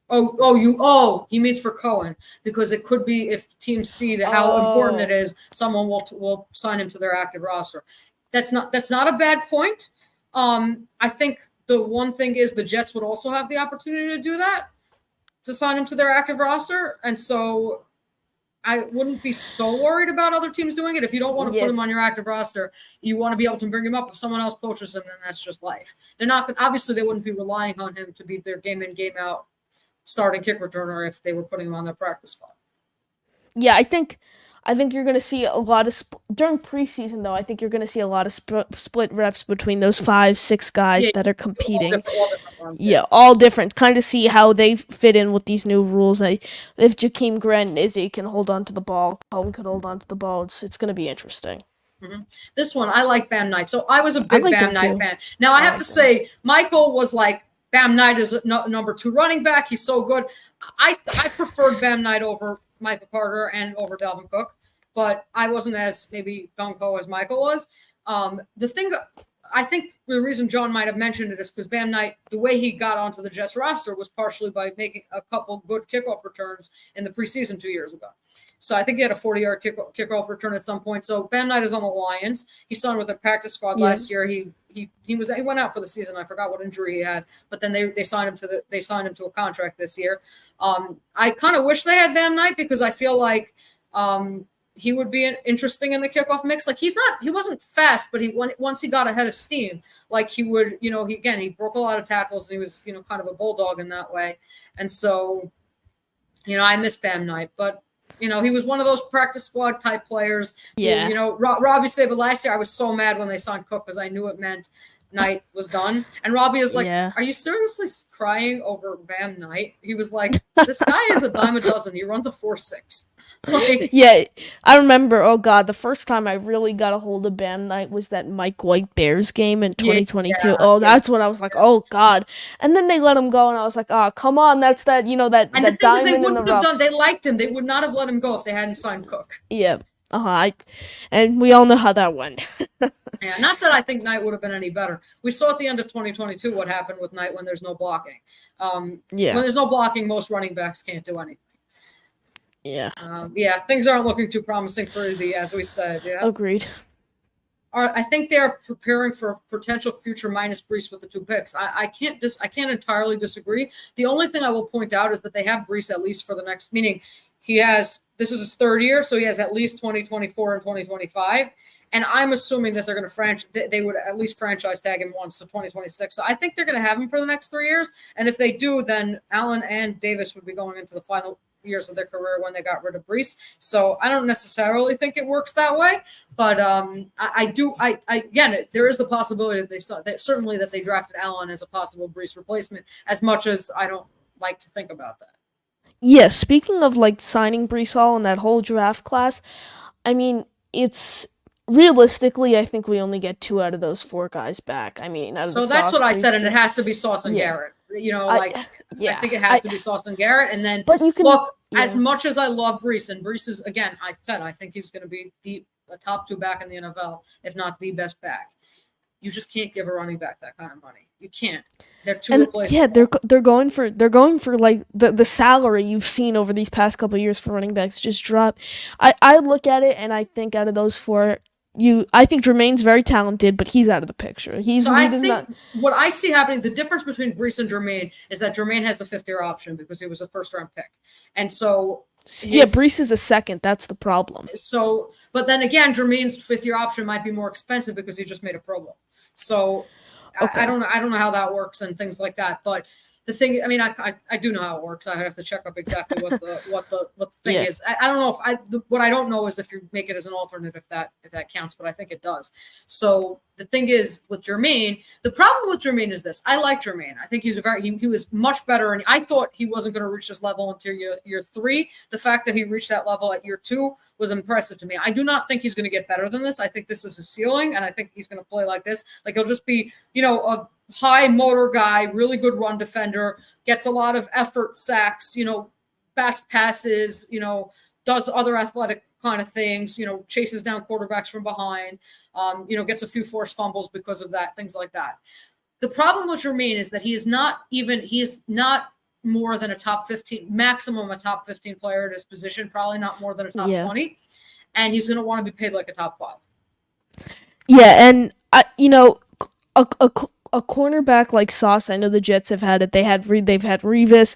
He means for Cohen, because it could be if teams see how important it is, someone will sign him to their active roster. That's not a bad point. I think the one thing is the Jets would also have the opportunity to do that, to sign him to their active roster, and so I wouldn't be so worried about other teams doing it. If you don't want to put him on your active roster, you want to be able to bring him up. If someone else poaches him, then that's just life. They're not, obviously they wouldn't be relying on him to be their game in, game out starting kick returner if they were putting him on their practice squad. Yeah, I think you're going to see a lot of during preseason, though. I think you're going to see a lot of split reps between those 5-6 guys that are competing. All different ones, all different. Kind of see how they fit in with these new rules. If Jakeem Grant and Izzy can hold on to the ball, Cohen could hold on to the ball. It's going to be interesting. Mm-hmm. This one, I like Bam Knight. So I was a big Bam Knight fan. Now I have to say, Michael was like, Bam Knight is number 2 running back. He's so good. I preferred Bam Knight over Michael Carter and over Dalvin Cook, but I wasn't as maybe gung-ho as Michael was. The thing, I think the reason John might have mentioned it is because Bam Knight, the way he got onto the Jets roster was partially by making a couple good kickoff returns in the preseason 2 years ago. So I think he had a 40-yard kickoff return at some point. So Bam Knight is on the Lions. He signed with the practice squad last year. He went out for the season. I forgot what injury he had, but then they signed him to a contract this year. I kind of wish they had Bam Knight because I feel like he would be interesting in the kickoff mix. Like he wasn't fast, but once he got ahead of steam, like he would, he broke a lot of tackles and he was, kind of a bulldog in that way. And so, I miss Bam Knight, but he was one of those practice squad type players. Yeah. Who, Robbie said, but last year I was so mad when they signed Cook because I knew it meant Knight was done. And Robbie was like, Are you seriously crying over Bam Knight? He was like, this guy is a dime a dozen. He runs a 4.6. Yeah, I remember, oh God, the first time I really got a hold of Bam Knight was that Mike White Bears game in 2022. That's when I was like, oh God. And then they let him go, and I was like, oh, come on, that's that, that and that diamond in the rough. They liked him. They would not have let him go if they hadn't signed Cook. Yeah. And we all know how that went. Yeah, not that I think Knight would have been any better. We saw at the end of 2022 what happened with Knight when there's no blocking. When there's no blocking, most running backs can't do anything. Yeah. Things aren't looking too promising for Izzy, as we said. Yeah. Agreed. I think they are preparing for a potential future minus Brees with the 2 picks. I can't entirely disagree. The only thing I will point out is that they have Brees at least for the next, meaning this is his 3rd year, so he has at least 2024 and 2025. And I'm assuming that they're going to they would at least franchise tag him once, so 2026. So I think they're going to have him for the next 3 years. And if they do, then Allen and Davis would be going into the final years of their career when they got rid of Brees. So I don't necessarily think it works that way, but there is the possibility that they drafted Allen as a possible Brees replacement, as much as I don't like to think about that. Yeah, speaking of signing Brees Hall in that whole draft class, I mean, it's realistically, I think we only get 2 out of those 4 guys back. I mean, so that's what I said, and it has to be Sauce and Garrett. I think it has to be Sauce and Garrett, and then but you can look. As much as I love Brees, and Brees is, again, I think he's going to be a top 2 back in the NFL, if not the best back. You just can't give a running back that kind of money. You can't. They're too replaceable. Yeah, they're going for the salary you've seen over these past couple of years for running backs just drop. I look at it and I think out of those 4. I think Jermaine's very talented, but he's out of the picture. What I see happening, the difference between Brees and Jermaine is that Jermaine has the 5th-year option because he was a first-round pick. And so Brees is a 2nd. That's the problem. So, but then again, Jermaine's 5th-year option might be more expensive because he just made a Pro Bowl. So I don't know how that works and things like that. But the thing, I mean, I do know how it works. I have to check up exactly what the thing is. I don't know what I don't know is if you make it as an alternate, if that counts, but I think it does. So the thing is with Jermaine, the problem with Jermaine is this. I like Jermaine. I think he was much better, and I thought he wasn't going to reach this level until year 3. The fact that he reached that level at year 2 was impressive to me. I do not think he's going to get better than this. I think this is his ceiling, and I think he's going to play like this. Like he'll just be, a high motor guy, really good run defender, gets a lot of effort, sacks, bats passes, does other athletic kind of things, chases down quarterbacks from behind, gets a few forced fumbles because of that, things like that. The problem with Jermaine is that he is not more than a top 15, maximum a top 15 player at his position, probably not more than a top 20. And he's going to want to be paid like a top 5. Yeah. And a cornerback like Sauce, I know the Jets have had it. They've had Revis,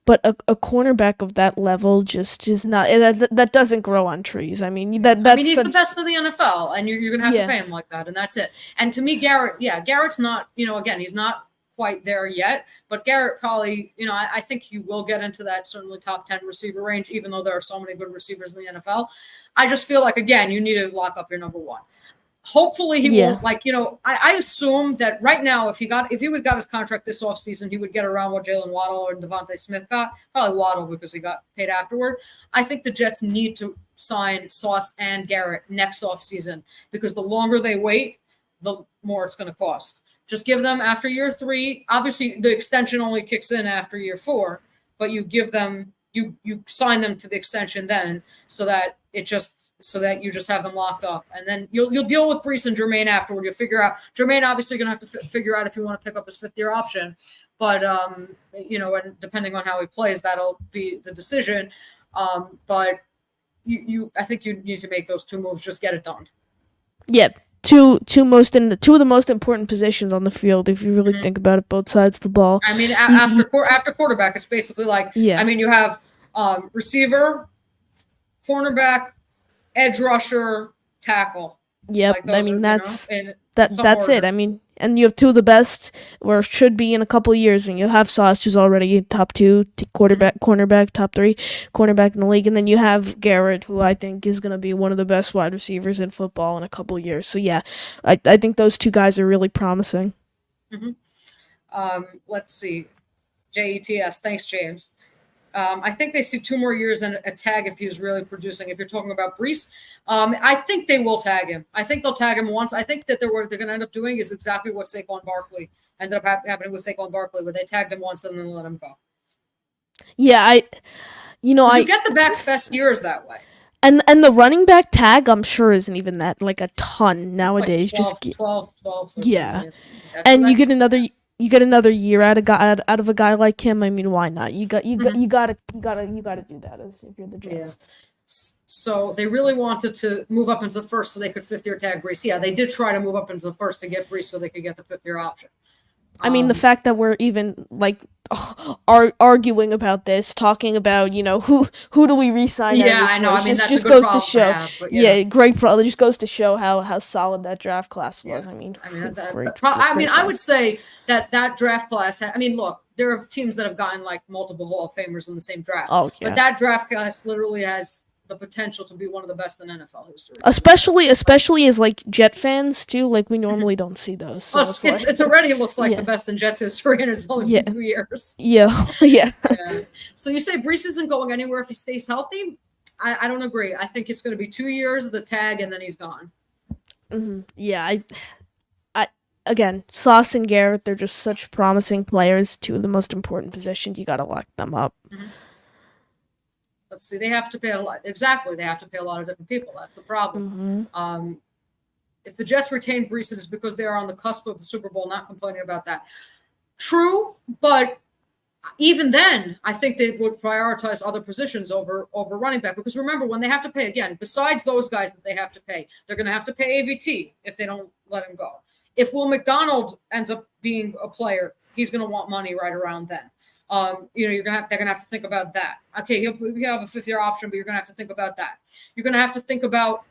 but a cornerback of that level just is not. That doesn't grow on trees. I mean, he's the best of the NFL, and you're gonna have to pay him like that, and that's it. And to me, Garrett's not. Again, he's not quite there yet, but Garrett probably. I think he will get into that certainly top 10 receiver range, even though there are so many good receivers in the NFL. I just feel like again, you need to lock up your number 1. Hopefully he won't I assume that right now, if he got his contract this offseason, he would get around what Jalen Waddle or Devontae Smith got. Probably Waddle because he got paid afterward. I think the Jets need to sign Sauce and Garrett next offseason because the longer they wait, the more it's going to cost. Just give them after year 3. Obviously, the extension only kicks in after year 4, but you give them you sign them to the extension then, so that you just have them locked up, and then you'll deal with Breece and Jermaine afterward. You'll figure out Jermaine obviously going to have to figure out if you want to pick up his 5th-year option, but and depending on how he plays, that'll be the decision. But I think you need to make those 2 moves. Just get it done. Yep. Two of the most important positions on the field, if you really think about it, both sides of the ball. I mean, after quarterback, it's basically like, I mean, you have receiver, cornerback, edge rusher, tackle. Yep. Like I mean, that's it. I mean, and you have 2 of the best, or should be in a couple of years, and you'll have Sauce, who's already top 2 cornerback, top 3 cornerback in the league, and then you have Garrett, who I think is going to be one of the best wide receivers in football in a couple of years. So yeah, I think those 2 guys are really promising. Let's see, JETS. Thanks, James. I think they see 2 more years and a tag if he's really producing. If you're talking about Breece, I think they will tag him. I think they'll tag him once. I think that what they're going to end up doing is exactly what Saquon Barkley ended up happening with Saquon Barkley, where they tagged him once and then let him go. Yeah, you get the back's best years that way. And the running back tag, I'm sure, isn't even that like a ton nowadays. Like 12, 13 yeah, and you get another year out of a guy like him. I mean, why not? You gotta do that as if you're the Jets. Yeah. So they really wanted to move up into the first so they could 5th-year tag Breece. Yeah, they did try to move up into the first to get Breece so they could get the 5th-year option. I mean, the fact that we're even like arguing about this, talking about who do we re-sign? Yeah, I know. I mean, that's just a good goes to show. To have, great problem. It just goes to show how solid that draft class was. Yeah. I would say that draft class. Look, there are teams that have gotten like multiple Hall of Famers in the same draft. Oh, yeah. But that draft class literally has the potential to be one of the best in NFL history. Especially as like Jet fans too. Like we normally don't see those. So it already looks like the best in Jets history, and it's only been 2 years. Yeah. So you say Breece isn't going anywhere if he stays healthy? I don't agree. I think it's going to be 2 years, the tag, and then he's gone. Mm-hmm. Yeah, I again, Sauce and Garrett, they're just such promising players. 2 of the most important positions. You got to lock them up. Mm-hmm. Let's see. They have to pay a lot. Exactly. They have to pay a lot of different people. That's the problem. Mm-hmm. If the Jets retain Breece, it is because they are on the cusp of the Super Bowl, not complaining about that. True, but even then, I think they would prioritize other positions over running back. Because remember, when they have to pay, again, besides those guys that they have to pay, they're going to have to pay AVT if they don't let him go. If Will McDonald ends up being a player, he's going to want money right around then. They're gonna have to think about that. Okay, you have a 5th-year option, but you're gonna have to think about that. You're gonna have to think about.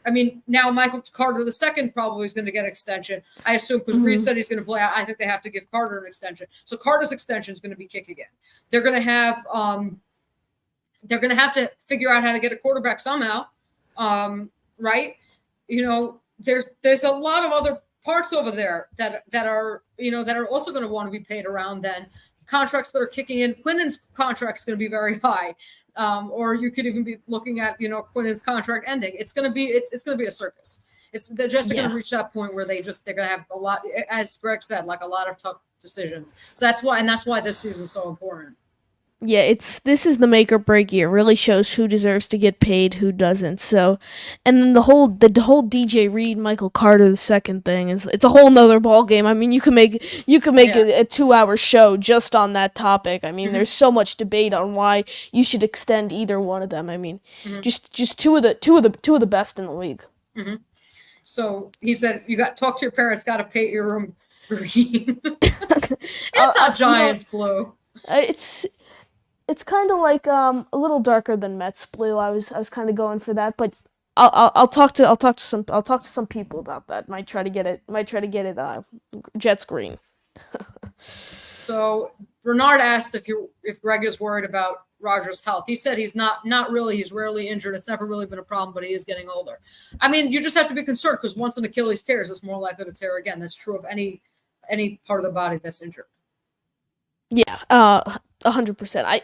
Now Michael Carter II probably is going to get an extension. I assume because Reed said he's going to play. I think they have to give Carter an extension. So Carter's extension is going to be kick again. They're going to have. They're going to have to figure out how to get a quarterback somehow, right? There's a lot of other parts over there that are also going to want to be paid around then. Contracts that are kicking in. Quinnen's contract is going to be very high, or you could even be looking at Quinnen's contract ending. It's going to be a circus. They're just going to reach that point where they're going to have a lot, as Greg said, like a lot of tough decisions. So that's why this season is so important. Yeah, this is the make or break year. It really shows who deserves to get paid, who doesn't. So, and then the whole DJ Reed, Michael Carter II thing it's a whole nother ball game. I mean, you can make a 2-hour show just on that topic. I mean, there's so much debate on why you should extend either one of them. I mean, just two of the best in the league. Mm-hmm. So he said, "You got talk to your parents. Got to paint your room green." It's not Giants blue. It's kind of like a little darker than Mets blue. I was kind of going for that, but I'll talk to some people about that. Might try to get it Jets green. So Bernard asked if Greg is worried about Rodgers' health. He said he's not really. He's rarely injured. It's never really been a problem, but he is getting older. I mean, you just have to be concerned because once an Achilles tears, it's more likely to tear again. That's true of any part of the body that's injured. Yeah, 100%.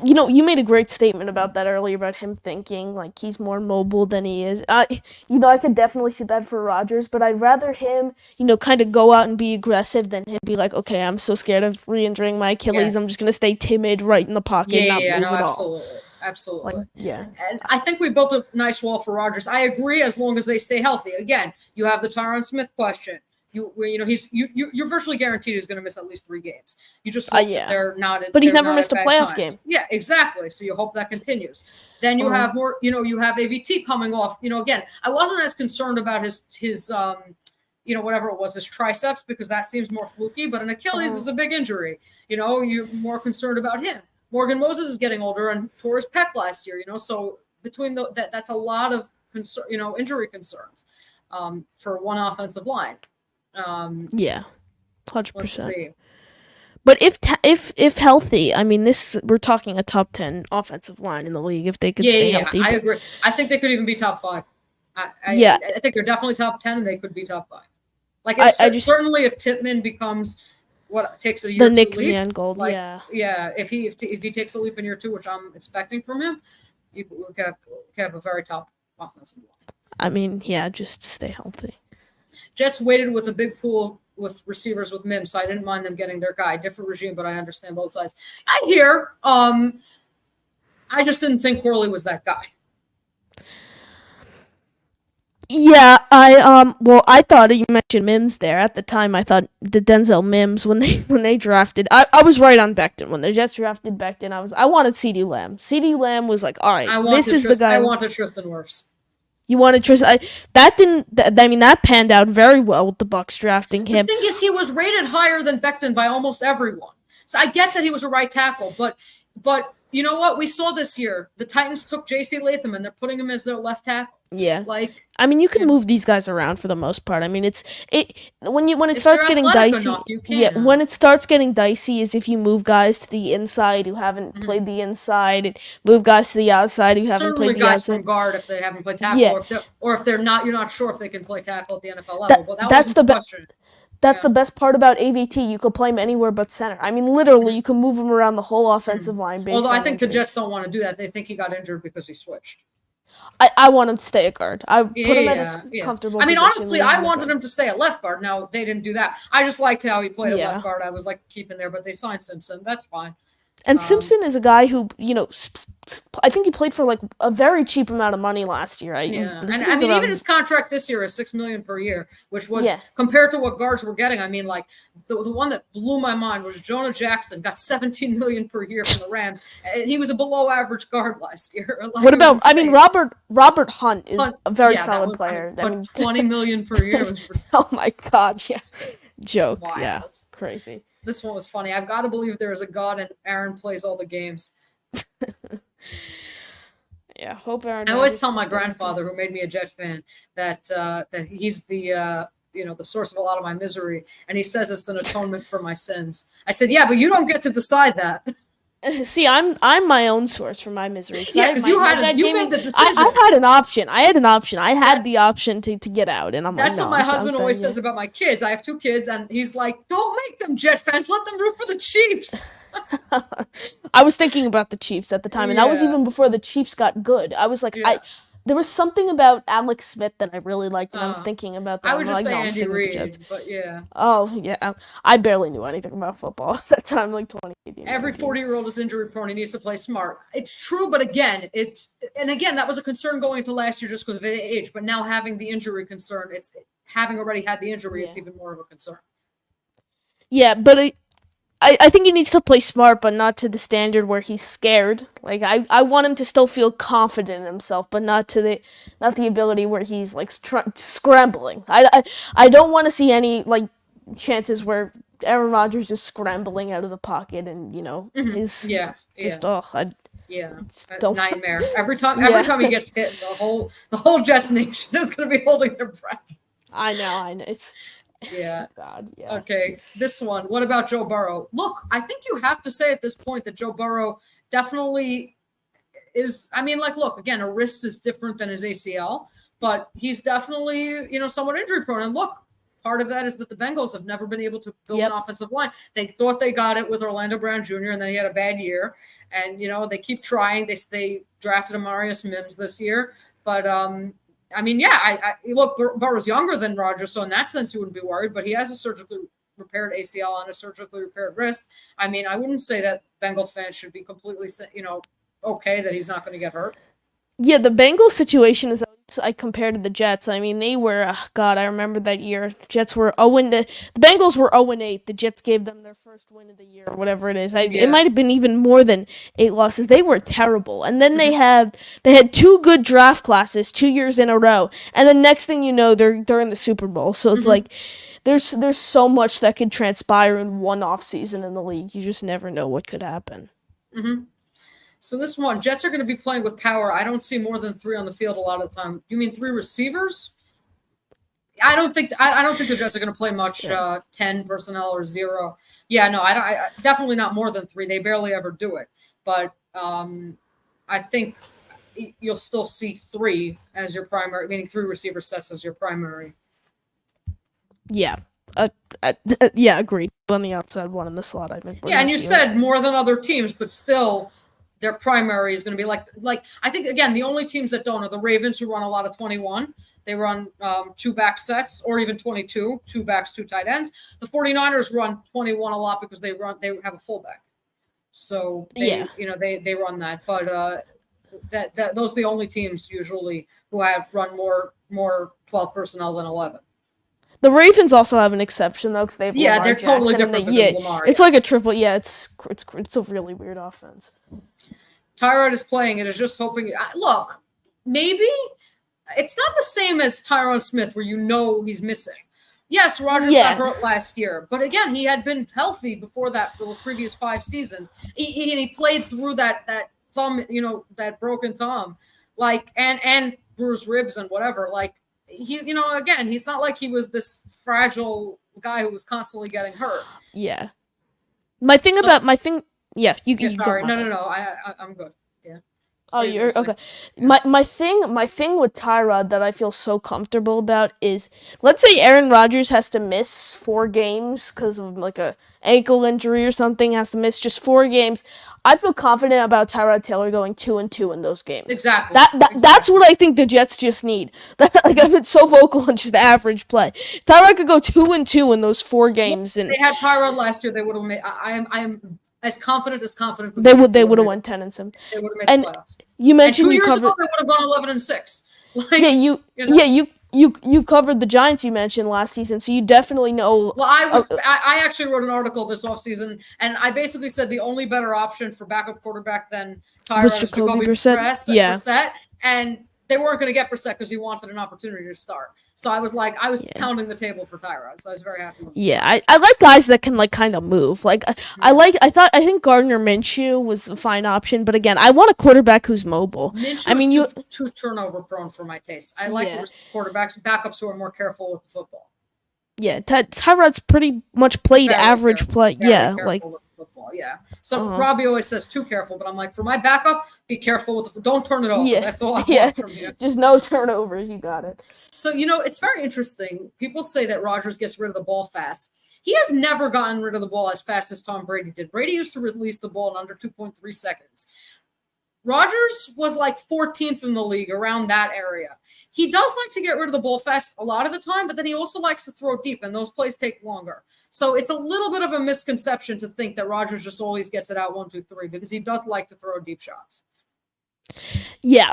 You made a great statement about that earlier about him thinking like he's more mobile than he is. I could definitely see that for Rodgers, but I'd rather him, kind of go out and be aggressive than him be like, okay, I'm so scared of re-injuring my Achilles. I'm just gonna stay timid right in the pocket and not move at all. Absolutely. Yeah. And I think we built a nice wall for Rodgers. I agree, as long as they stay healthy. Again, you have the Tyron Smith question. You're virtually guaranteed he's going to miss at least 3 games. You just hope that they're not. But he's they're never not missed a at bad playoff times. game. Yeah, exactly. So you hope that continues. Then you have more. You have AVT coming off. Again, I wasn't as concerned about his whatever it was, his triceps, because that seems more fluky. But an Achilles is a big injury. You're more concerned about him. Morgan Moses is getting older and tore his pec last year. So between that's a lot of concern. Injury concerns for one offensive line. 100%. Let's see. But if healthy, I mean, we're talking a top 10 offensive line in the league if they could stay healthy. I agree. I think they could even be top 5. I think they're definitely top 10, and they could be top 5. Like, certainly if Tippmann becomes what takes a year the to Nick leap, Mangold, if he takes a leap in year 2, which I'm expecting from him, you could have a very top offensive line. I mean, just stay healthy. Jets waited with a big pool with receivers with Mims, so I didn't mind them getting their guy. Different regime, but I understand both sides. I hear. I just didn't think Corley was that guy. Yeah, I thought you mentioned Mims there. At the time, I thought the Denzel Mims when they drafted. I was right on Becton. When the Jets drafted Becton, I wanted CeeDee Lamb. CeeDee Lamb was like, all right, this is the guy. I wanted Tristan Wirfs. You wanted Tristan. That panned out very well with the Bucs drafting him. The thing is, he was rated higher than Becton by almost everyone. So I get that he was a right tackle, but you know what? We saw this year. The Titans took J.C. Latham, and they're putting him as their left tackle. Yeah, you can move these guys around for the most part. I mean, when it starts getting dicey. When it starts getting dicey is if you move guys to the inside who haven't played the inside, and move guys to the outside who haven't played the outside. From guard if they haven't played tackle, or if they're not, you're not sure if they can play tackle at the NFL level. But that's the question. That's the best part about AVT. You could play him anywhere but center. I mean, literally, you can move him around the whole offensive line. Although I think the Jets don't want to do that. They think he got injured because he switched. I want him to stay at guard. I put him at a comfortable position. Honestly, I wanted him to stay at left guard. Now, they didn't do that. I just liked how he played at left guard. I was keeping there, but they signed Simpson. That's fine. And Simpson is a guy who, I think he played for a very cheap amount of money last year. Even his contract this year is $6 million per year, which was compared to what guards were getting. I mean, the one that blew my mind was Jonah Jackson got $17 million per year from the Rams, and he was a below average guard last year. What about? Robert Hunt is a very solid player. $20 million per year was oh my God! Yeah, joke. Wild. Yeah, crazy. This one was funny. I've got to believe there is a God and Aaron plays all the games. Yeah, hope Aaron. I always tell my grandfather, who made me a Jet fan, that he's the the source of a lot of my misery, and he says it's an atonement for my sins. I said, yeah, but you don't get to decide that. See, I'm my own source for my misery. Yeah, because you made the decision. I had an option. I had the option to get out, and I'm like, that's what my husband always says about my kids. I have 2 kids, and he's like, don't make them Jet fans. Let them root for the Chiefs. I was thinking about the Chiefs at the time, and that was even before the Chiefs got good. I was like, there was something about Alex Smith that I really liked, and I was thinking about that. I would just say Andy Reid, but yeah. Oh, yeah. I barely knew anything about football at that time, 2018. Every 40-year-old is injury prone. He needs to play smart. It's true, but again, that was a concern going into last year just because of age, but now having the injury concern, it's having already had the injury, it's even more of a concern. Yeah, but I think he needs to play smart, but not to the standard where he's scared. I want him to still feel confident in himself, but not the ability where he's scrambling. I don't want to see any chances where Aaron Rodgers is scrambling out of the pocket and he's nightmare every time he gets hit. The whole Jets nation is going to be holding their breath. I know it's. Yeah. God, yeah. Okay, this one. What about Joe Burrow? Look, I think you have to say at this point that Joe Burrow definitely is. I mean, look, again, a wrist is different than his ACL, but he's definitely, somewhat injury prone. And look, part of that is that the Bengals have never been able to build an offensive line. They thought they got it with Orlando Brown Jr., and then he had a bad year. And, they keep trying. They drafted Amarius Mims this year, but I look, Burrow's younger than Rodgers, so in that sense you wouldn't be worried, but he has a surgically repaired ACL and a surgically repaired wrist. I mean, I wouldn't say that Bengal fans should be completely, okay that he's not going to get hurt. Yeah, the Bengals situation is I compared to the Jets. I mean, they were God. I remember that year. Jets were the Bengals were 0-8. The Jets gave them their first win of the year, or whatever it is. It might have been even more than 8 losses. They were terrible, and then they had 2 good draft classes 2 years in a row, and the next thing you know, they're in the Super Bowl. So it's like there's so much that could transpire in one off season in the league. You just never know what could happen. Mm-hmm. So this one, Jets are going to be playing with power. I don't see more than 3 on the field a lot of the time. You mean 3 receivers? I don't think the Jets are going to play much 10 personnel or 0. Yeah, no, I definitely not more than 3. They barely ever do it. But I think you'll still see 3 as your primary, meaning 3 receiver sets as your primary. Yeah. Yeah, agreed. On the outside, 1 in the slot, I think. Yeah, and you said more than other teams, but still their primary is going to be like I think, again, the only teams that don't are the Ravens, who run a lot of 21. They run 2 back sets, or even 22, 2 backs, 2 tight ends. The 49ers run 21 a lot because they have a fullback. So they run that. But that those are the only teams usually who have run more 12 personnel than 11. The Ravens also have an exception though, because they have Lamar they're Jackson, totally different than Lamar. It's like a triple. Yeah, it's a really weird offense. Tyrod is playing. It is just hoping. Look, maybe it's not the same as Tyron Smith, where he's missing. Yes, Rodgers got hurt last year, but again, he had been healthy before that for the previous 5 seasons. He played through that thumb, that broken thumb, and bruised ribs and whatever. Again, he's not like he was this fragile guy who was constantly getting hurt. Yeah. My thing. Yeah, you sorry. No. I'm good. Yeah. Oh, you're okay. My thing with Tyrod that I feel so comfortable about is, let's say Aaron Rodgers has to miss 4 games because of like a ankle injury or something, has to miss just 4 games. I feel confident about Tyrod Taylor going 2-2 in those games. Exactly. That's what I think the Jets just need. I've been so vocal on just average play. Tyrod could go 2-2 in those 4 games. If they had Tyrod last year, they would have made. I am as confident. They would have won 10-7. They would have made the playoffs. You mentioned 2 years ago they would have gone 11-6. You covered the Giants you mentioned last season, so you definitely know. Well, I actually wrote an article this offseason, and I basically said the only better option for backup quarterback than Tyrod is Jacoby Brissett, and they weren't going to get Brissett because he wanted an opportunity to start. So I was pounding the table for Tyrod. So I was very happy with I like guys that can kind of move. I think Gardner Minshew was a fine option, but again, I want a quarterback who's mobile. Minshew is too turnover prone for my taste. I like backups who are more careful with the football. Yeah, Tyrod's pretty much played average play. Football, So Robbie always says too careful, but I'm like, for my backup, be careful with don't turn it over. Yeah. That's all I want from you. Just no turnovers. You got it. So, it's very interesting. People say that Rodgers gets rid of the ball fast. He has never gotten rid of the ball as fast as Tom Brady did. Brady used to release the ball in under 2.3 seconds. Rodgers was 14th in the league, around that area. He does like to get rid of the ball fast a lot of the time, but then he also likes to throw deep, and those plays take longer. So it's a little bit of a misconception to think that Rodgers just always gets it out 1, 2, 3, because he does like to throw deep shots. Yeah,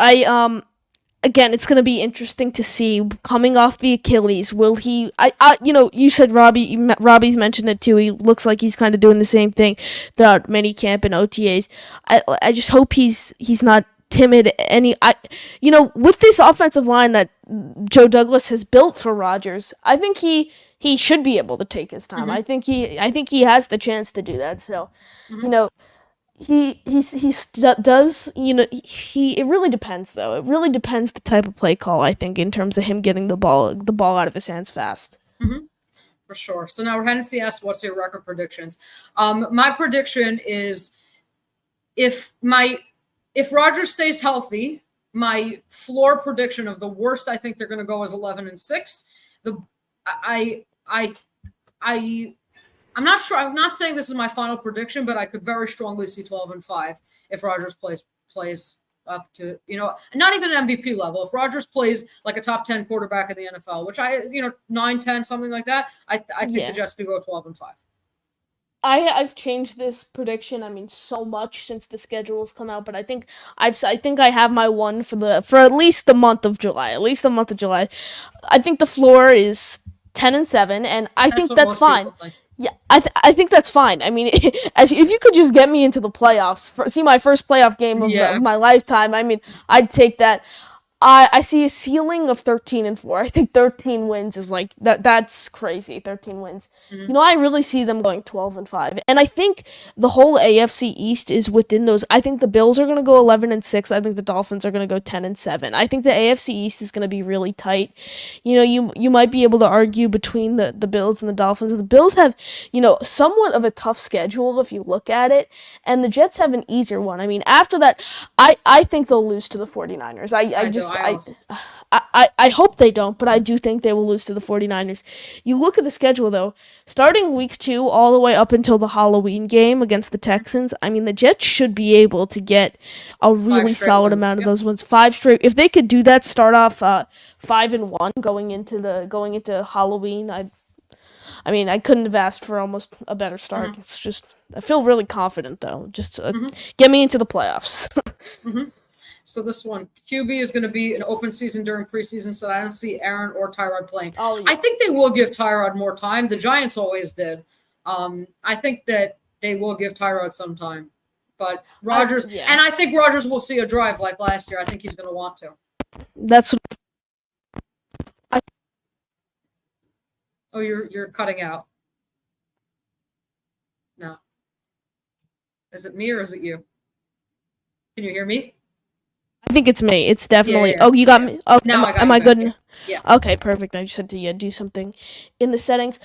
again, it's going to be interesting to see coming off the Achilles. Will he? You said Robbie's mentioned it too. He looks like he's kind of doing the same thing throughout minicamp and OTAs. I just hope he's not timid. With this offensive line that Joe Douglas has built for Rodgers, I think he should be able to take his time. Mm-hmm. I think he has the chance to do that. So, He does, it really depends though. It really depends the type of play call, I think, in terms of him getting the ball out of his hands fast. Mm-hmm. For sure. So now Hennessy asked, what's your record predictions? My prediction is if Rodgers stays healthy, my floor prediction of the worst I think they're going to go is 11-6. I'm not sure. I'm not saying this is my final prediction, but I could very strongly see 12-5 if Rodgers plays up to, not even an MVP level. If Rodgers plays like a top 10 quarterback in the NFL, which 9-10, something like that, I think the Jets could go 12-5. I've changed this prediction. I mean, so much since the schedules come out, but I think I have my one for at least the month of July. At least the month of July. I think the floor is 10-7, and I That's think what that's most fine. people think. Yeah, I think that's fine. I mean, as if you could just get me into the playoffs, see my first playoff game of my lifetime. I mean, I'd take that. I see a ceiling of 13-4. I think 13 wins is like that. That's crazy. 13 wins. Mhm. You know, I really see them going 12-5, and I think the whole AFC East is within those. I think the Bills are gonna go 11-6. I think the Dolphins are gonna go 10-7. I think the AFC East is gonna be really tight. You know, you might be able to argue between the Bills and the Dolphins. The Bills have, somewhat of a tough schedule if you look at it, and the Jets have an easier one. I mean, after that, I think they'll lose to the 49ers. I hope they don't, but I do think they will lose to the 49ers. You look at the schedule, though, starting week 2 all the way up until the Halloween game against the Texans, I mean, the Jets should be able to get a really solid amount of those wins. 5 straight. If they could do that, start off 5-1 going into Halloween, I mean, I couldn't have asked for almost a better start. Mhm. It's just, I feel really confident, though. Just get me into the playoffs. Mhm. So this one, QB is going to be an open season during preseason, so I don't see Aaron or Tyrod playing. Oh, yeah. I think they will give Tyrod more time. The Giants always did. I think that they will give Tyrod some time. But Rodgers, and I think Rodgers will see a drive like last year. I think he's going to want to. That's what Oh, you're cutting out. No. Is it me or is it you? Can you hear me? I think it's me. It's definitely. Yeah. Oh, you got me. Oh, now am I good? Yeah. Okay, perfect. I just had to do something in the settings.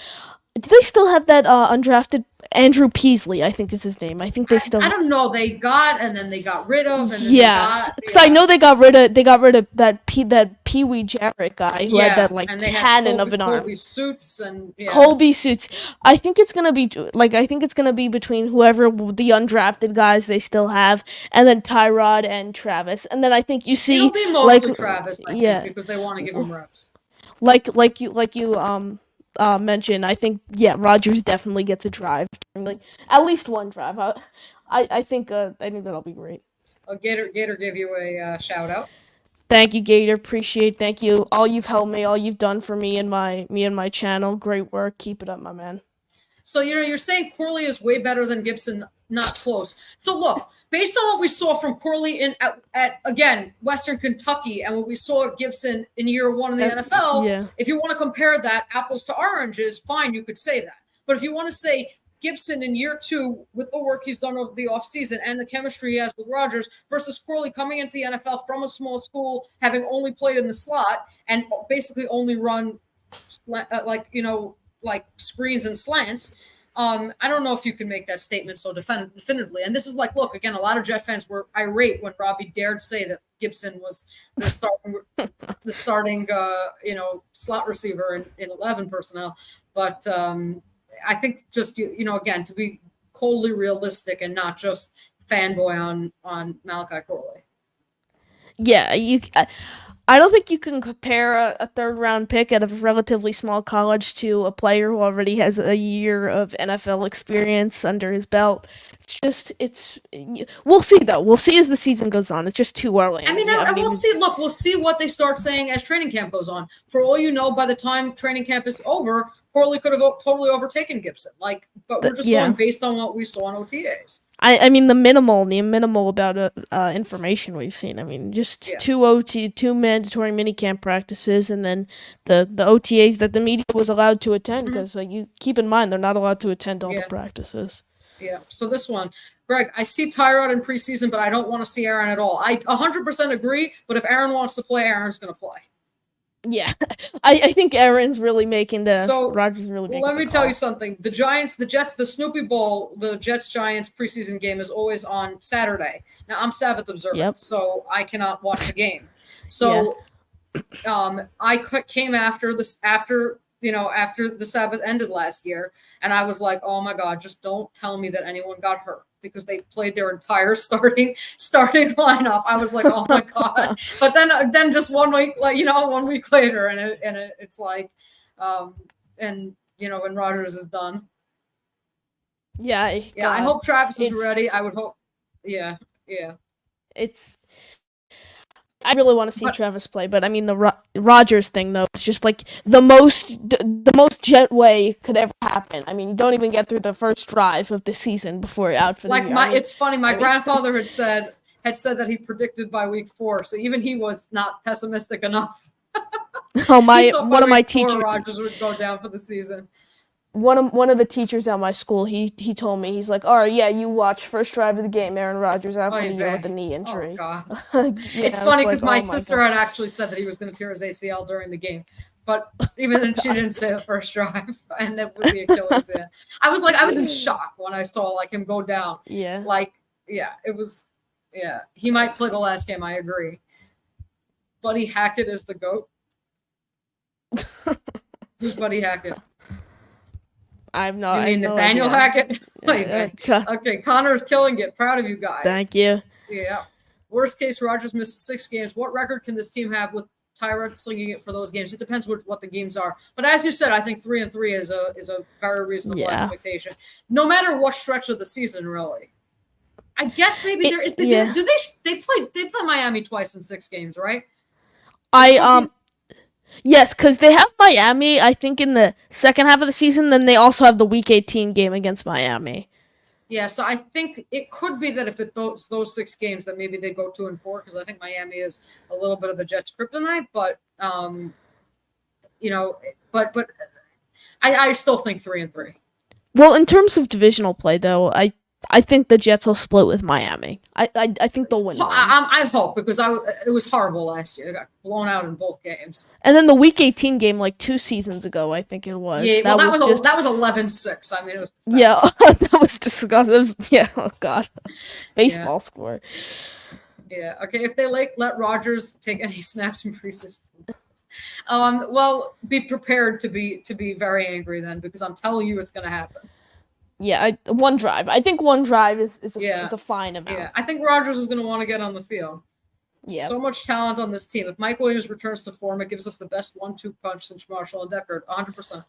Do they still have that undrafted Andrew Peasley? I think is his name. I think they still. I don't know. They got and then they got rid of. And then because I know they got rid of that Pee Wee Jarrett guy who had that cannon of an arm. Colby Suits and Colby Suits. I think it's gonna be between whoever the undrafted guys they still have, and then Tyrod and Travis, and then I think you see it'll be mostly Travis. I think, because they want to give him reps. Like you mentioned, I think Rodgers definitely gets a drive, at least one drive. I think that'll be great. Gator gave you a shout out. Thank you, Gator. Thank you. All you've helped me, all you've done for me and my channel. Great work. Keep it up, my man. So you're saying Corley is way better than Gipson, not close. So look, based on what we saw from Corley at again Western Kentucky and what we saw at Gipson in year 1 in the NFL, if you want to compare that apples to oranges, fine, you could say that. But if you want to say Gipson in year 2 with the work he's done over the offseason and the chemistry he has with Rodgers versus Corley coming into the NFL from a small school, having only played in the slot and basically only run like screens and slants. I don't know if you can make that statement so definitively. And this is like, look, again, a lot of Jet fans were irate when Robbie dared say that Gipson was the starting slot receiver in 11 personnel. But I think just, again, to be coldly realistic and not just fanboy on Malachi Corley. Yeah, I don't think you can compare a third-round pick at a relatively small college to a player who already has a year of NFL experience under his belt. We'll see, though. We'll see as the season goes on. It's just too early. I mean, we'll see. Look, we'll see what they start saying as training camp goes on. For all you know, by the time training camp is over, Corley could have totally overtaken Gipson. But we're just going based on what we saw on OTAs. I mean the minimal about information we've seen. I mean, just two mandatory minicamp practices, and then the OTAs that the media was allowed to attend. Because you keep in mind they're not allowed to attend all the practices. Yeah. So this one, Greg, I see Tyrod in preseason, but I don't want to see Aaron at all. I 100% agree. But if Aaron wants to play, Aaron's going to play. Yeah, I think Aaron's really making Rodgers really making let me tell you something. The Giants, the Jets, the Snoopy Bowl, the Jets-Giants preseason game is always on Saturday. Now, I'm Sabbath observant, so I cannot watch the game. So I came after the Sabbath ended last year, and I was like, oh, my God, just don't tell me that anyone got hurt. Because they played their entire starting lineup. I was like, oh my God. But then just 1 week, 1 week later, and it's like, when Rodgers is done. Yeah, I hope Travis is it's- ready. I would hope. Yeah. It's I really want to see Travis play, but I mean the Rodgers thing though, it's just like the most Jet way could ever happen. I mean, you don't even get through the first drive of the season before you're out for the year. It's funny. My grandfather had said that he predicted by week 4, so even he was not pessimistic enough. Oh, one of my teachers, Rodgers would go down for the season. One of the teachers at my school, he told me, he's like, all right, yeah, you watch first drive of the game, Aaron Rodgers out for the year with a knee injury. Oh, God. Yeah, it's funny because my sister had actually said that he was going to tear his ACL during the game, but even then she didn't say the first drive, and it was the Achilles. Yeah. I was in shock when I saw him go down. Yeah. It was, he might play the last game. I agree. Buddy Hackett is the GOAT. Who's Buddy Hackett? I know. You mean Nathaniel Hackett? Okay, Connor's killing it. Proud of you guys. Thank you. Yeah. Worst case, Rodgers misses 6 games. What record can this team have with Tyrod slinging it for those games? It depends what the games are. But as you said, I think 3-3 is a very reasonable expectation. No matter what stretch of the season, really. I guess maybe there is. Do they play Miami twice in 6 games, right? Yes, because they have Miami, I think, in the second half of the season. Then they also have the Week 18 game against Miami. Yeah, so I think it could be that if those 6 games, that maybe they go 2-4, because I think Miami is a little bit of the Jets' kryptonite. But I still think 3-3. Well, in terms of divisional play, though, I think the Jets will split with Miami. I think they'll win. I hope, because it was horrible last year. They got blown out in both games. And then the Week 18 game, like 2 seasons ago, I think it was. Yeah, that was 11-6. I mean, it was pathetic. Yeah, that was disgusting. Oh God, baseball score. Yeah. Okay. If they let Rodgers take any snaps in preseason, well, be prepared to be very angry then, because I'm telling you, it's going to happen. Yeah, one drive. I think one drive is a fine amount. Yeah, I think Rodgers is going to want to get on the field. Yeah. So much talent on this team. If Mike Williams returns to form, it gives us the best 1-2 punch since Marshall and Deckard, 100%.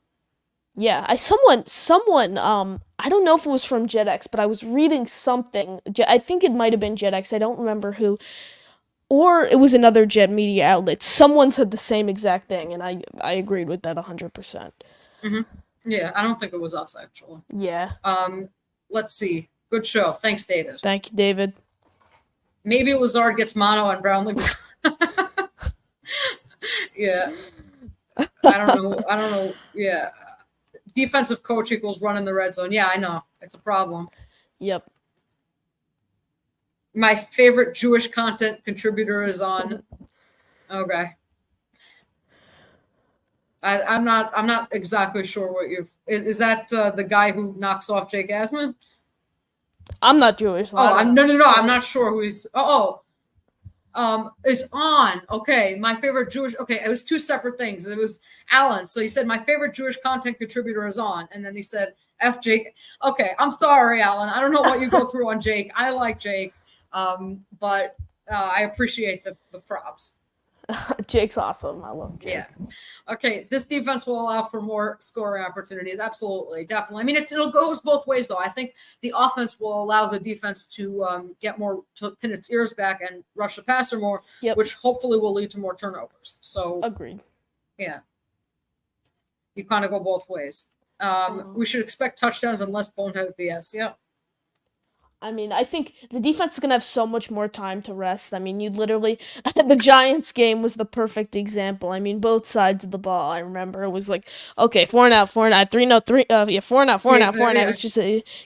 Yeah, someone, I don't know if it was from JetX, but I was reading something. I think it might have been JetX. I don't remember who. Or it was another Jet media outlet. Someone said the same exact thing, and I agreed with that 100%. Mm-hmm. Yeah, I don't think it was us, actually. Yeah. Let's see. Good show. Thanks, David. Thank you, David. Maybe Lazard gets mono on Brownley. Yeah. I don't know. Yeah. Defensive coach equals running the red zone. Yeah, I know. It's a problem. Yep. My favorite Jewish content contributor is on. Okay. I'm not exactly sure what is that the guy who knocks off Jake Asman? I'm not Jewish. No. I'm not sure who he's. Is on. Okay, my favorite Jewish. Okay, it was 2 separate things. It was Alan. So he said my favorite Jewish content contributor is on, and then he said F Jake. Okay, I'm sorry, Alan. I don't know what you go through on Jake. I like Jake, but I appreciate the props. Jake's awesome. I love Jake. Yeah. Okay, this defense will allow for more scoring opportunities. Absolutely, definitely. I mean, it goes both ways, though. I think the offense will allow the defense to get more, to pin its ears back and rush the passer more, which hopefully will lead to more turnovers. So, agreed. Yeah. You kind of go both ways. We should expect touchdowns and less boneheaded BS. Yeah. I mean, I think the defense is going to have so much more time to rest. I mean, you literally, the Giants game was the perfect example. I mean, both sides of the ball. I remember it was like, okay, 4 and out, 4 and out, 3 and out, 4 and out, 4 and out. It was just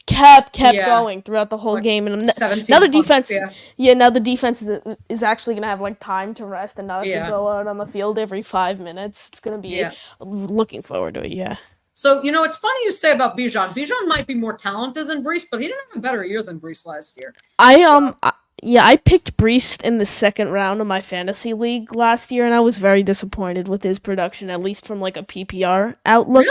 kept going throughout the whole game. And now the defense, now the defense is actually going to have like time to rest and not have to go out on the field every 5 minutes. It's going to be looking forward to it. Yeah. So, it's funny you say about Bijan. Bijan might be more talented than Brees, but he didn't have a better year than Brees last year. I picked Brees in the second round of my fantasy league last year, and I was very disappointed with his production, at least from like a PPR outlook.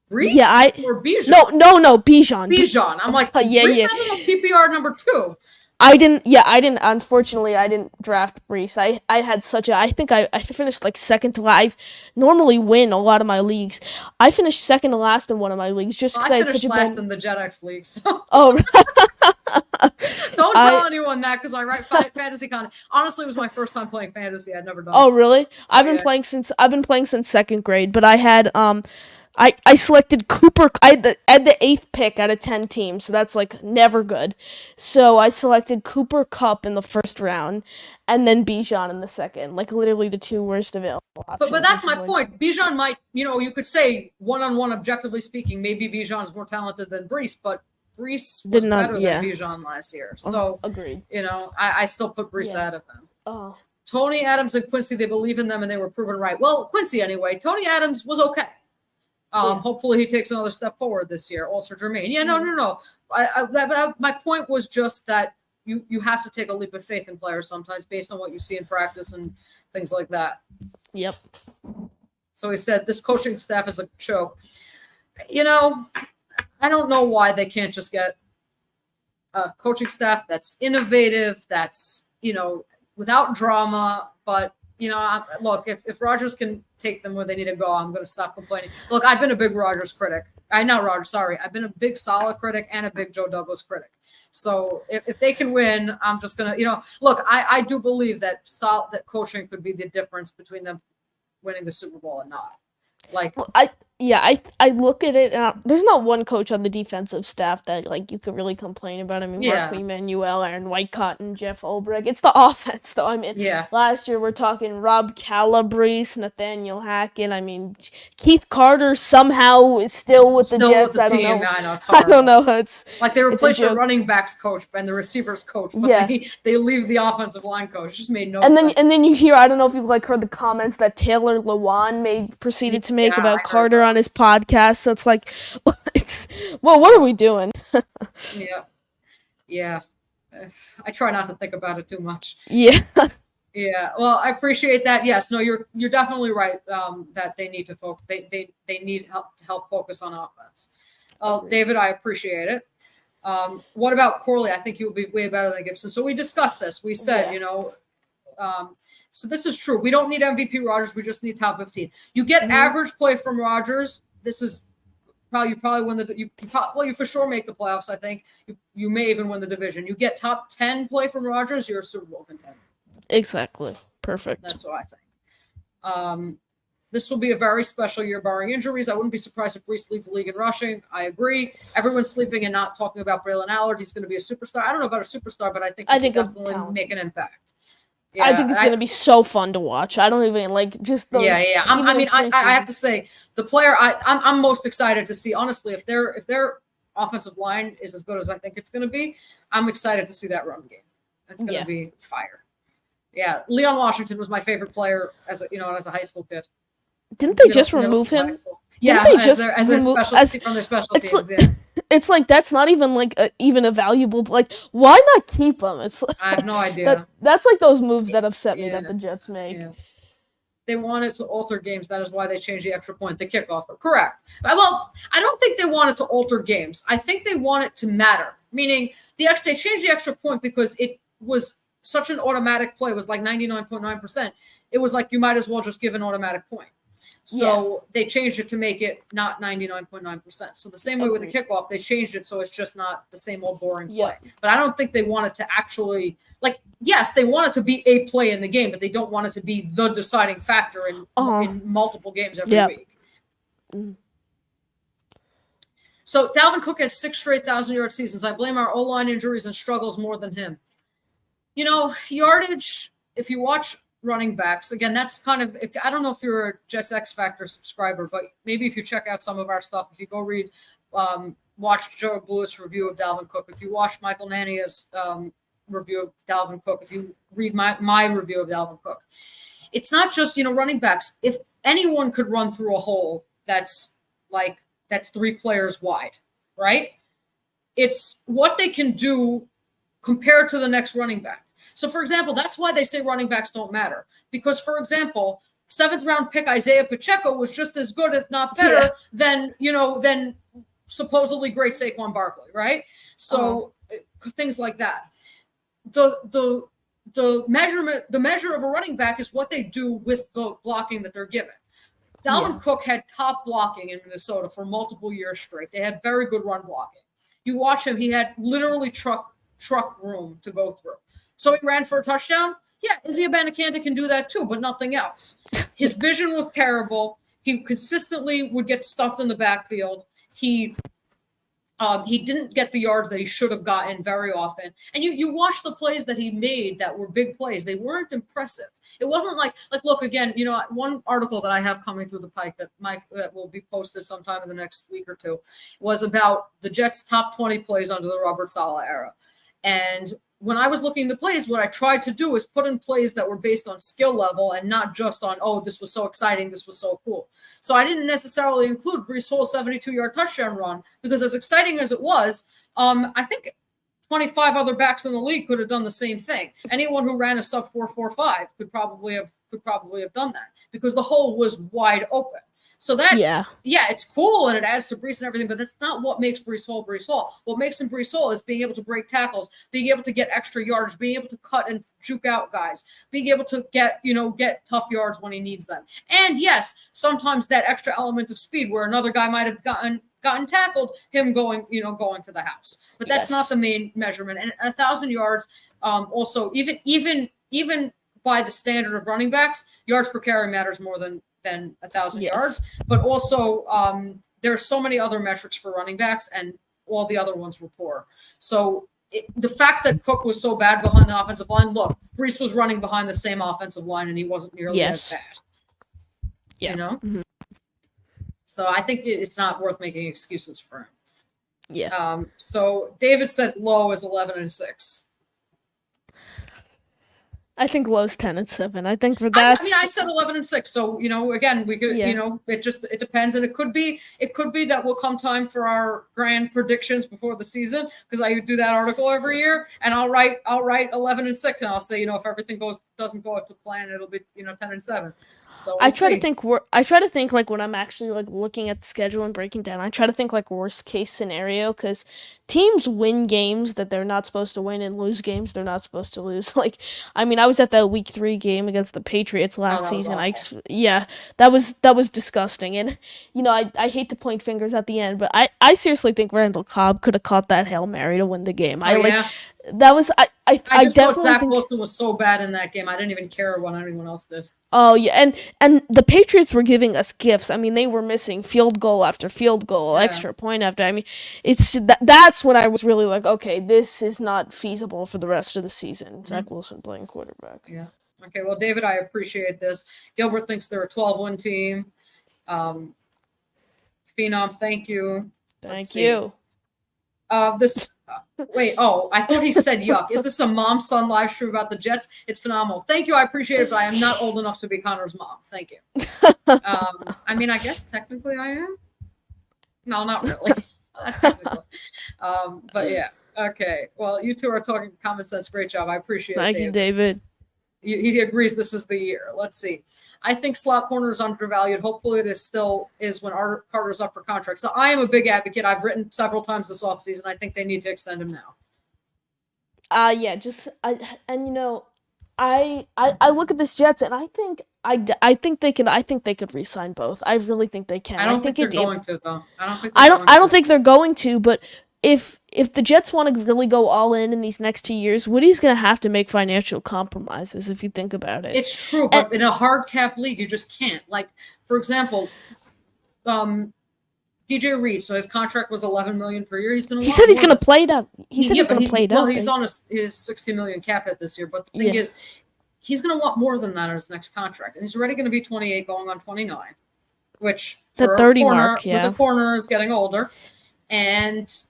Really? Brees? Or Bijan? No, Bijan. Bijan. I'm like, Brees having a PPR number 2. I didn't. Yeah, I didn't. Unfortunately, I didn't draft Brees. I had such a. I think I finished like second to last. I normally win a lot of my leagues. I finished second to last in one of my leagues just because I I had finished such a last bad. in the Jet X League, so Oh, don't I. tell anyone that because I write fantasy content. Honestly, it was my first time playing fantasy. I'd never done it. Oh, really? So yeah. I've been playing since second grade. But I had I selected Cooper. I had the 8th pick out of 10 teams, so that's like never good. So I selected Cooper Kupp in the first round, and then Bijan in the second. Like literally the two worst available options. But that's which my is, like, point. Bijan might, you could say one-on-one, objectively speaking, maybe Bijan is more talented than Brees, but Brees was Did not- better yeah. than Bijan last year. So, agreed. I still put Brees Yeah. ahead of him. Oh, Tony Adams and Quincy, they believe in them and they were proven right. Well, Quincy anyway. Tony Adams was okay. Yeah. Hopefully he takes another step forward this year. Also Jermaine. Yeah, no. My point was just that you have to take a leap of faith in players sometimes based on what you see in practice and things like that. yep. So he said, this coaching staff is a joke. I don't know why they can't just get a coaching staff that's innovative, that's, without drama. But, look, if Rodgers can take them where they need to go, I'm going to stop complaining. Look, I've been a big Rodgers critic. I've been a big Saleh critic and a big Joe Douglas critic. So if they can win, I'm just going to, look, I do believe that coaching could be the difference between them winning the Super Bowl and not. Like, I look at it, and there's not one coach on the defensive staff that like you could really complain about. I mean, Yeah. Mark Emanuel, Aaron Whitecotton, Jeff Ulbrich. It's the offense, though. I mean, yeah. last year we're talking Rob Calabrese, Nathaniel Hackett. I mean, Keith Carter somehow is still with the Jets. With the I don't team. know. I know it's I horrible. don't know. It's like they replaced the joke. running backs coach and the receivers coach, but Yeah. they leave the offensive line coach. It just made no And sense. then you hear, I don't know if you've like heard the comments that Taylor Lewan proceeded to make Yeah, I about heard Carter that. on his podcast. So it's like, what are we doing? Yeah. I try not to think about it too much. Yeah. Yeah. Well, I appreciate that. Yes. No, you're definitely right. That they need to focus. They need help focus on offense. David, I appreciate it. What about Corley? I think he will be way better than Gipson. So we discussed this. We said, so this is true. We don't need MVP Rodgers. We just need top 15. You get average play from Rodgers. This is you probably win you for sure make the playoffs. I think you may even win the division. You get top 10 play from Rodgers, you're a Super Bowl contender. Exactly. Perfect. That's what I think. This will be a very special year barring injuries. I wouldn't be surprised if Brees leads the league in rushing. I agree. Everyone's sleeping and not talking about Braylon Allard. He's going to be a superstar. I don't know about a superstar, but I think he can definitely make an impact. Yeah, I think it's going to be so fun to watch. I don't even like just those. Yeah. I have to say the player I'm most excited to see. Honestly, if their offensive line is as good as I think it's going to be, I'm excited to see that run game. It's going to be fire. Yeah, Leon Washington was my favorite player as a high school kid. Didn't they just remove him? Yeah, they just as their special teams. Yeah. It's like that's not even like even a valuable. Like, why not keep him? It's like, I have no idea. That's like those moves that upset me that the Jets make. Yeah. They wanted to alter games. That is why they changed the extra point, the kickoff. Correct. Well, I don't think they wanted to alter games. I think they want it to matter. Meaning they changed the extra point because it was such an automatic play. It was like 99.9%. It was like you might as well just give an automatic point. So they changed it to make it not 99.9%. So the same way with the kickoff, they changed it so it's just not the same old boring play. But I don't think they want it to actually, like, yes, they want it to be a play in the game, but they don't want it to be the deciding factor in multiple games every week. So Dalvin Cook had 6 straight 1,000-yard seasons. I blame our O-line injuries and struggles more than him. Yardage, if you watch running backs, again, that's kind of, I don't know if you're a Jets X Factor subscriber, but maybe if you check out some of our stuff, if you go read, watch Joe Blewett's review of Dalvin Cook, if you watch Michael Nania's review of Dalvin Cook, if you read my review of Dalvin Cook, it's not just, running backs. If anyone could run through a hole that's 3 players wide, right? It's what they can do compared to the next running back. So, for example, that's why they say running backs don't matter. Because, for example, 7th-round pick Isaiah Pacheco was just as good, if not better, than supposedly great Saquon Barkley, right? So things like that. the measure of a running back is what they do with the blocking that they're given. Dalvin Cook had top blocking in Minnesota for multiple years straight. They had very good run blocking. You watch him, he had literally truck room to go through. So he ran for a touchdown. Yeah, Izzy Abanikanda can do that too, but nothing else. His vision was terrible. He consistently would get stuffed in the backfield. He didn't get the yards that he should have gotten very often. And you watch the plays that he made that were big plays. They weren't impressive. It wasn't like look, again, one article that I have coming through the pike that will be posted sometime in the next week or two was about the Jets' top 20 plays under the Robert Saleh era. And when I was looking at the plays, what I tried to do is put in plays that were based on skill level and not just on, oh, this was so exciting, this was so cool. So I didn't necessarily include Breece Hall's 72-yard touchdown run because as exciting as it was, I think 25 other backs in the league could have done the same thing. Anyone who ran a sub 4.45 could probably have done that because the hole was wide open. So that, yeah, it's cool and it adds to Breece and everything, but that's not what makes Breece Hall Breece Hall. What makes him Breece Hall is being able to break tackles, being able to get extra yards, being able to cut and juke out guys, being able to get tough yards when he needs them. And yes, sometimes that extra element of speed where another guy might have gotten tackled, him going to the house. But that's not the main measurement. And 1,000 yards, also even by the standard of running backs, yards per carry matters more than 1,000 yards, but also there are so many other metrics for running backs, and all the other ones were poor. So the fact that Cook was so bad behind the offensive line, look, Breece was running behind the same offensive line, and he wasn't nearly as bad. Yeah. Mm-hmm. So I think it's not worth making excuses for him. Yeah. So David said low is 11-6. I think low's 10-7. I think for that. I said 11-6. So again, we could. It depends, and it could be that will come time for our grand predictions before the season because I do that article every year, and I'll write 11-6, and I'll say if everything doesn't go up to plan, it'll be 10-7. So I try to think like when I'm actually like looking at the schedule and breaking down, I try to think like worst case scenario because teams win games that they're not supposed to win and lose games they're not supposed to lose. Like, I was at that week 3 game against the Patriots last season. That was disgusting. And I hate to point fingers at the end, but I seriously think Randall Cobb could have caught that Hail Mary to win the game. That was I just thought Zach Wilson was so bad in that game. I didn't even care what anyone else did. Oh yeah, and the Patriots were giving us gifts. They were missing field goal after field goal, extra point after. It's that's when I was really like, okay, this is not feasible for the rest of the season. Mm-hmm. Zach Wilson playing quarterback. Yeah. Okay. Well, David, I appreciate this. Gilbert thinks they're a 12-win team. Phenom, thank you. Thank you. Wait, I thought he said yuck. Is this a mom-son live stream about the Jets? It's phenomenal. Thank you. I appreciate it, but I am not old enough to be Connor's mom. Thank you. I guess technically I am. No, not really. Technically. But yeah. Okay. Well, you two are talking common sense. Great job. I appreciate it. Thank you, David. He agrees this is the year. Let's see. I think slot corner is undervalued. Hopefully it is when Carter's up for contract. So I am a big advocate. I've written several times this offseason. I think they need to extend him now. I look at this Jets and I think they could re-sign both. I really think they can. I don't think they're going to though. I don't think they're going to, but if the Jets want to really go all in these next 2 years, Woody's going to have to make financial compromises if you think about it. It's true, but in a hard cap league, you just can't. Like, for example, DJ Reed, so his contract was $11 million per year. He said he's going to play it up. He said he's going to play it up. Well, he's on his $60 million cap hit this year, but the thing is, he's going to want more than that on his next contract, and he's already going to be 28, going on 29, which for the 30 mark, with a corner is getting older, and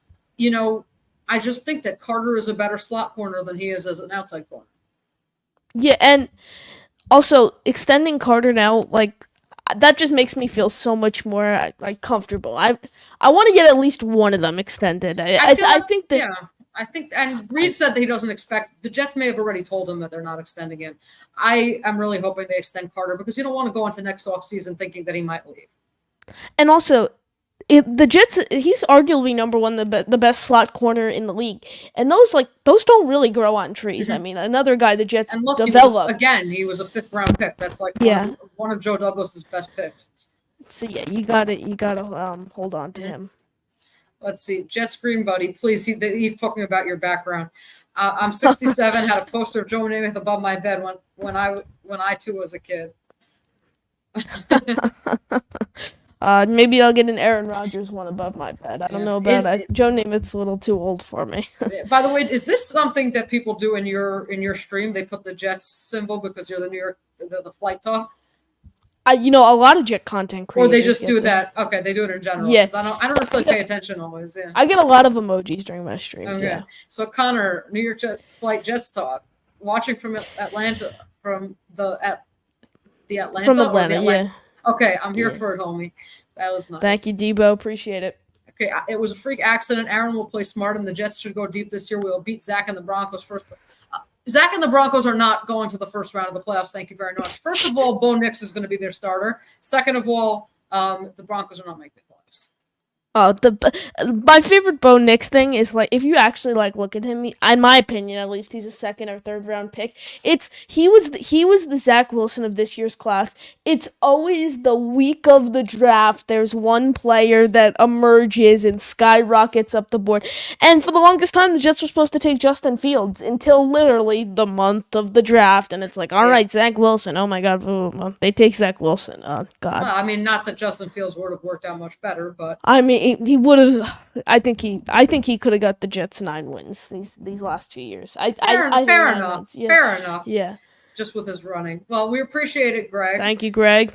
I just think that Carter is a better slot corner than he is as an outside corner. Yeah, and also extending Carter now, like, that just makes me feel so much more comfortable. I want to get at least one of them extended. I think that. Yeah, I think, and Reed said that he doesn't expect. The Jets may have already told him that they're not extending him. I am really hoping they extend Carter because you don't want to go into next offseason thinking that he might leave. And also, the Jets, he's arguably number one, the best slot corner in the league, and those don't really grow on trees. I mean, another guy the Jets And look, developed. he was a 5th-round pick. That's like one of Joe Douglas's best picks. So yeah, you gotta hold on to him. Let's see, Jets Green Buddy, please. He's talking about your background. I'm 67. Had a poster of Joe Namath above my bed when I too was a kid. Maybe I'll get an Aaron Rodgers one above my bed. I don't know about that. Joe Namath's a little too old for me. By the way, is this something that people do in your stream? They put the Jets symbol because you're the New York the flight talk. A lot of Jet content creators. Or they just do that. Okay, they do it in general. Yeah. I don't necessarily pay attention always. Yeah. I get a lot of emojis during my streams. Okay. Yeah. So Connor, New York Jets talk, watching from Atlanta, from the Atlanta. From Atlanta, yeah. Okay, I'm here for it, homie. That was nice. Thank you, Debo. Appreciate it. Okay, it was a freak accident. Aaron will play smart, and the Jets should go deep this year. We'll beat Zach and the Broncos first. Zach and the Broncos are not going to the first round of the playoffs. Thank you very much. First of all, Bo Nix is going to be their starter. Second of all, the Broncos are not making the playoffs. Oh, my favorite Bo Nix thing is like if you actually look at him, in my opinion at least, he's a 2nd or 3rd round pick. He was the Zach Wilson of this year's class. It's always the week of the draft. There's one player that emerges and skyrockets up the board. And for the longest time, the Jets were supposed to take Justin Fields until literally the month of the draft, and it's like, all right, Zach Wilson. Oh my God, they take Zach Wilson. Oh God. Well, I mean, not that Justin Fields would have worked out much better, but I mean. He would have. I think he could have got the Jets 9 wins these last 2 years. Fair enough. Yeah. Fair enough. Yeah. Just with his running. Well, we appreciate it, Greg. Thank you, Greg.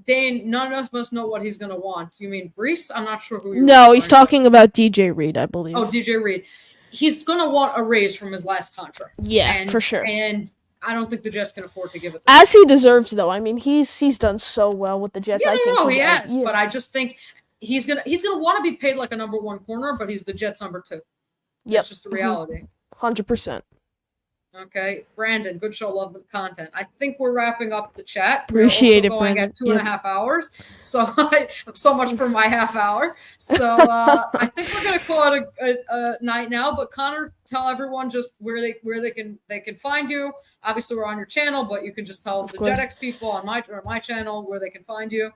Dane, none of us know what he's going to want. You mean Brees? I'm not sure who you're No, he's talking about DJ Reed, I believe. Oh, DJ Reed. He's going to want a raise from his last contract. Yeah, for sure. And I don't think the Jets can afford to give it to him. As he deserves, though. I mean, he's done so well with the Jets. Yeah, he has. Yeah. But I just think he's gonna want to be paid like a number 1 corner, but he's the Jets number 2. That's just the reality. 100%. Okay, Brandon, good show, love the content. I think we're wrapping up the chat. Appreciate it, going Brandon. At 2.5 hours, so so much for my half hour. So I think we're gonna call it a night now. But Connor, tell everyone just where they can find you. Obviously, we're on your channel, but you can just tell the JetX people on my channel where they can find you.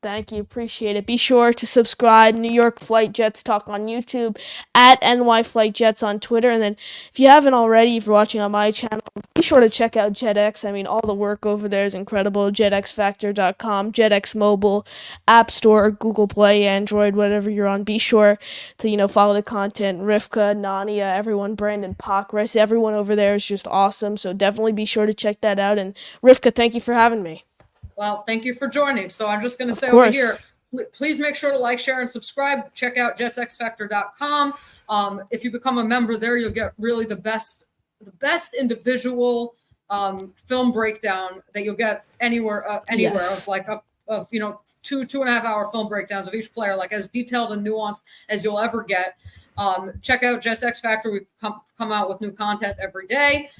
Thank you. Appreciate it. Be sure to subscribe. New York Flight Jets Talk on YouTube, at NY Flight Jets on Twitter. And then if you haven't already, if you're watching on my channel, be sure to check out JetX. I mean, all the work over there is incredible. JetXFactor.com, JetX Mobile, App Store, Google Play, Android, whatever you're on. Be sure to, follow the content. Rivka, Nania, everyone, Brandon, Pock, everyone over there is just awesome. So definitely be sure to check that out. And Rivka, thank you for having me. Well, thank you for joining. So I'm just going to say over here, please make sure to like, share, and subscribe. Check out jetsxfactor.com. If you become a member there, you'll get really the best individual film breakdown that you'll get anywhere Yes. of 2.5 hour film breakdowns of each player, like as detailed and nuanced as you'll ever get. Check out Jets X Factor. We come out with new content every day.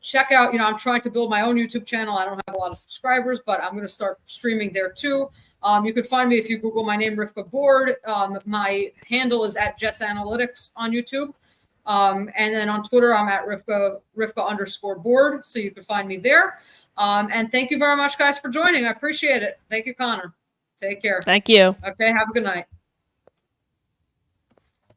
Check out, I'm trying to build my own YouTube channel. I don't have a lot of subscribers, but I'm going to start streaming there too. You can find me if you Google my name, Rivka Boord. My handle is at Jets Analytics on YouTube. And then on Twitter, I'm at Rivka_Boord. So you can find me there. And thank you very much, guys, for joining. I appreciate it. Thank you, Connor. Take care. Thank you. Okay. Have a good night.